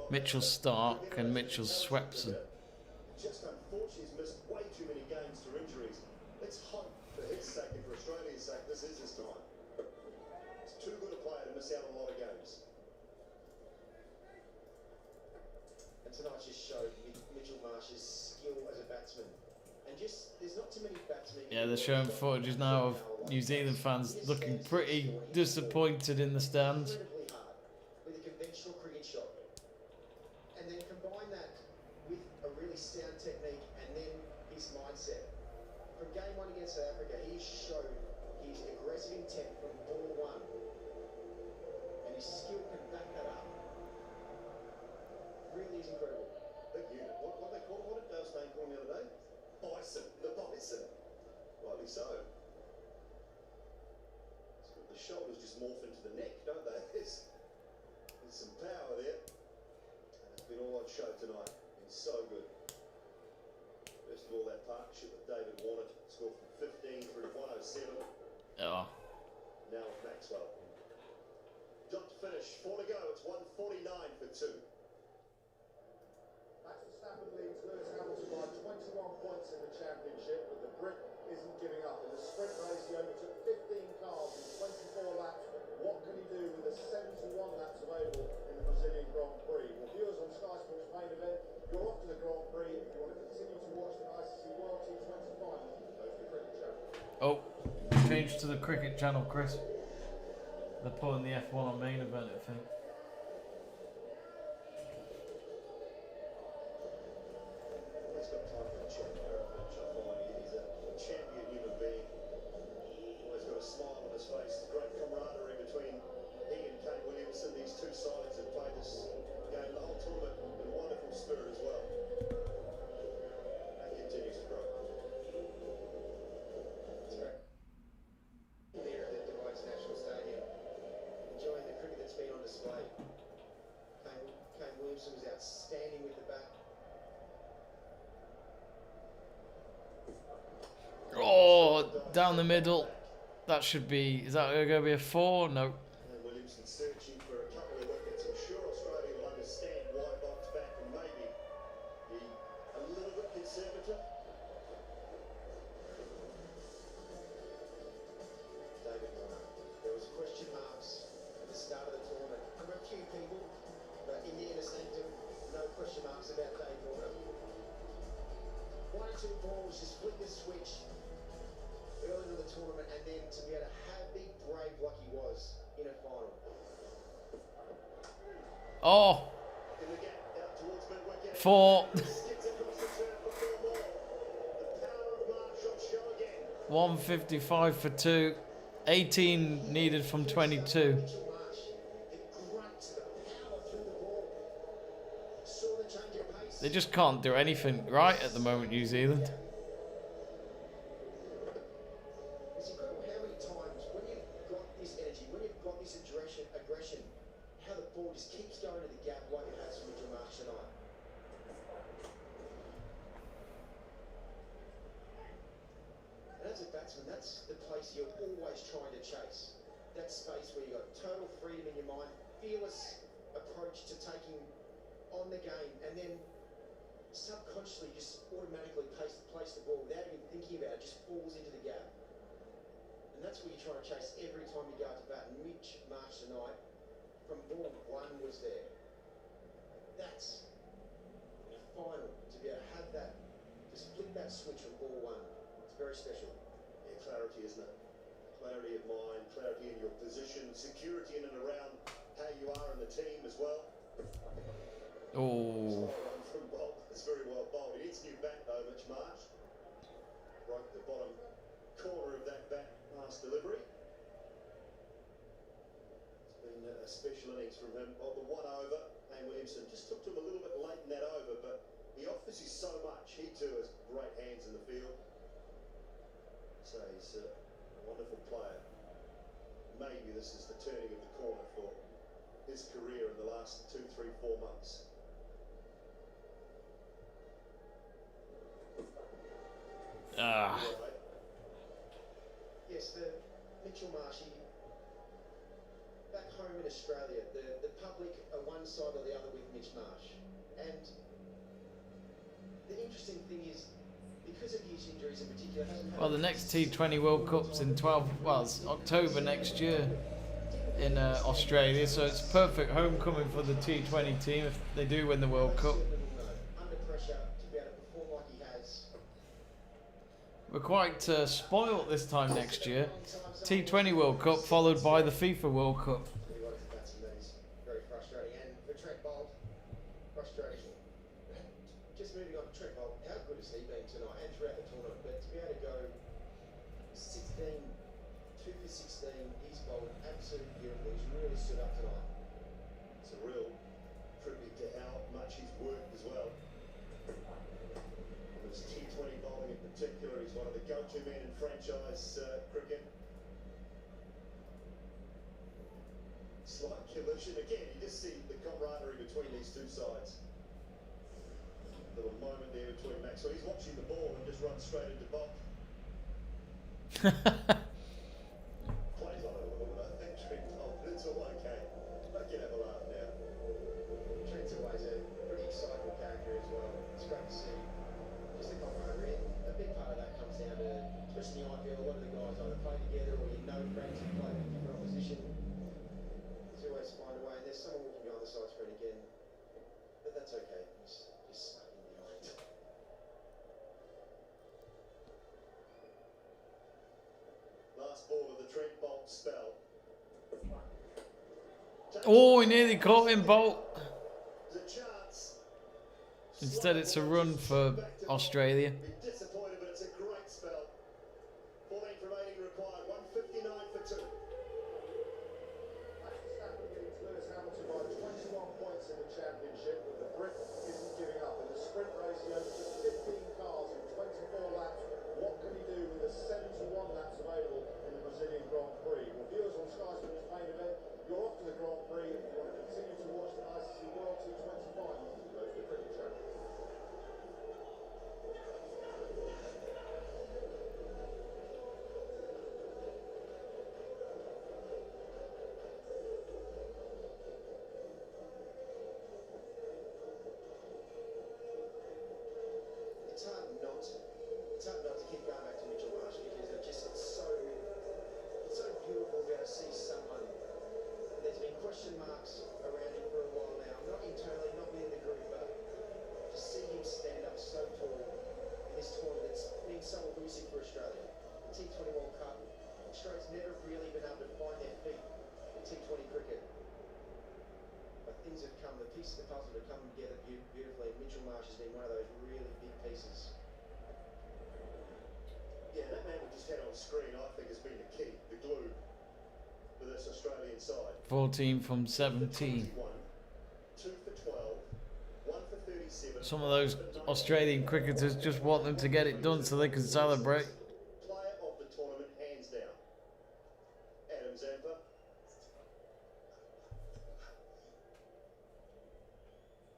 Mitchell Stark, and Mitchell Swepson. Just unfortunately, he's missed way too many games through injuries. Let's hope for his sake and for Australia's sake, this is his time. He's too good a player to miss out on a lot of games. And tonight just showed Mitchell Marsh's skill as a batsman. And just, there's not too many batsmen. Yeah, they're showing footages now of New Zealand fans looking pretty disappointed in the stands. Incredibly hard with a conventional cricket shot. And then combine that with a really sound technique and then his mindset. From game 1 against South Africa, he showed his aggressive intent from ball 1. And his skill can back that up. Really is incredible. Big unit. What did Dale Steyn call him the other day? Bison. The Bison. Rightly so. The shoulders just morph into the neck, don't they? There's some power there. And it's been all on show tonight. It's so good. First of all, that partnership with David Warner scored from 15 through to 107. Oh, Now with Maxwell. Job to finish. 4 to go. It's 149 for 2. Max Verstappen leads Lewis Hamilton by 21 points in the championship, but the Brit isn't giving up. In the sprint race, he overtook 15 cars in 24 laps. What can he do with the 71 laps available in the Brazilian Grand Prix? Well, viewers on Sky Sports main event, you're off to the Grand Prix. If you want to continue to watch the ICC World T20 final, go to the Cricket Channel. oh, change to the cricket channel, Chris. They're putting the F1 on main event, I think. He's got time for a chat, Mitch. I find he's a champion human being. Always got a smile on his face. Great camaraderie between he and Kate Williamson. These two sides have played this game the whole tournament in wonderful spirit as well. And continues to grow. There at the Dubai International Stadium, enjoying the cricket that's been on display. Kane Williamson was outstanding with the bat. Oh, down the middle. That should be. Is that going to be a 4? No. And Williamson searching for a couple of wickets. I'm sure Australia will understand why box back and maybe be a little bit conservative. David Warner. There was question marks at the start of the tournament. From a few people, but in the inner sanctum, no question marks about Dave Warner. 1 or 2 balls, just flick the switch early in the tournament, and then to be able to be brave like he was in a final. Oh, In the gap, out towards mid-wicket. 4. Skids across the turf for 4 more. The power of March on show again. 155 for 2. 18 needed from 22. Mitchell Marsh, the grunt, the power through the ball. Saw the change of pace. They just can't do anything right at the moment, New Zealand. It's incredible how many times when you've got this energy, when you've got this aggression, how the ball just keeps going to the gap like it has from Mitchell Marsh tonight. And as a batsman, that's the place you're always trying to chase. That space where you've got total freedom in your mind, fearless approach to taking on the game, and then subconsciously just automatically place the ball without even thinking about it, just falls into the gap. And that's what you're trying to chase every time you go out to bat. And Mitch Marsh tonight, from ball 1 was there. That's a final, to be able to have that, just flip that switch from ball 1. It's very special. Yeah, clarity, isn't it? Clarity of mind, clarity in your position, security in and around how you are in the team as well. Oh. Slow run from Bolt. It's very well bowled. He needs a new bat though, Mitch Marsh. Right at the bottom corner of that bat pass delivery. It's been a special innings from him. Oh, the 1 over. And Williamson just took to him a little bit late in that over, but he offers you so much. He too has great hands in the field. So he's a wonderful player. Maybe this is the turning of the corner for his career in the last 2, 3, 4 months. Ah. Right. Yes, the Mitchell Marsh, back home in Australia, the public are one side or the other with Mitch Marsh. And the interesting thing is, because of his injuries in particular, hasn't had Well, the next T20 World Cup's in it's October next year in Australia, so it's perfect homecoming for the T20 team if they do win the World Cup. under pressure to be able to perform like he has. We're quite spoilt this time next year. T20 World Cup followed by the FIFA World Cup. Really what it's a batsman that is very frustrating. And for Trent Bolt, frustrating. Just moving on to Trent Bolt, how good has he been tonight and throughout the tournament? But to be able to go 16, 2 for 16, he's bowled absolutely beautiful. He's really stood up tonight. It's a real tribute to how much he's worked as well. His T20 bowling in particular, he's one of the go-to men in franchise cricket. Slight collision again. You just see the camaraderie between these two sides. Little moment there between Maxwell. He's watching the ball and just runs straight into Bolt. Plays on it a little bit, I think, Trent Bolt, but it's all okay. I can have a laugh now. Trent's always a pretty excitable character as well. It's great to see just the camaraderie. A big part of that comes down to, especially in the IPL, a lot of the guys either play together or you know friends who play with different opposition. There's always find a way. And there's someone walking behind the side screen again, but that's okay. Just snuck in behind. Last ball of the Trent Bolt spell. Oh, he nearly caught him, Bolt. There's a chance. Instead, it's a run for Australia. Be disappointed, but it's a great spell. 14 from 18 required. 159 for 2. Lewis Hamilton by 21 points in the championship with the question marks around him for a while now. Not internally, not within the group, but to see him stand up so tall in this tournament that's been so elusive for Australia. The T20 World Cup, Australia's never really been able to find their feet in T20 cricket. But things have come, the pieces of the puzzle have come together beautifully, and Mitchell Marsh has been one of those really big pieces. Yeah, that man we just had on screen, I think, has been the key, the glue for this Australian side. 14 from 17. 2 for 12, 1 for 37. Some of those Australian cricketers just want them to get it done so they can celebrate. Player of the tournament, hands down. Adam Zampa.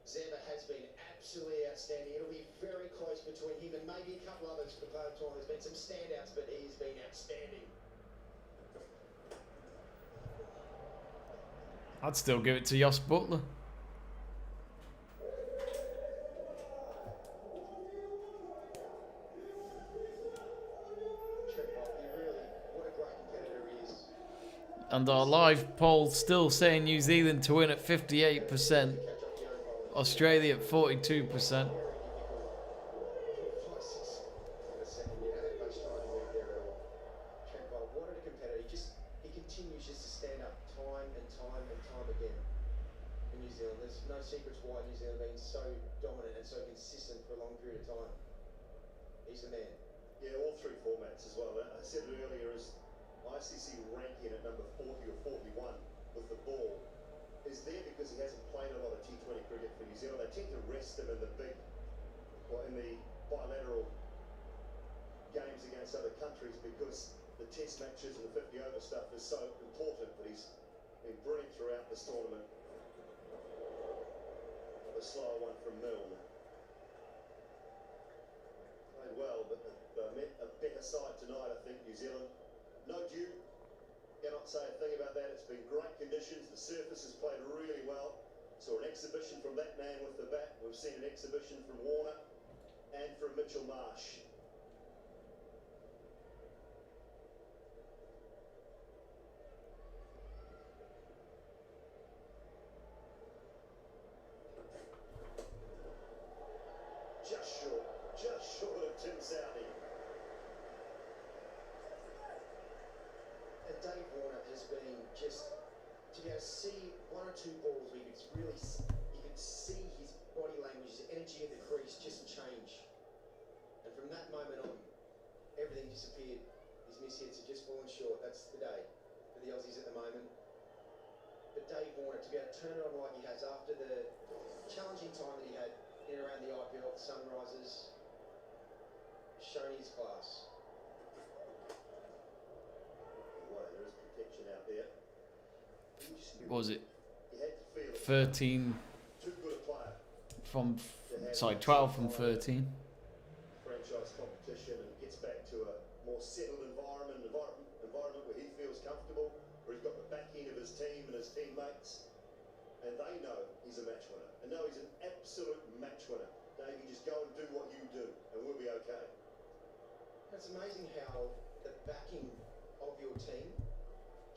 Zampa has been absolutely outstanding. It'll be very close between him and maybe a couple others for the player of the tournament. There's been some standouts, but he's been outstanding. I'd still give it to Jos Butler. What a great competitor he is. And our live poll still saying New Zealand to win at 58%. Australia at 42%. He continues just to stand up time and time and time again in New Zealand. There's no secrets why New Zealand have been so dominant and so consistent for a long period of time. He's the man. Yeah, all three formats as well. I said it earlier, his ICC ranking at number 40 or 41 with the ball is there because he hasn't played a lot of T20 cricket for New Zealand. They tend to rest him in the bilateral games against other countries because the test matches and the 50 over stuff is so important, but he's been brilliant throughout this tournament. A slower one from Milne. Played well, but met a better side tonight, I think, New Zealand. No dew, cannot say a thing about that. It's been great conditions, the surface has played really well. Saw an exhibition from that man with the bat. We've seen an exhibition from Warner and from Mitchell Marsh. Just short of Tim Southey. And Dave Warner has been just, to be able to see one or two balls where you could see his body language, his energy in the crease just change. And from that moment on, everything disappeared. His miss hits have just fallen short. That's the day for the Aussies at the moment. But Dave Warner, to be able to turn it on like he has after the challenging time that he had in and around the IPL, the Sunrisers, shown his class. Well, there is protection out there. What was it? You had to feel it. 13 Too good a player. from, sorry, 12 from 13. Franchise competition and gets back to a more settled environment where he feels comfortable, where he's got the backing of his team and his teammates, and they know he's a match winner. And know he's an absolute match winner. Dave, you just go and do what you do, and we'll be okay. It's amazing how the backing of your team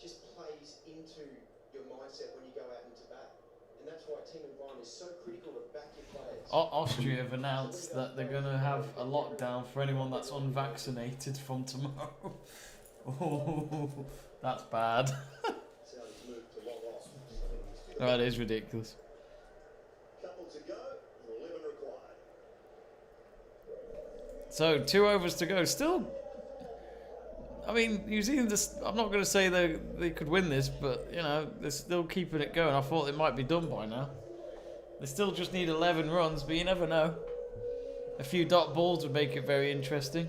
just plays into your mindset when you go out into bat. And that's why team environment is so critical to back your players. Austria have announced that they're going to have a lockdown for anyone that's unvaccinated from tomorrow. Oh, that's bad. Southey's moved to long off. That is ridiculous. Couple to go, 11 required. So 2 overs to go. Still, I mean, New Zealand just, I'm not going to say they could win this, but, you know, they're still keeping it going. I thought it might be done by now. They still just need 11 runs, but you never know. A few dot balls would make it very interesting.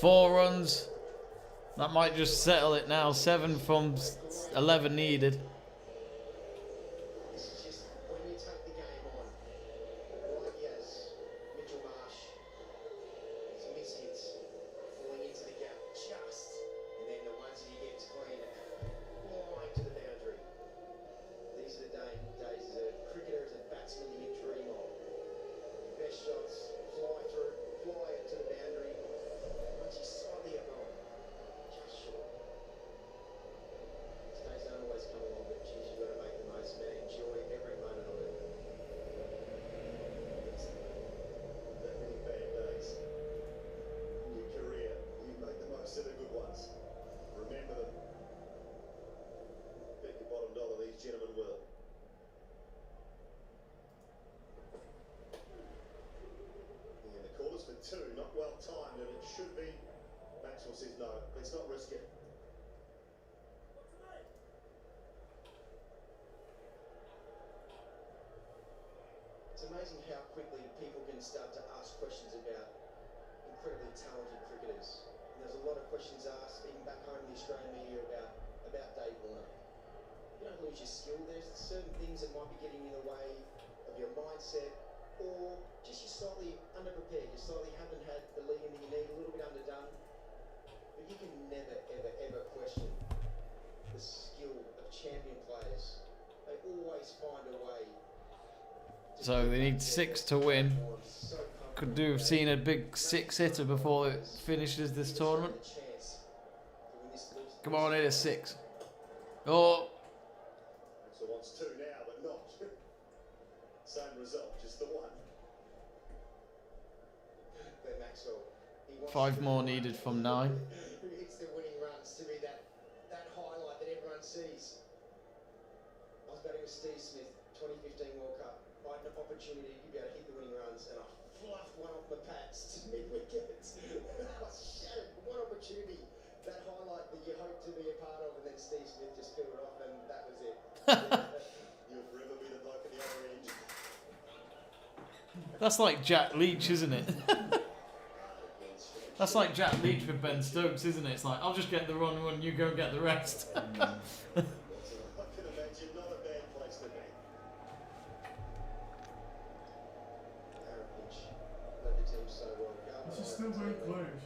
4 runs. That might just settle it now. 7 from 11 needed. This is just when you take the game on, like yes, Mitchell Marsh, his miss hits, falling into the gap just, and then the ones that he gets clean, flying to the boundary. These are the days as a cricketer, as a batsman, you can dream of. Best shots, fly through, fly it to the boundary. Once you slightly get wrong, just short. Days don't always come along, but geez, you've got to make the most of it. Enjoy every moment of it. That many bad days in your career, you make the most of the good ones. Remember them. Bet your bottom dollar these gentlemen will. And the call is for 2, not well timed, and it should be. Maxwell says no, let's not risk it. It's amazing how quickly people can start to ask questions about incredibly talented cricketers. And there's a lot of questions asked, even back home in the Australian media, about Dave Warner. You don't lose your skill. There's certain things that might be getting in the way of your mindset, or just you're slightly underprepared. You slightly haven't had the leading that you need, a little bit underdone. But you can never, ever, ever question the skill of champion players. They always find a way. So they need 6 to win. Could do have seen a big 6 hitter before it finishes this tournament. Come on, hit a 6. Oh, So wants 2 now, but not. Same result, just the one. But Maxwell, he wants 5 more needed from 9. who hits the winning runs to be that highlight that everyone sees. I was batting with Steve Smith, 2015 World Cup. I had an opportunity to be able to hit the winning runs, and I fluffed one off my pads to mid wickets. I was shattered. One opportunity, that highlight that you hope to be a part of, and then Steve Smith just filled it off, and that was it. You'll forever be the bloke at the other end. That's like Jack Leach, isn't it? That's like Jack Leach with Ben Stokes, isn't it? It's like, I'll just get the run, you go get the rest. I can imagine not a bad place to be. Aaron Finch led the team so well. This is still very close.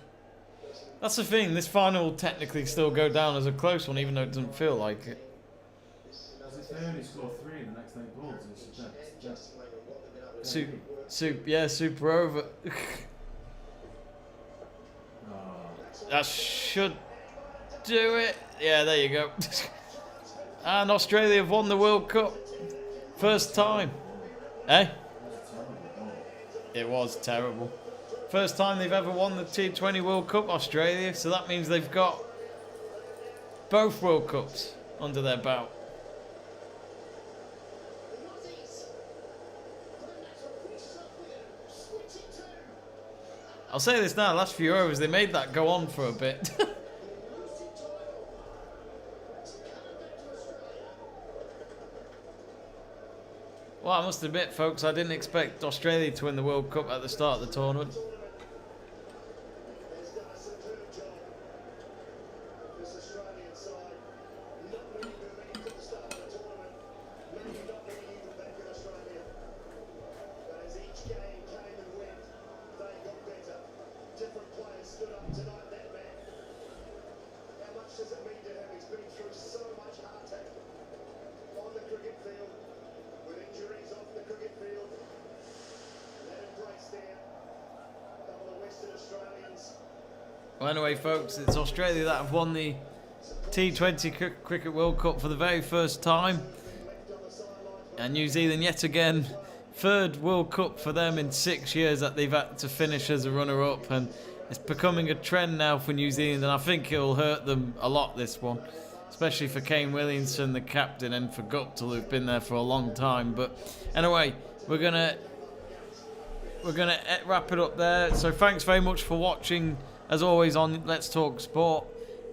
That's the thing, this final will technically still go down as a close one, even though it doesn't feel like it. Because if they only score 3 in the next 8 balls, it's Super over. Oh. That should do it. Yeah, there you go. And Australia have won the World Cup. First time. Eh? It was terrible. First time they've ever won the T20 World Cup, Australia. So that means they've got both World Cups under their belt. I'll say this now, last few overs, they made that go on for a bit. Well, I must admit, folks, I didn't expect Australia to win the World Cup at the start of the tournament. Has done a superb job. This Australian side not winning the lead at the start of the tournament, maybe not winning even back in Australia. But as each game came and went, they got better. Different players stood up tonight. That man, how much does it mean to him? He's been through so much heartache on the cricket field, with injuries off the cricket field. That embrace there. Couple of Western Australians. Well, anyway, folks, it's Australia that have won the T20 Cricket World Cup for the very first time. And New Zealand, yet again, third World Cup for them in 6 years that they've had to finish as a runner-up. And it's becoming a trend now for New Zealand, and I think it'll hurt them a lot, this one. Especially for Kane Williamson, the captain, and for Guptill, who've been there for a long time. But anyway, we're gonna wrap it up there. So thanks very much for watching, as always, on Let's Talk Sport.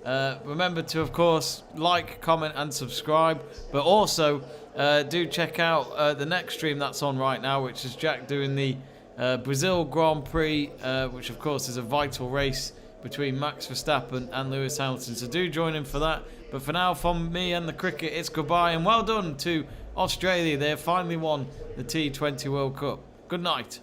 Remember to, of course, like, comment and subscribe, but also do check out the next stream that's on right now, which is Jack doing the Brazil Grand Prix, which of course is a vital race between Max Verstappen and Lewis Hamilton. So do join in for that. But for now, from me and the cricket, it's goodbye. And well done to Australia. They have finally won the T20 World Cup. Good night.